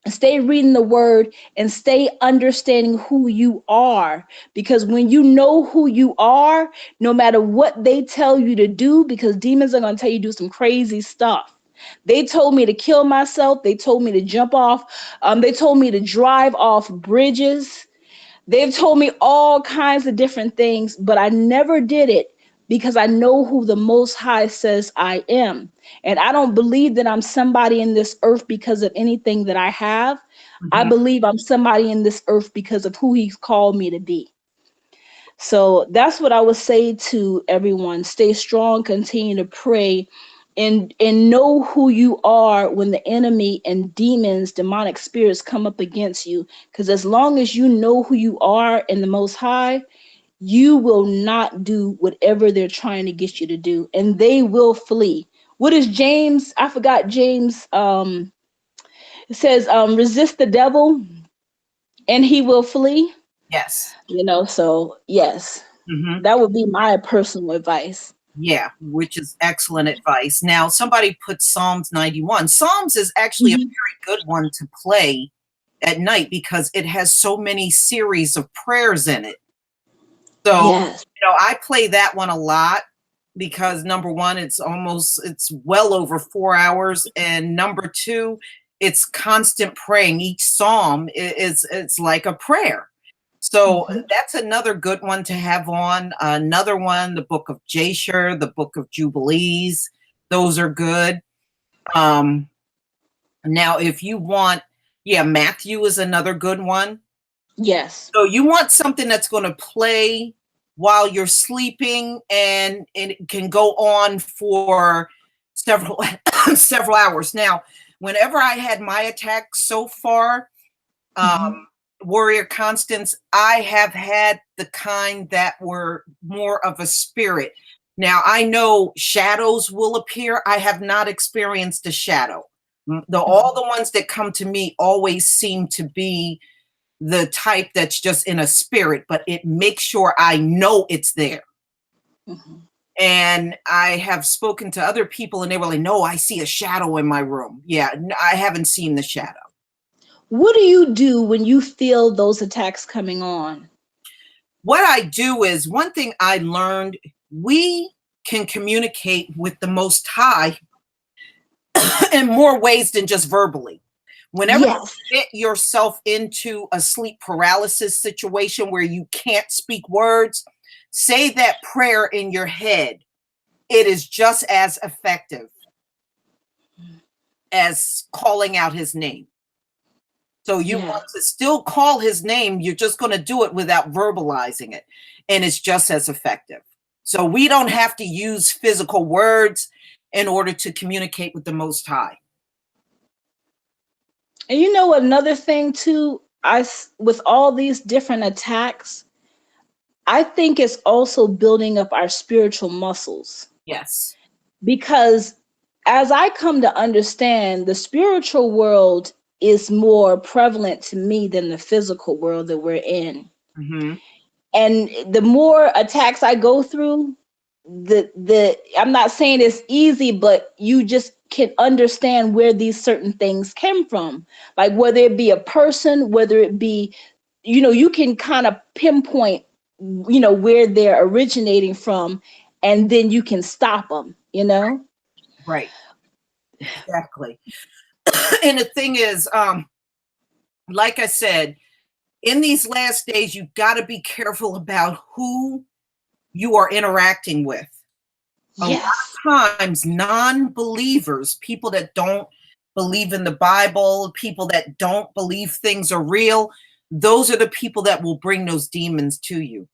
Speaker 1: stay reading the word, and stay understanding who you are. Because when you know who you are, no matter what they tell you to do, because demons are going to tell you to do some crazy stuff. They told me to kill myself. They told me to jump off. They told me to drive off bridges. They've told me all kinds of different things, but I never did it because I know who the Most High says I am. And I don't believe that I'm somebody in this earth because of anything that I have. I
Speaker 2: Mm-hmm.
Speaker 1: believe I'm somebody in this earth because of who He's called me to be. So that's what I would say to everyone. Stay strong, continue to pray, and know who you are when the enemy and demons, demonic spirits come up against you. Because as long as you know who you are in the Most High, you will not do whatever they're trying to get you to do, and they will flee. What is James? I forgot James. It says, resist the devil and he will flee.
Speaker 2: Yes.
Speaker 1: So yes,
Speaker 2: Mm-hmm.
Speaker 1: that would be my personal advice.
Speaker 2: Yeah, which is excellent advice. Now, somebody put Psalms 91. Psalms is actually a
Speaker 1: Mhm.
Speaker 2: very good one to play at night because it has so many series of prayers in it. So,
Speaker 1: Yes.
Speaker 2: I play that one a lot because number one, it's well over 4 hours. And number two, it's constant praying. Each psalm it's like a prayer. So
Speaker 1: Mhm.
Speaker 2: that's another good one to have on. Another one, the book of Jasher, the book of Jubilees. Those are good. Now, if you want, Matthew is another good one.
Speaker 1: Yes.
Speaker 2: So you want something that's going to play while you're sleeping, and it can go on for several several hours. Now, whenever I had my attacks so far,
Speaker 1: Mhm.
Speaker 2: Warrior Constance, I have had the kind that were more of a spirit. Now, I know shadows will appear. I have not experienced a shadow. All the ones that come to me always seem to be the type that's just in a spirit, but it makes sure I know it's there.
Speaker 1: Mhm.
Speaker 2: And I have spoken to other people and they were like, no, I see a shadow in my room. Yeah, I haven't seen the shadow.
Speaker 1: What do you do when you feel those attacks coming on?
Speaker 2: What I do is one thing I learned, we can communicate with the Most High in more ways than just verbally. Whenever
Speaker 1: Yes.
Speaker 2: you get yourself into a sleep paralysis situation where you can't speak words, say that prayer in your head. It is just as effective as calling out his name. So you
Speaker 1: Yes.
Speaker 2: want to still call his name, you're just going to do it without verbalizing it. And it's just as effective. So we don't have to use physical words in order to communicate with the Most High.
Speaker 1: And another thing too, with all these different attacks, I think it's also building up our spiritual muscles.
Speaker 2: Yes.
Speaker 1: Because as I come to understand, the spiritual world is more prevalent to me than the physical world that we're in.
Speaker 2: Mm-hmm.
Speaker 1: And the more attacks I go through, the I'm not saying it's easy, but you just can understand where these certain things came from. Like whether it be a person, whether it be, you can kind of pinpoint, where they're originating from, and then you can stop them,
Speaker 2: Right. Exactly. And the thing is, like I said, in these last days, you've got to be careful about who you are interacting with. A lot
Speaker 1: Yes.
Speaker 2: of times, non-believers, people that don't believe in the Bible, people that don't believe things are real, those are the people that will bring those demons to you.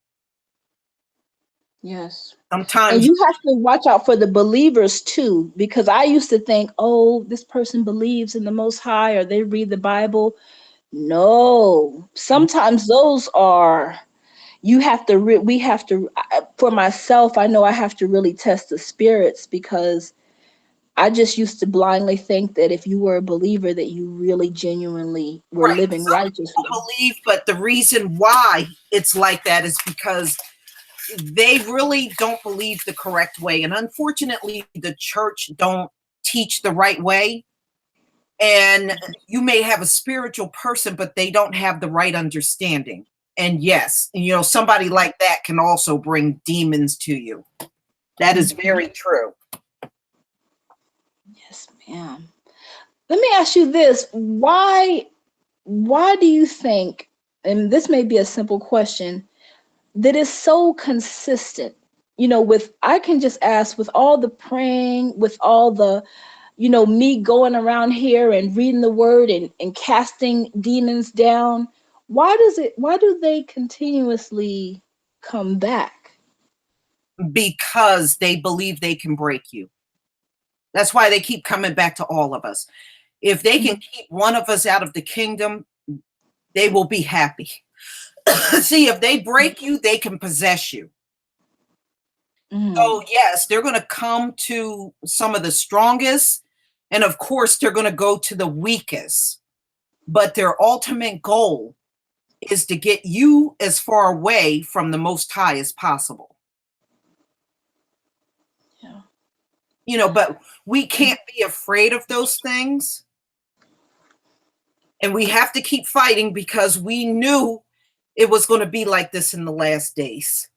Speaker 1: Yes. And
Speaker 2: Sometimes,
Speaker 1: you have to watch out for the believers too, because I used to think, oh, this person believes in the Most High or they read the Bible. No, sometimes those are, we have to, for myself, I know I have to really test the spirits, because I just used to blindly think that if you were a believer, that you really genuinely were
Speaker 2: right,
Speaker 1: living
Speaker 2: some
Speaker 1: righteously.
Speaker 2: people believe, but the reason why it's like that is because they really don't believe the correct way. And unfortunately, the church don't teach the right way. And you may have a spiritual person, but they don't have the right understanding. And yes, somebody like that can also bring demons to you. That is very true.
Speaker 1: Yes, ma'am. Let me ask you this. Why do you think, and this may be a simple question, that is so consistent? I can just ask, with all the praying, with all the, me going around here and reading the word and casting demons down, why do they continuously come back?
Speaker 2: Because they believe they can break you. That's why they keep coming back to all of us. If they can keep one of us out of the kingdom, they will be happy. See, if they break you, they can possess you. So yes, they're going to come to some of the strongest, and of course they're going to go to the weakest. But their ultimate goal is to get you as far away from the Most High as possible.
Speaker 1: Yeah.
Speaker 2: But we can't be afraid of those things. And we have to keep fighting, because we knew it was going to be like this in the last days.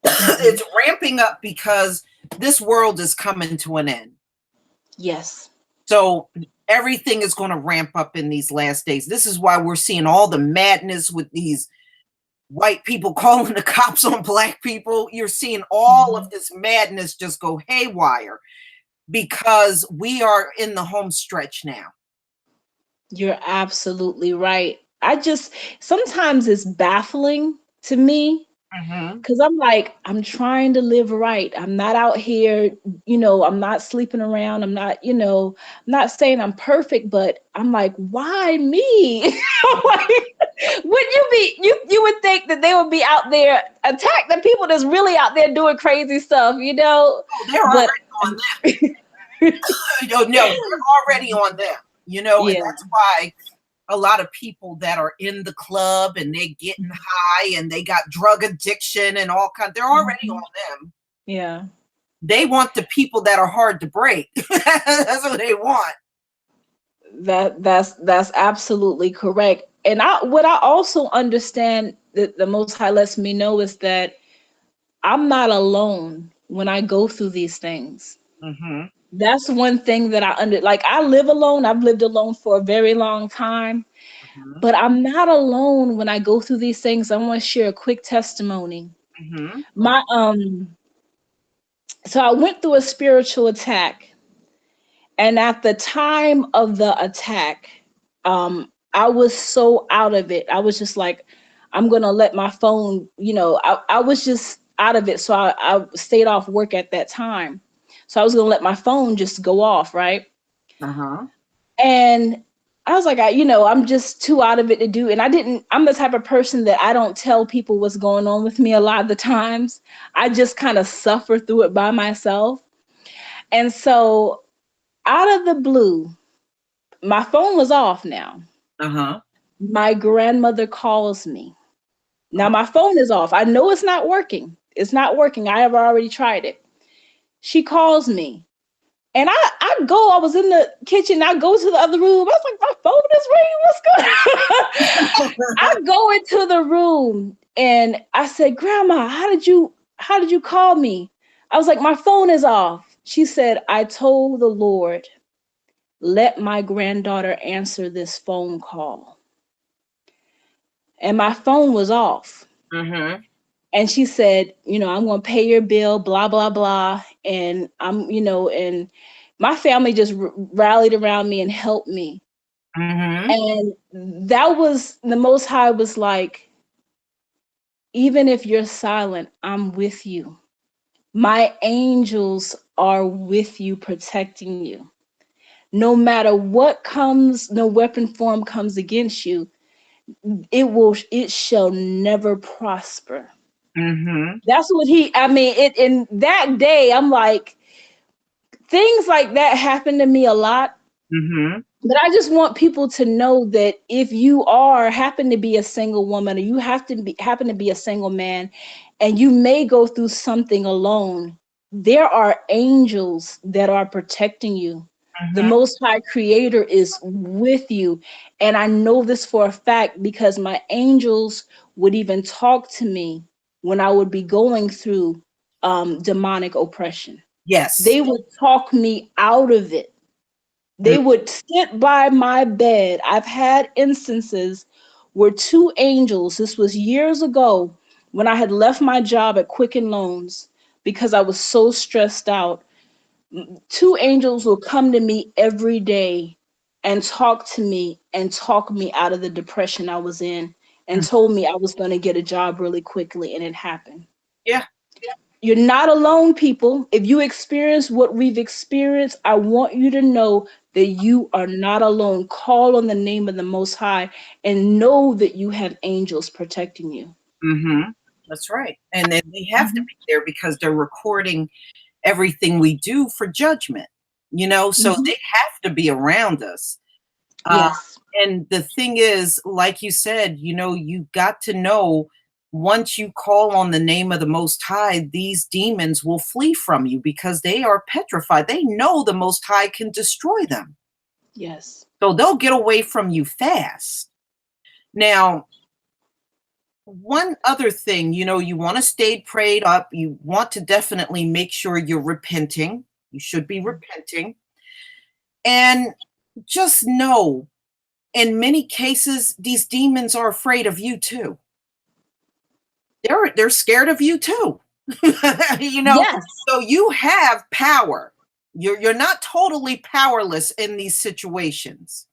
Speaker 2: It's ramping up because this world is coming to an end.
Speaker 1: Yes.
Speaker 2: So everything is going to ramp up in these last days. This is why we're seeing all the madness with these white people calling the cops on black people. You're seeing all of this madness just go haywire, because we are in the home stretch now.
Speaker 1: You're absolutely right. Sometimes it's baffling to me, because I'm like, I'm trying to live right. I'm not out here, I'm not sleeping around. I'm not, I'm not saying I'm perfect, but I'm like, why me? Like, you would think that they would be out there attack the people that's really out there doing crazy stuff,
Speaker 2: Oh, they're already on them. No, they're already on them,
Speaker 1: Yeah.
Speaker 2: and that's why a lot of people that are in the club and they're getting high and they got drug addiction and all kinds, they're already on them.
Speaker 1: Yeah.
Speaker 2: They want the people that are hard to break. That's what they want.
Speaker 1: That's absolutely correct. And what I also understand that the Most High lets me know is that I'm not alone when I go through these things. That's one thing that I live alone. I've lived alone for a very long time, but I'm not alone when I go through these things. I want to share a quick testimony. So I went through a spiritual attack, and at the time of the attack, I was so out of it. I was just like, I'm gonna let my phone, I was just out of it. So I stayed off work at that time. So I was gonna let my phone just go off, right? And I was like, I'm just too out of it to do. And I'm the type of person that I don't tell people what's going on with me a lot of the times. I just kind of suffer through it by myself. And so out of the blue, my phone was off now. My grandmother calls me. Now my phone is off. I know it's not working. It's not working. I have already tried it. She calls me. And I was in the kitchen. I go to the other room. I was like, my phone is ringing. What's going on? I go into the room and I said, Grandma, how did you call me? I was like, my phone is off. She said, I told the Lord, let my granddaughter answer this phone call. And my phone was off. And she said, I'm going to pay your bill, blah, blah, blah. And and my family just rallied around me and helped me. And that was the Most High was like, even if you're silent, I'm with you. My angels are with you, protecting you. No matter what comes, no weapon form comes against you, it shall never prosper. That's what in that day, I'm like, things like that happen to me a lot. But I just want people to know that if you happen to be a single woman, or you happen to be a single man, and you may go through something alone, there are angels that are protecting you. The Most High Creator is with you. And I know this for a fact because my angels would even talk to me when I would be going through demonic oppression.
Speaker 2: Yes.
Speaker 1: They would talk me out of it. They would sit by my bed. I've had instances where two angels, this was years ago when I had left my job at Quicken Loans because I was so stressed out. Two angels will come to me every day and talk to me and talk me out of the depression I was in and told me I was going to get a job really quickly, and it happened.
Speaker 2: Yeah.
Speaker 1: You're not alone, people. If you experience what we've experienced, I want you to know that you are not alone. Call on the name of the Most High and know that you have angels protecting you.
Speaker 2: That's right. And then they have to be there because they're recording everything we do for judgment, so they have to be around us.
Speaker 1: Yes.
Speaker 2: And the thing is, like you said, you got to know, once you call on the name of the Most High, these demons will flee from you because they are petrified. They know the Most High can destroy them.
Speaker 1: Yes.
Speaker 2: So they'll get away from you fast. Now, one other thing, you want to stay prayed up. You want to definitely make sure you're repenting. You should be repenting. And just know, in many cases, these demons are afraid of you too. They're scared of you too.
Speaker 1: Yes.
Speaker 2: So you have power. You're not totally powerless in these situations.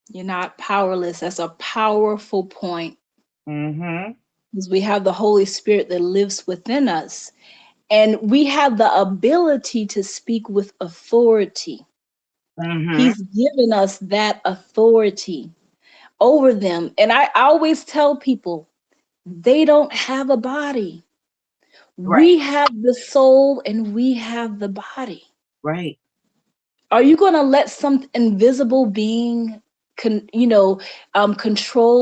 Speaker 1: You're not powerless. That's a powerful point. Because we have the Holy Spirit that lives within us. And we have the ability to speak with authority. He's given us that authority over them. And I always tell people, they don't have a body.
Speaker 2: Right.
Speaker 1: We have the soul and we have the body.
Speaker 2: Right.
Speaker 1: Are you going to let some invisible being control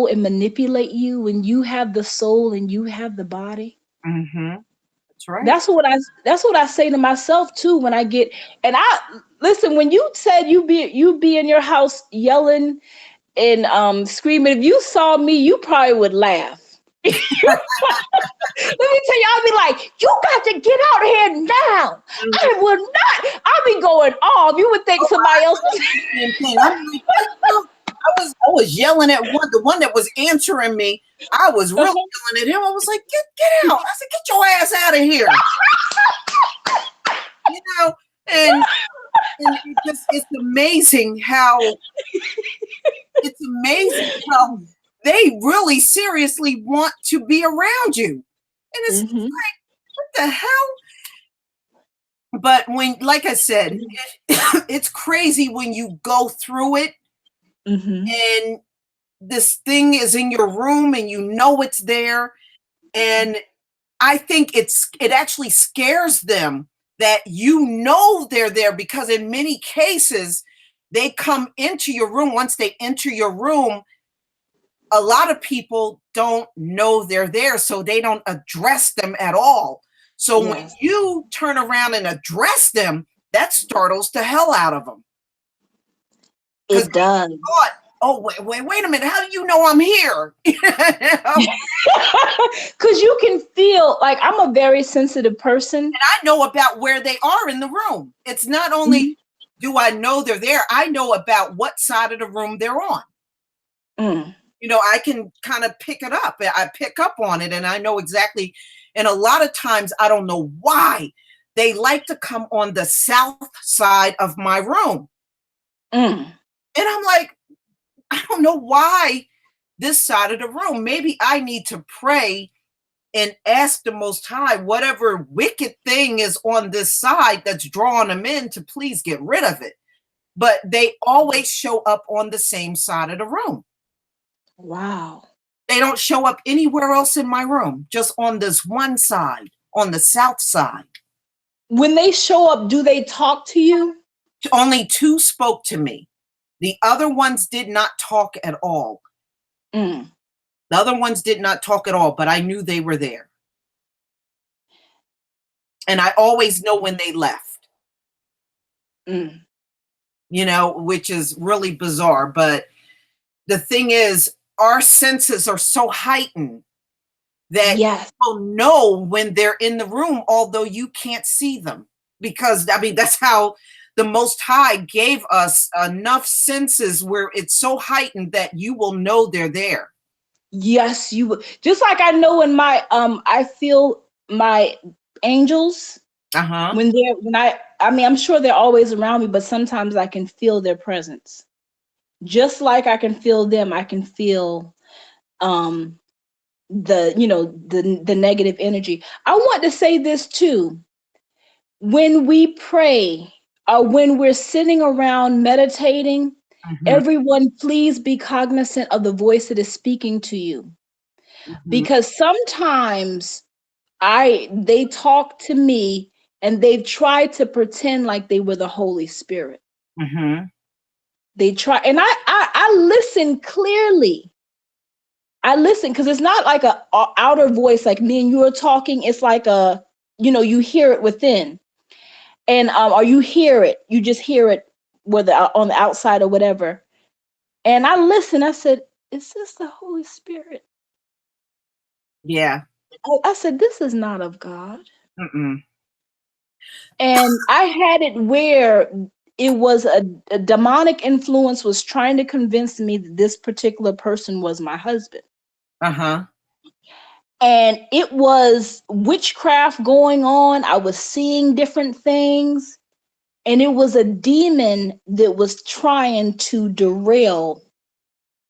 Speaker 1: and manipulate you when you have the soul and you have the body?
Speaker 2: That's right.
Speaker 1: That's what I say to myself too when I get, and listen, when you said you be in your house yelling and screaming, if you saw me, you probably would laugh. Let me tell you, I'll be like, you got to get out here now. I will not. I'll be going off. You would think somebody else was.
Speaker 2: I was yelling at the one that was answering me. I was really yelling at him. I was like, get out. I said, get your ass out of here. And it's amazing how they really seriously want to be around you. And it's like, what the hell? But like I said, it's crazy when you go through it and this thing is in your room and it's there. And I think it actually scares them that you know they're there, because in many cases they come into your room. Once they enter your room, a lot of people don't know they're there, so they don't address them at all. So when you turn around and address them, that startles the hell out of them.
Speaker 1: It does.
Speaker 2: Thought, oh, wait a minute. How do you know I'm here?
Speaker 1: Because you can feel, like, I'm a very sensitive person.
Speaker 2: And I know about where they are in the room. It's not only do I know they're there, I know about what side of the room they're on. You know, I can kind of pick it up. I pick up on it, and I know exactly. And a lot of times I don't know why they like to come on the south side of my room. And I'm like, I don't know why this side of the room. Maybe I need to pray and ask the Most High, whatever wicked thing is on this side that's drawing them in, to please get rid of it. But they always show up on the same side of the room.
Speaker 1: Wow.
Speaker 2: They don't show up anywhere else in my room, just on this one side, on the south side.
Speaker 1: When they show up, do they talk to you?
Speaker 2: Only 2 spoke to me. The other ones did not talk at all. The other ones did not talk at all, but I knew they were there. And I always know when they left. You know, which is really bizarre. But the thing is, our senses are so heightened that people know when they're in the room, although you can't see them. Because, I mean, that's how the Most High gave us enough senses where it's so heightened that you will know they're there.
Speaker 1: Yes, you will. Just like I know when my I feel my angels when I'm sure they're always around me, but sometimes I can feel their presence. Just like I can feel them, I can feel the negative energy. I want to say this too. When we pray, or when we're sitting around meditating, everyone, please be cognizant of the voice that is speaking to you. Because sometimes they talk to me and they've tried to pretend like they were the Holy Spirit. They try, and I listen clearly. I listen, because it's not like a outer voice like me and you are talking. It's like you hear it within. And or you hear it, you just hear it, whether on the outside or whatever. And I listen. I said, "Is this the Holy Spirit?"
Speaker 2: Yeah.
Speaker 1: I said, "This is not of God." And I had it where it was a demonic influence was trying to convince me that this particular person was my husband. And it was witchcraft going on. I was seeing different things. And it was a demon that was trying to derail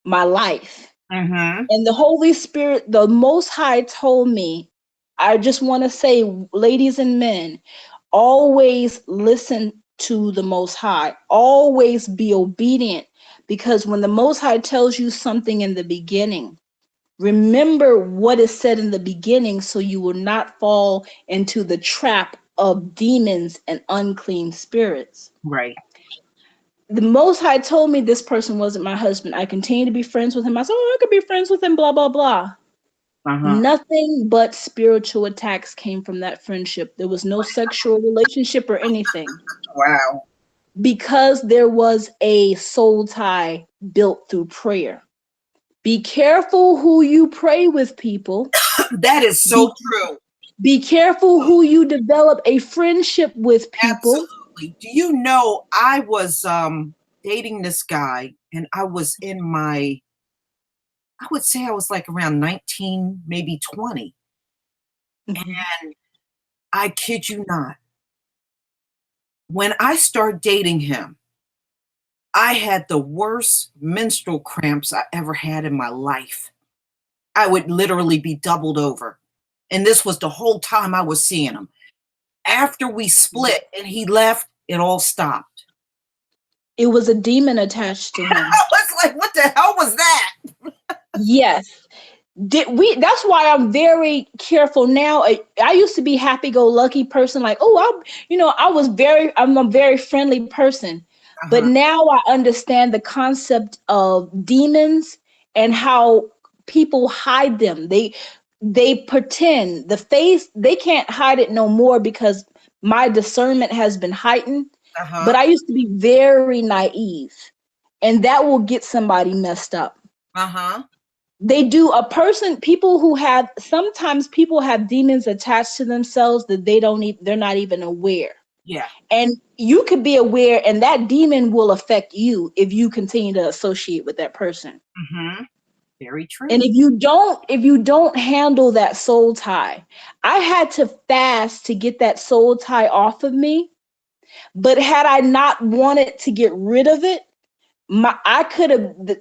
Speaker 1: my life. And the Holy Spirit, the Most High, told me, I just want to say, ladies and men, always listen to the Most High. Always be obedient. Because when the Most High tells you something in the beginning, remember what is said in the beginning, so you will not fall into the trap of demons and unclean spirits.
Speaker 2: Right.
Speaker 1: The Most High told me this person wasn't my husband. I continued to be friends with him. I said, I could be friends with him, blah, blah, blah. Nothing but spiritual attacks came from that friendship. There was no sexual relationship or anything.
Speaker 2: Wow.
Speaker 1: Because there was a soul tie built through prayer. Be careful who you pray with, people.
Speaker 2: That is so true.
Speaker 1: Be careful who you develop a friendship with, people.
Speaker 2: Absolutely. Do you know, I was dating this guy, and I was in I would say I was like around 19, maybe 20. And I kid you not, when I started dating him, I had the worst menstrual cramps I ever had in my life. I would literally be doubled over. And this was the whole time I was seeing him. After we split and he left, it all stopped.
Speaker 1: It was a demon attached to him.
Speaker 2: I was like, what the hell was that?
Speaker 1: Yes. That's why I'm very careful now. I used to be happy-go-lucky person, like, oh, I'm a very friendly person. But now I understand the concept of demons and how people hide them. They pretend the face, they can't hide it no more because my discernment has been heightened. But I used to be very naive, and that will get somebody messed up. They do sometimes people have demons attached to themselves that they're not even aware.
Speaker 2: Yeah.
Speaker 1: And you could be aware, and that demon will affect you if you continue to associate with that person.
Speaker 2: Very true.
Speaker 1: And if you don't handle that soul tie, I had to fast to get that soul tie off of me. But had I not wanted to get rid of it,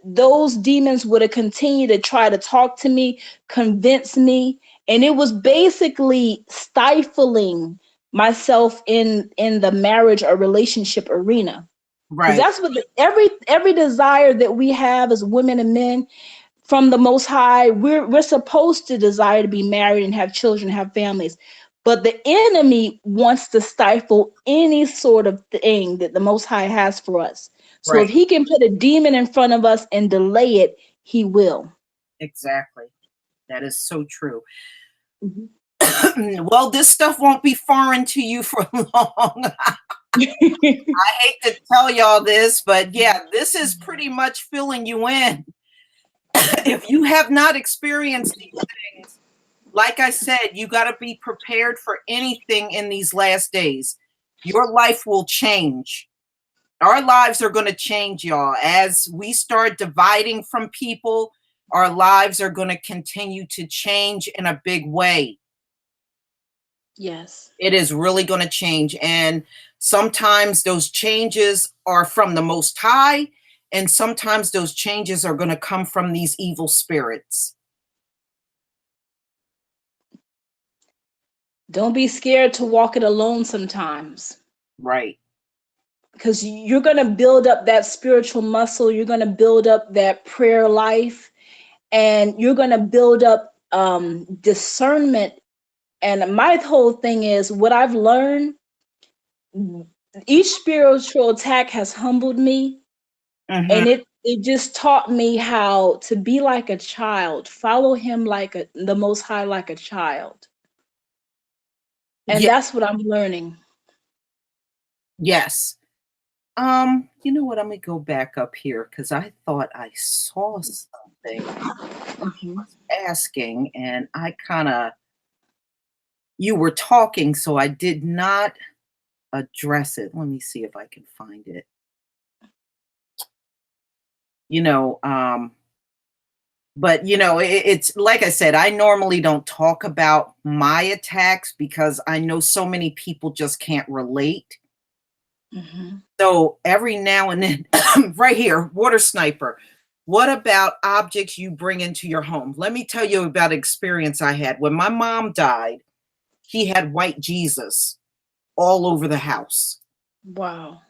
Speaker 1: those demons would have continued to try to talk to me, convince me, and it was basically stifling myself in the marriage or relationship arena. Because that's what every desire that we have as women and men from the Most High, we're supposed to desire to be married and have children, have families. But the enemy wants to stifle any sort of thing that the Most High has for us. So if he can put a demon in front of us and delay it, he will.
Speaker 2: Exactly. That is so true. Well, this stuff won't be foreign to you for long. I hate to tell y'all this, but yeah, this is pretty much filling you in. If you have not experienced these things, like I said, you got to be prepared for anything in these last days. Your life will change. Our lives are going to change, y'all. As we start dividing from people, our lives are going to continue to change in a big way.
Speaker 1: Yes.
Speaker 2: It is really going to change. And sometimes those changes are from the Most High, and sometimes those changes are going to come from these evil spirits.
Speaker 1: Don't be scared to walk it alone sometimes.
Speaker 2: Right.
Speaker 1: Because you're going to build up that spiritual muscle. You're going to build up that prayer life, and you're going to build up discernment. And my whole thing is what I've learned, each spiritual attack has humbled me. And it just taught me how to be like a child, follow him like the Most High, like a child. And that's what I'm learning.
Speaker 2: Yes. You know what? I'm gonna go back up here because I thought I saw something. I was asking, and you were talking, so I did not address it. Let me see if I can find it. But it's like I said, I normally don't talk about my attacks because I know so many people just can't relate. So every now and then, right here, water sniper. What about objects you bring into your home? Let me tell you about an experience I had. When my mom died, she had white Jesus all over the house.
Speaker 1: Wow.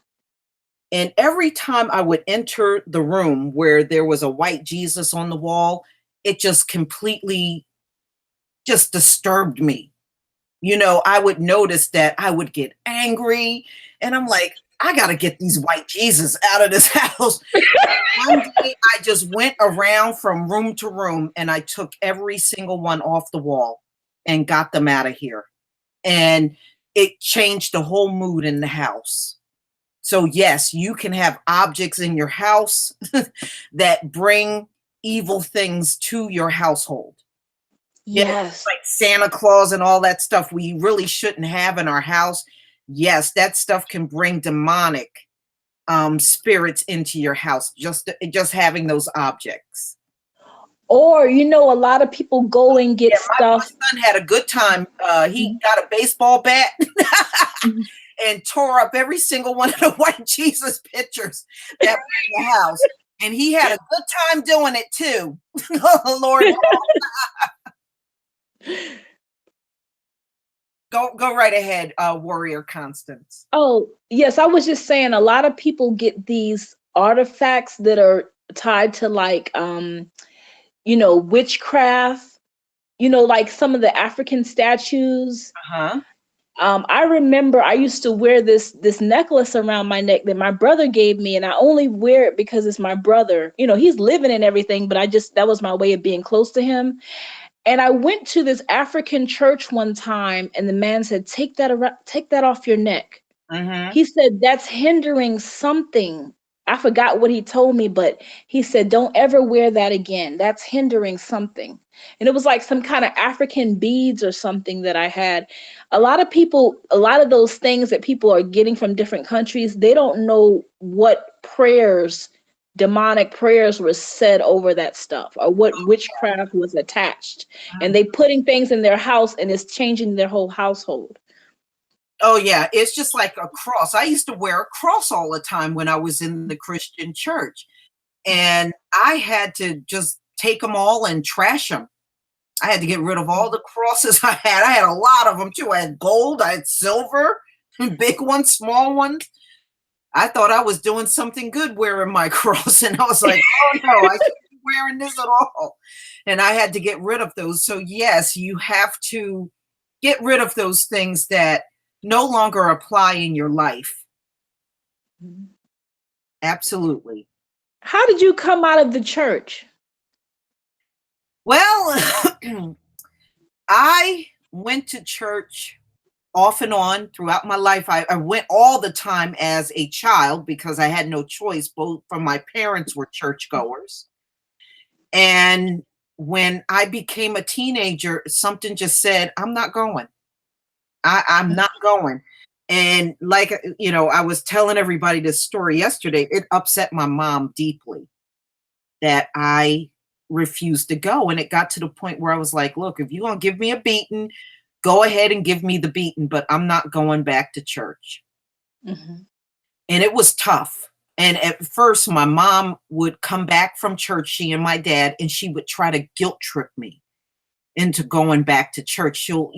Speaker 2: And every time I would enter the room where there was a white Jesus on the wall, it just completely just disturbed me. I would notice that I would get angry, and I'm like, I got to get these white Jesus out of this house. One day I just went around from room to room, and I took every single one off the wall and got them out of here. And it changed the whole mood in the house. So yes, you can have objects in your house that bring evil things to your household.
Speaker 1: Yes.
Speaker 2: Like Santa Claus and all that stuff we really shouldn't have in our house. Yes, that stuff can bring demonic spirits into your house, just having those objects.
Speaker 1: Or, a lot of people go and get stuff.
Speaker 2: My son had a good time. He got a baseball bat and tore up every single one of the white Jesus pictures that were in the house. And he had a good time doing it too. Oh, Lord. Go right ahead, Warrior Constance.
Speaker 1: Oh, yes. I was just saying a lot of people get these artifacts that are tied to like witchcraft, like some of the African statues. I remember I used to wear this necklace around my neck that my brother gave me, and I only wear it because it's my brother. He's living and everything, but that was my way of being close to him. And I went to this African church one time, and the man said, take that off your neck. He said, that's hindering something. I forgot what he told me, but he said, don't ever wear that again. That's hindering something. And it was like some kind of African beads or something that I had. A lot of those things that people are getting from different countries, they don't know what demonic prayers were said over that stuff, or what witchcraft was attached. And they putting things in their house, and it's changing their whole household.
Speaker 2: Oh, yeah. It's just like a cross. I used to wear a cross all the time when I was in the Christian church. And I had to just take them all and trash them. I had to get rid of all the crosses I had. I had a lot of them, too. I had gold. I had silver, big ones, small ones. I thought I was doing something good wearing my cross. And I was like, oh, no, I shouldn't be wearing this at all. And I had to get rid of those. So, yes, you have to get rid of those things that no longer apply in your life. Absolutely.
Speaker 1: How did you come out of the church?
Speaker 2: Well, I went to church off and on throughout my life. I went all the time as a child because I had no choice. Both from my parents were churchgoers. And when I became a teenager, something just said, I'm not going. I'm not going. And like, I was telling everybody this story yesterday. It upset my mom deeply that I refused to go. And it got to the point where I was like, look, if you're going to give me a beating, go ahead and give me the beating, but I'm not going back to church. And it was tough. And at first, my mom would come back from church, she and my dad, and she would try to guilt trip me into going back to church. She'll,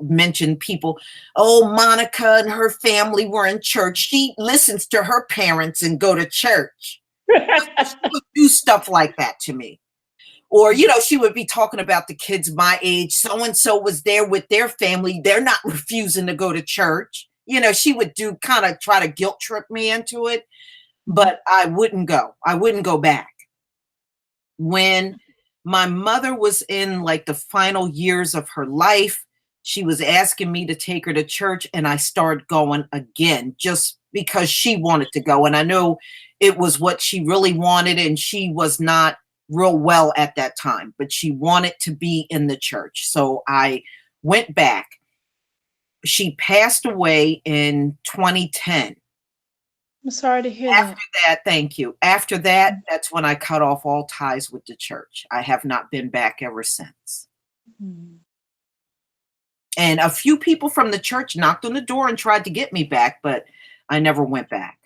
Speaker 2: mention people, oh, Monica and her family were in church. She listens to her parents and go to church. She would do stuff like that to me. Or, she would be talking about the kids my age. So-and-so was there with their family. They're not refusing to go to church. She would try to guilt trip me into it, but I wouldn't go. I wouldn't go back. When my mother was in like the final years of her life, she was asking me to take her to church, and I started going again just because she wanted to go. And I know it was what she really wanted, and she was not real well at that time, but she wanted to be in the church. So I went back. She passed away in 2010.
Speaker 1: I'm sorry to hear
Speaker 2: After that, thank you. After that, that's when I cut off all ties with the church. I have not been back ever since. And a few people from the church knocked on the door and tried to get me back, but I never went back.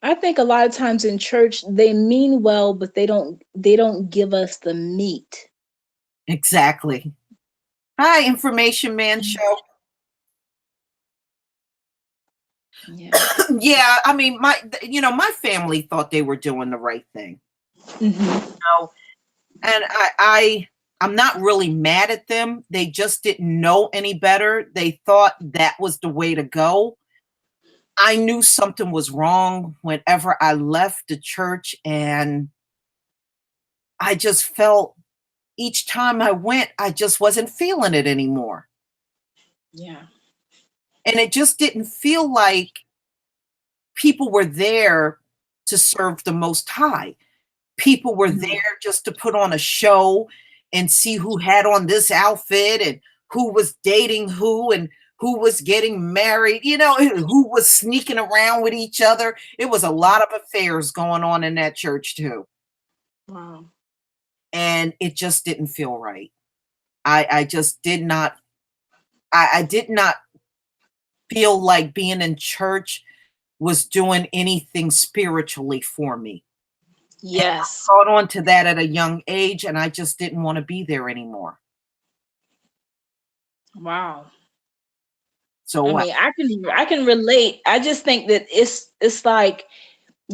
Speaker 1: I think a lot of times in church, they mean well, but they don't give us the meat.
Speaker 2: Exactly. Hi, Information Man Show. Yeah, I mean, my family thought they were doing the right thing. And I'm not really mad at them. They just didn't know any better. They thought that was the way to go. I knew something was wrong whenever I left the church, and I just felt each time I went, I just wasn't feeling it anymore.
Speaker 1: Yeah.
Speaker 2: And it just didn't feel like people were there to serve the Most High. People were there just to put on a show and see who had on this outfit and who was dating who and who was getting married, who was sneaking around with each other. It was a lot of affairs going on in that church too.
Speaker 1: Wow.
Speaker 2: And it just didn't feel right. I just did not, I did not feel like being in church was doing anything spiritually for me.
Speaker 1: Yes.
Speaker 2: I caught on to that at a young age, and I just didn't want to be there anymore.
Speaker 1: Wow.
Speaker 2: So
Speaker 1: I mean, I can relate. I just think that it's like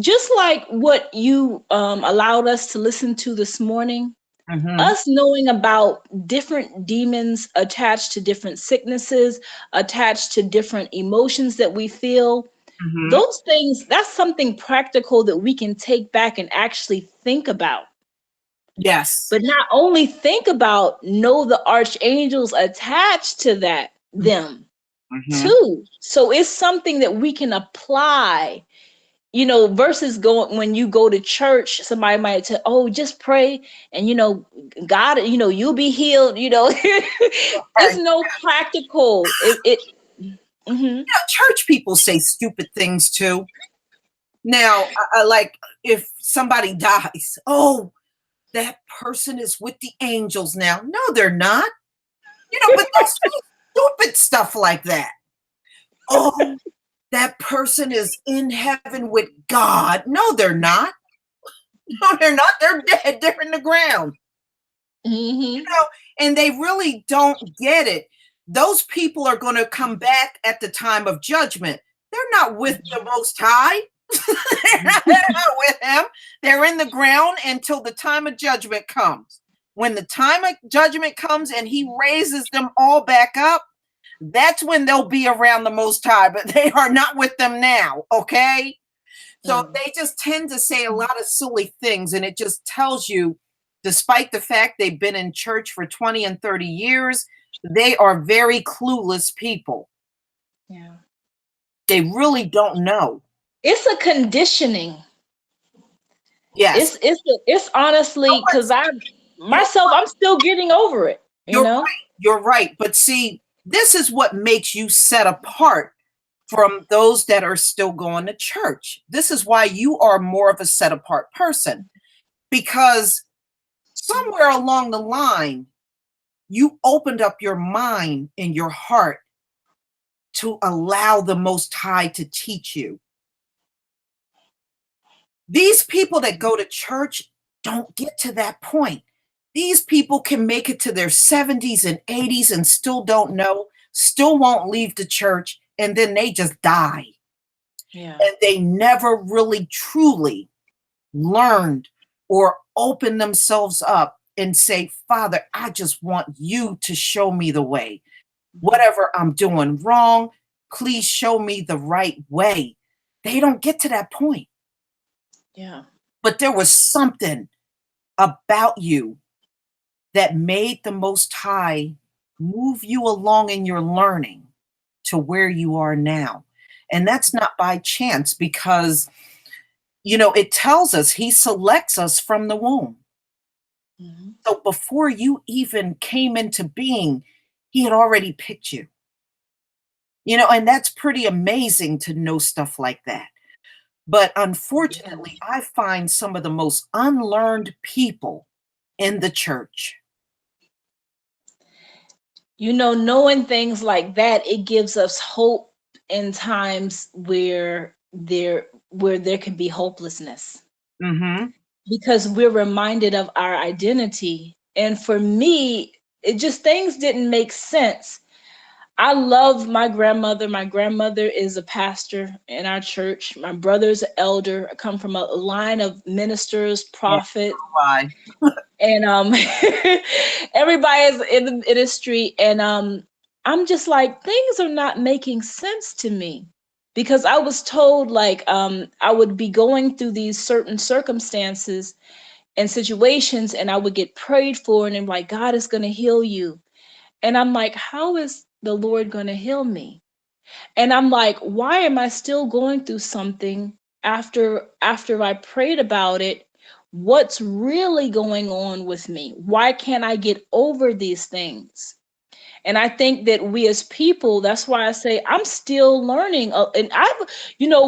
Speaker 1: just like what you allowed us to listen to this morning, us knowing about different demons attached to different sicknesses, attached to different emotions that we feel, those things, that's something practical that we can take back and actually think about.
Speaker 2: Yes.
Speaker 1: But not only think about, know the archangels attached to them too. So it's something that we can apply, versus going when you go to church, somebody might say, oh, just pray and God, you'll be healed, It's no practical.
Speaker 2: Church people say stupid things too. Now, like if somebody dies, oh, that person is with the angels now. No, they're not. But that's stupid stuff like that. Oh, that person is in heaven with God. No, they're not. No, they're not. They're dead. They're in the ground. And they really don't get it. Those people are going to come back at the time of judgment. They're not with the Most High. they're not with him. They're in the ground until the time of judgment comes. When the time of judgment comes and he raises them all back up, that's when they'll be around the Most High, but they are not with them now, okay? So they just tend to say a lot of silly things, and it just tells you, despite the fact they've been in church for 20 and 30 years, they are very clueless people.
Speaker 1: Yeah.
Speaker 2: They really don't know.
Speaker 1: It's a conditioning.
Speaker 2: Yes.
Speaker 1: It's honestly, because I'm still getting over it.
Speaker 2: You're right. But see, this is what makes you set apart from those that are still going to church. This is why you are more of a set apart person, because somewhere along the line, you opened up your mind and your heart to allow the Most High to teach you. These people that go to church don't get to that point. These people can make it to their 70s and 80s and still don't know, still won't leave the church, and then they just die.
Speaker 1: Yeah.
Speaker 2: And they never really truly learned or opened themselves up and say, Father, I just want you to show me the way. Whatever I'm doing wrong, please show me the right way. They don't get to that point.
Speaker 1: Yeah.
Speaker 2: But there was something about you that made the Most High move you along in your learning to where you are now. And that's not by chance, because, it tells us he selects us from the womb. So before you even came into being, he had already picked you. And that's pretty amazing to know stuff like that. But unfortunately, I find some of the most unlearned people in the church.
Speaker 1: Knowing things like that, it gives us hope in times where there can be hopelessness. Because we're reminded of our identity. And for me, it just, things didn't make sense. I love my grandmother. My grandmother is a pastor in our church. My brother's an elder. I come from a line of ministers, prophets. And everybody is in the ministry. And I'm just like, things are not making sense to me. Because I was told, like, I would be going through these certain circumstances and situations, and I would get prayed for, and I'm like, God is going to heal you. And I'm like, how is the Lord going to heal me? And I'm like, why am I still going through something after I prayed about it? What's really going on with me? Why can't I get over these things? And I think that we as people, that's why I say I'm still learning. And I've,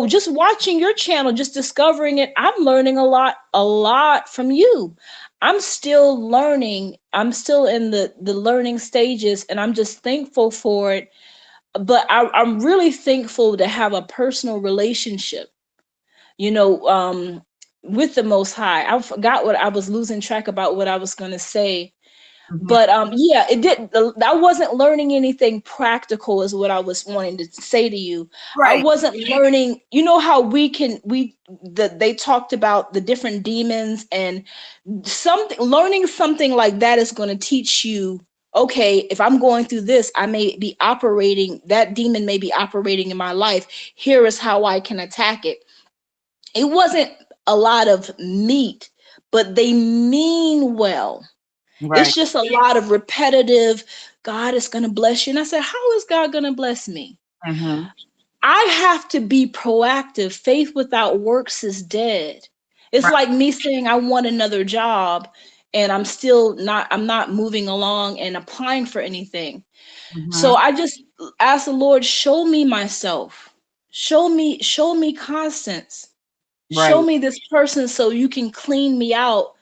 Speaker 1: just watching your channel, just discovering it, I'm learning a lot from you. I'm still learning. I'm still in the learning stages, and I'm just thankful for it. But I'm really thankful to have a personal relationship, with the Most High. I forgot what I was losing track about what I was going to say. But yeah, it didn't. I wasn't learning anything practical, is what I was wanting to say to you. I
Speaker 2: Right.
Speaker 1: wasn't learning. You know how they talked about the different demons, and learning something like that is going to teach you. Okay, if I'm going through this, I may be operating. That demon may be operating in my life. Here is how I can attack it. It wasn't a lot of meat, but they mean well.
Speaker 2: Right.
Speaker 1: It's just a lot of repetitive, God is going to bless you. And I said, how is God going to bless me? I have to be proactive. Faith without works is dead. It's
Speaker 2: Right.
Speaker 1: like me saying I want another job and I'm not moving along and applying for anything. So I just asked the Lord, show me myself. Show me Constance. Show
Speaker 2: Right.
Speaker 1: me this person so you can clean me out,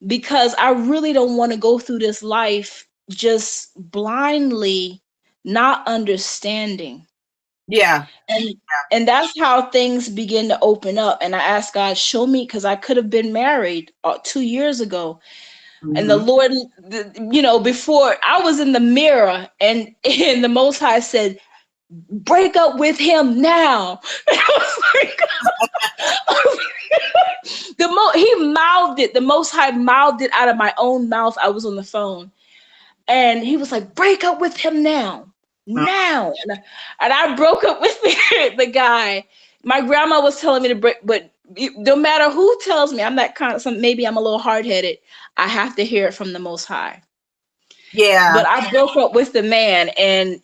Speaker 1: because I really don't want to go through this life just blindly not understanding.
Speaker 2: Yeah.
Speaker 1: And that's how things begin to open up. And I asked God, show me, because I could have been married 2 years ago. And the Lord, before I was in the mirror, and the Most High said, break up with him now. He mouthed it. The Most High mouthed it out of my own mouth. I was on the phone, and he was like, "Break up with him now, now." And I broke up with the guy. My grandma was telling me to break, but no matter who tells me, I'm that kind of. Maybe I'm a little hard headed. I have to hear it from the Most High.
Speaker 2: Yeah.
Speaker 1: But I broke up with the man, and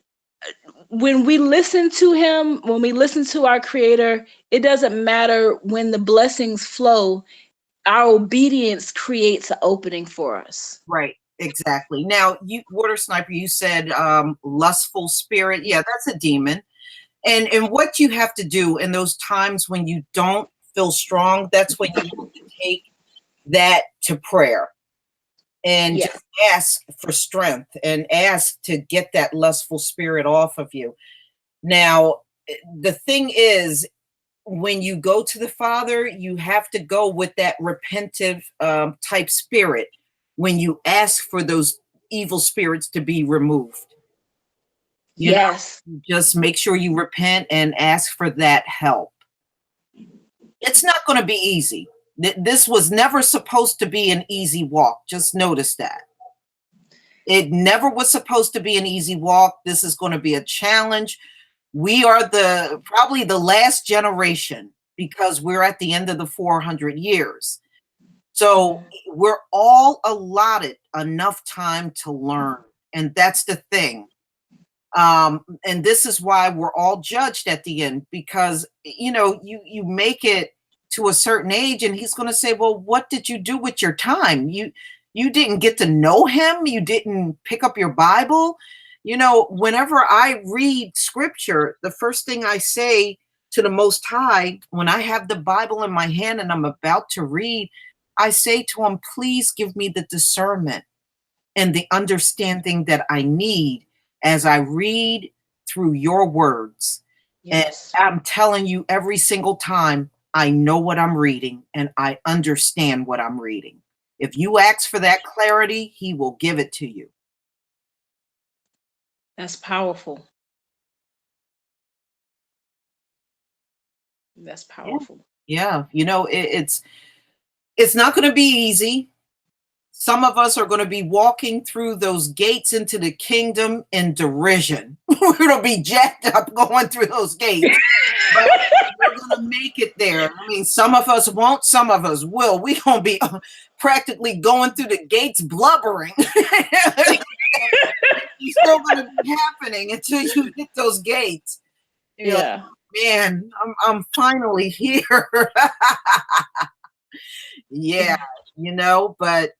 Speaker 1: when we listen to him, when we listen to our Creator, it doesn't matter when the blessings flow. Our obedience creates an opening for us.
Speaker 2: Right. Exactly. Now, Water Sniper, you said lustful spirit. Yeah, that's a demon. And what you have to do in those times when you don't feel strong, that's when you have to take that to prayer and
Speaker 1: Yes.
Speaker 2: just ask for strength and ask to get that lustful spirit off of you. Now, the thing is, when you go to the Father, you have to go with that repentive type spirit when you ask for those evil spirits to be removed.
Speaker 1: Yes.
Speaker 2: Just make sure you repent and ask for that help. It's not going to be easy. This was never supposed to be an easy walk. Just notice that. It never was supposed to be an easy walk. This is going to be a challenge. We are probably the last generation, because we're at the end of the 400 years. So we're all allotted enough time to learn. And that's the thing. And this is why we're all judged at the end, because, you make it to a certain age and he's going to say, well, what did you do with your time? You didn't get to know him. You didn't pick up your Bible. Whenever I read scripture, the first thing I say to the Most High, when I have the Bible in my hand and I'm about to read, I say to him, please give me the discernment and the understanding that I need as I read through your words.
Speaker 1: Yes.
Speaker 2: And I'm telling you, every single time, I know what I'm reading and I understand what I'm reading. If you ask for that clarity, he will give it to you.
Speaker 1: That's powerful. That's powerful.
Speaker 2: Yeah. It's not going to be easy. Some of us are going to be walking through those gates into the kingdom in derision. We're going to be jacked up going through those gates. But we're going to make it there. I mean, some of us won't, some of us will. We're going to be practically going through the gates blubbering. It's still going to be happening until you hit those gates. You're like, man, I'm finally here. Yeah, but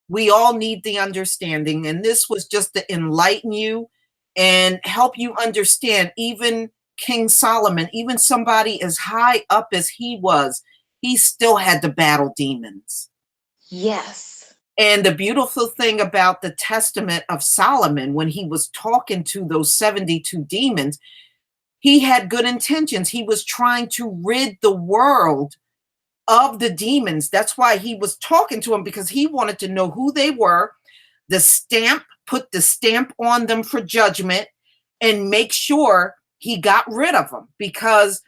Speaker 2: we all need the understanding. And this was just to enlighten you and help you understand. Even King Solomon, even somebody as high up as he was, he still had to battle demons.
Speaker 1: Yes.
Speaker 2: And the beautiful thing about the testament of Solomon, when he was talking to those 72 demons, he had good intentions. He was trying to rid the world of the demons. That's why he was talking to them, because he wanted to know who they were. put the stamp on them for judgment, and make sure he got rid of them, because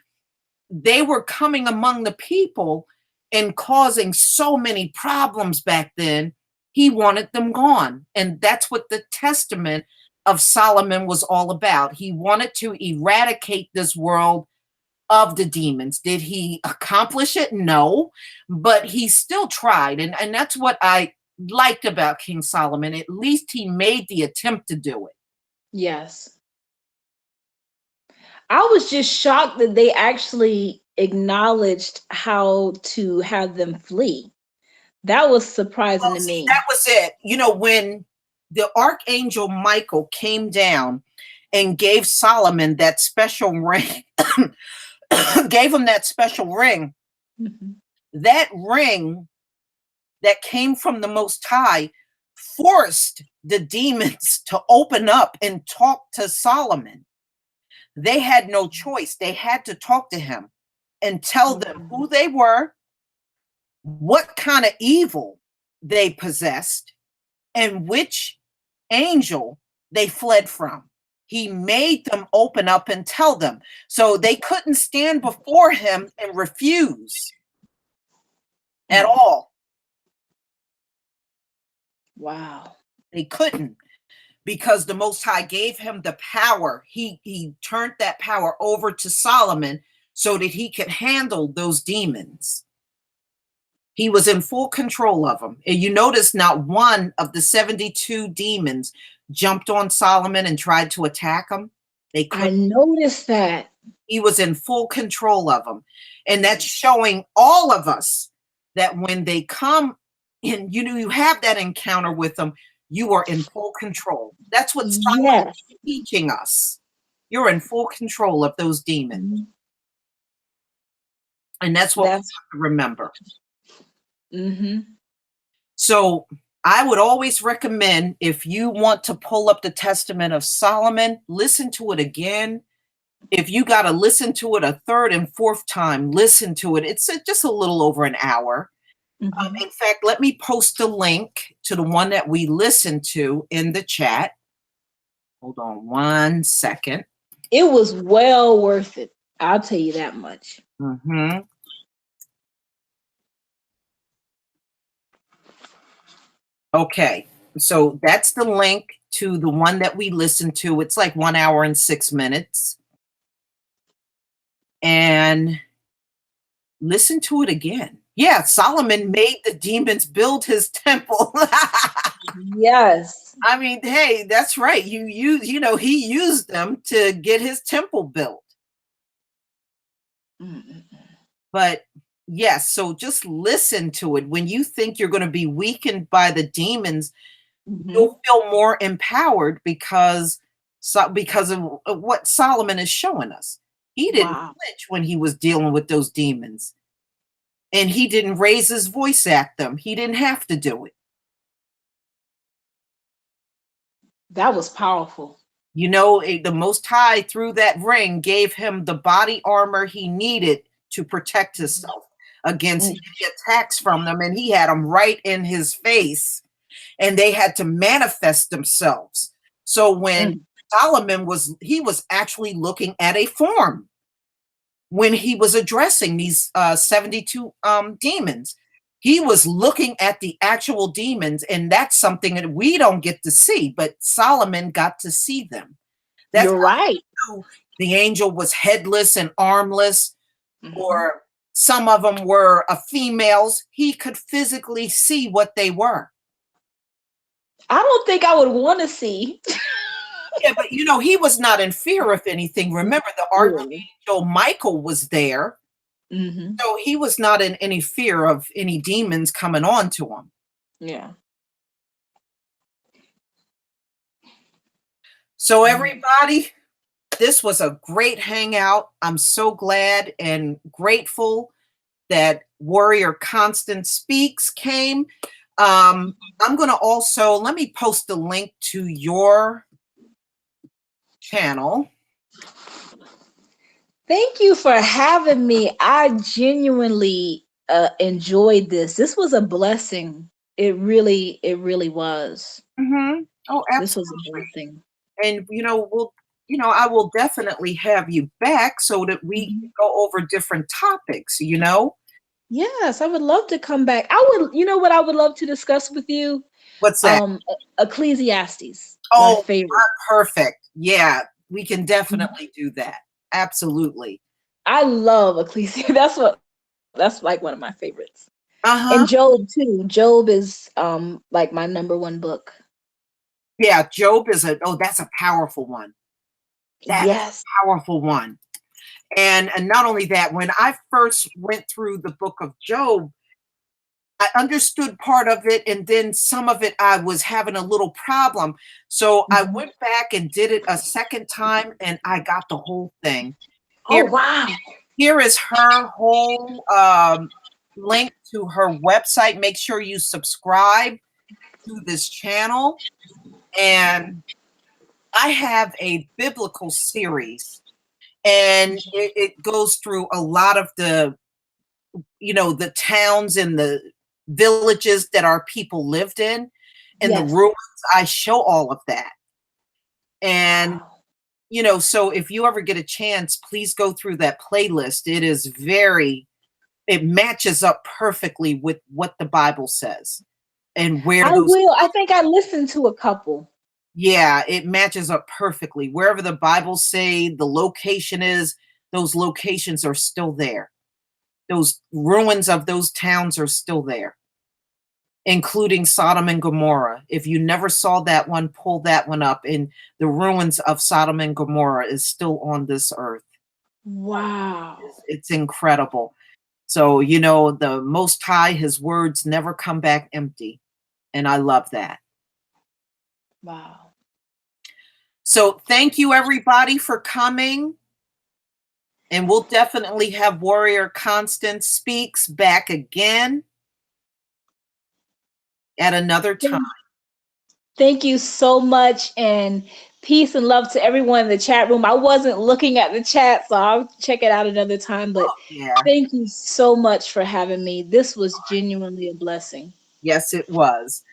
Speaker 2: they were coming among the people and causing so many problems back then. He wanted them gone. And that's what the testament of Solomon was all about. He wanted to eradicate this world of the demons. Did he accomplish it? No, but he still tried. And that's what I liked about King Solomon. At least he made the attempt to do it.
Speaker 1: Yes. I was just shocked that they actually acknowledged how to have them flee. That was surprising to me.
Speaker 2: That was it. You know, when the Archangel Michael came down and gave Solomon that special ring, gave him that special ring, that ring that came from the Most High forced the demons to open up and talk to Solomon. They had no choice. They had to talk to him and tell them who they were, what kind of evil they possessed, and which angel they fled from. He made them open up and tell them. So they couldn't stand before him and refuse at all.
Speaker 1: Wow.
Speaker 2: They couldn't, because the Most High gave him the power. He turned that power over to Solomon so that he could handle those demons. He was in full control of them. And you notice not one of the 72 demons jumped on Solomon and tried to attack him.
Speaker 1: I noticed that.
Speaker 2: He was in full control of them. And that's showing all of us that when they come and you have that encounter with them, you are in full control. That's what Solomon is teaching us. You're in full control of those demons. And that's what we have to remember. So I would always recommend, if you want to pull up the Testament of Solomon, listen to it again. If you got to listen to it a third and fourth time, listen to it. It's just a little over an hour. In fact, let me post a link to the one that we listened to in the chat. Hold on 1 second.
Speaker 1: It was well worth it. I'll tell you that much.
Speaker 2: Okay, so that's the link to the one that we listened to. It's like 1 hour and 6 minutes. And listen to it again. Yeah, Solomon made the demons build his temple.
Speaker 1: Yes.
Speaker 2: I mean, hey, that's right. He used them to get his temple built. But yes, so just listen to it. When you think you're going to be weakened by the demons, you'll feel more empowered because of what Solomon is showing us. He didn't flinch when he was dealing with those demons. And he didn't raise his voice at them. He didn't have to do it.
Speaker 1: That was powerful.
Speaker 2: You know, the Most High, through that ring, gave him the body armor he needed to protect himself against the attacks from them. And he had them right in his face. And they had to manifest themselves. So when Solomon was actually looking at a form when he was addressing these 72 demons. He was looking at the actual demons, and that's something that we don't get to see, but Solomon got to see them. That's
Speaker 1: You're right.
Speaker 2: The angel was headless and armless, or some of them were females. He could physically see what they were.
Speaker 1: I don't think I would want to see.
Speaker 2: Yeah, but he was not in fear of anything. Remember, the Archangel Michael was there. So he was not in any fear of any demons coming on to him.
Speaker 1: Yeah.
Speaker 2: So everybody, this was a great hangout. I'm so glad and grateful that Warrior Constance Speaks came. I'm going to also, let me post the link to your channel.
Speaker 1: Thank you for having me. I genuinely enjoyed this. This was a blessing. It really was.
Speaker 2: Oh,
Speaker 1: This was a
Speaker 2: absolutely.
Speaker 1: blessing.
Speaker 2: And I will definitely have you back so that we can go over different topics.
Speaker 1: Yes, I would love to come back. I would, you know what I would love to discuss with you?
Speaker 2: What's that?
Speaker 1: Ecclesiastes. My
Speaker 2: Oh,
Speaker 1: favorite.
Speaker 2: perfect. Yeah, we can definitely do that. Absolutely.
Speaker 1: I love Ecclesiastes. That's like one of my favorites.
Speaker 2: Uh-huh.
Speaker 1: And Job too. Job is like my number one book.
Speaker 2: Yeah, Job is that's a powerful one. That's
Speaker 1: Yes.
Speaker 2: a powerful one. And not only that, when I first went through the book of Job, I understood part of it, and then some of it I was having a little problem. So I went back and did it a second time, and I got the whole thing.
Speaker 1: Oh, wow.
Speaker 2: Here is her whole link to her website. Make sure you subscribe to this channel. And I have a biblical series, and it goes through a lot of the towns and the villages that our people lived in and the ruins. I show all of that. And so if you ever get a chance, please go through that playlist. It matches up perfectly with what the Bible says and where
Speaker 1: I will. I think I listened to a couple.
Speaker 2: Yeah, it matches up perfectly. Wherever the Bible say the location is, those locations are still there. Those ruins of those towns are still there, including Sodom and Gomorrah. If you never saw that one, pull that one up. And the ruins of Sodom and Gomorrah is still on this earth.
Speaker 1: Wow.
Speaker 2: It's incredible. So, the Most High, his words never come back empty. And I love that.
Speaker 1: Wow.
Speaker 2: So thank you, everybody, for coming. And we'll definitely have Warrior Constance Speaks back again at another time.
Speaker 1: Thank you so much, and peace and love to everyone in the chat room. I wasn't looking at the chat, so I'll check it out another time. But thank you so much for having me. This was genuinely a blessing.
Speaker 2: Yes, it was.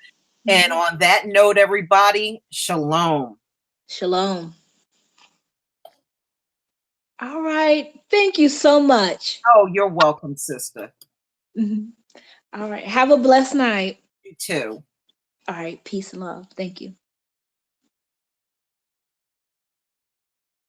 Speaker 2: And on that note, everybody, shalom.
Speaker 1: Shalom. All right. Thank you so much.
Speaker 2: Oh, you're welcome, sister.
Speaker 1: All right. Have a blessed night.
Speaker 2: You too.
Speaker 1: All right. Peace and love. Thank you.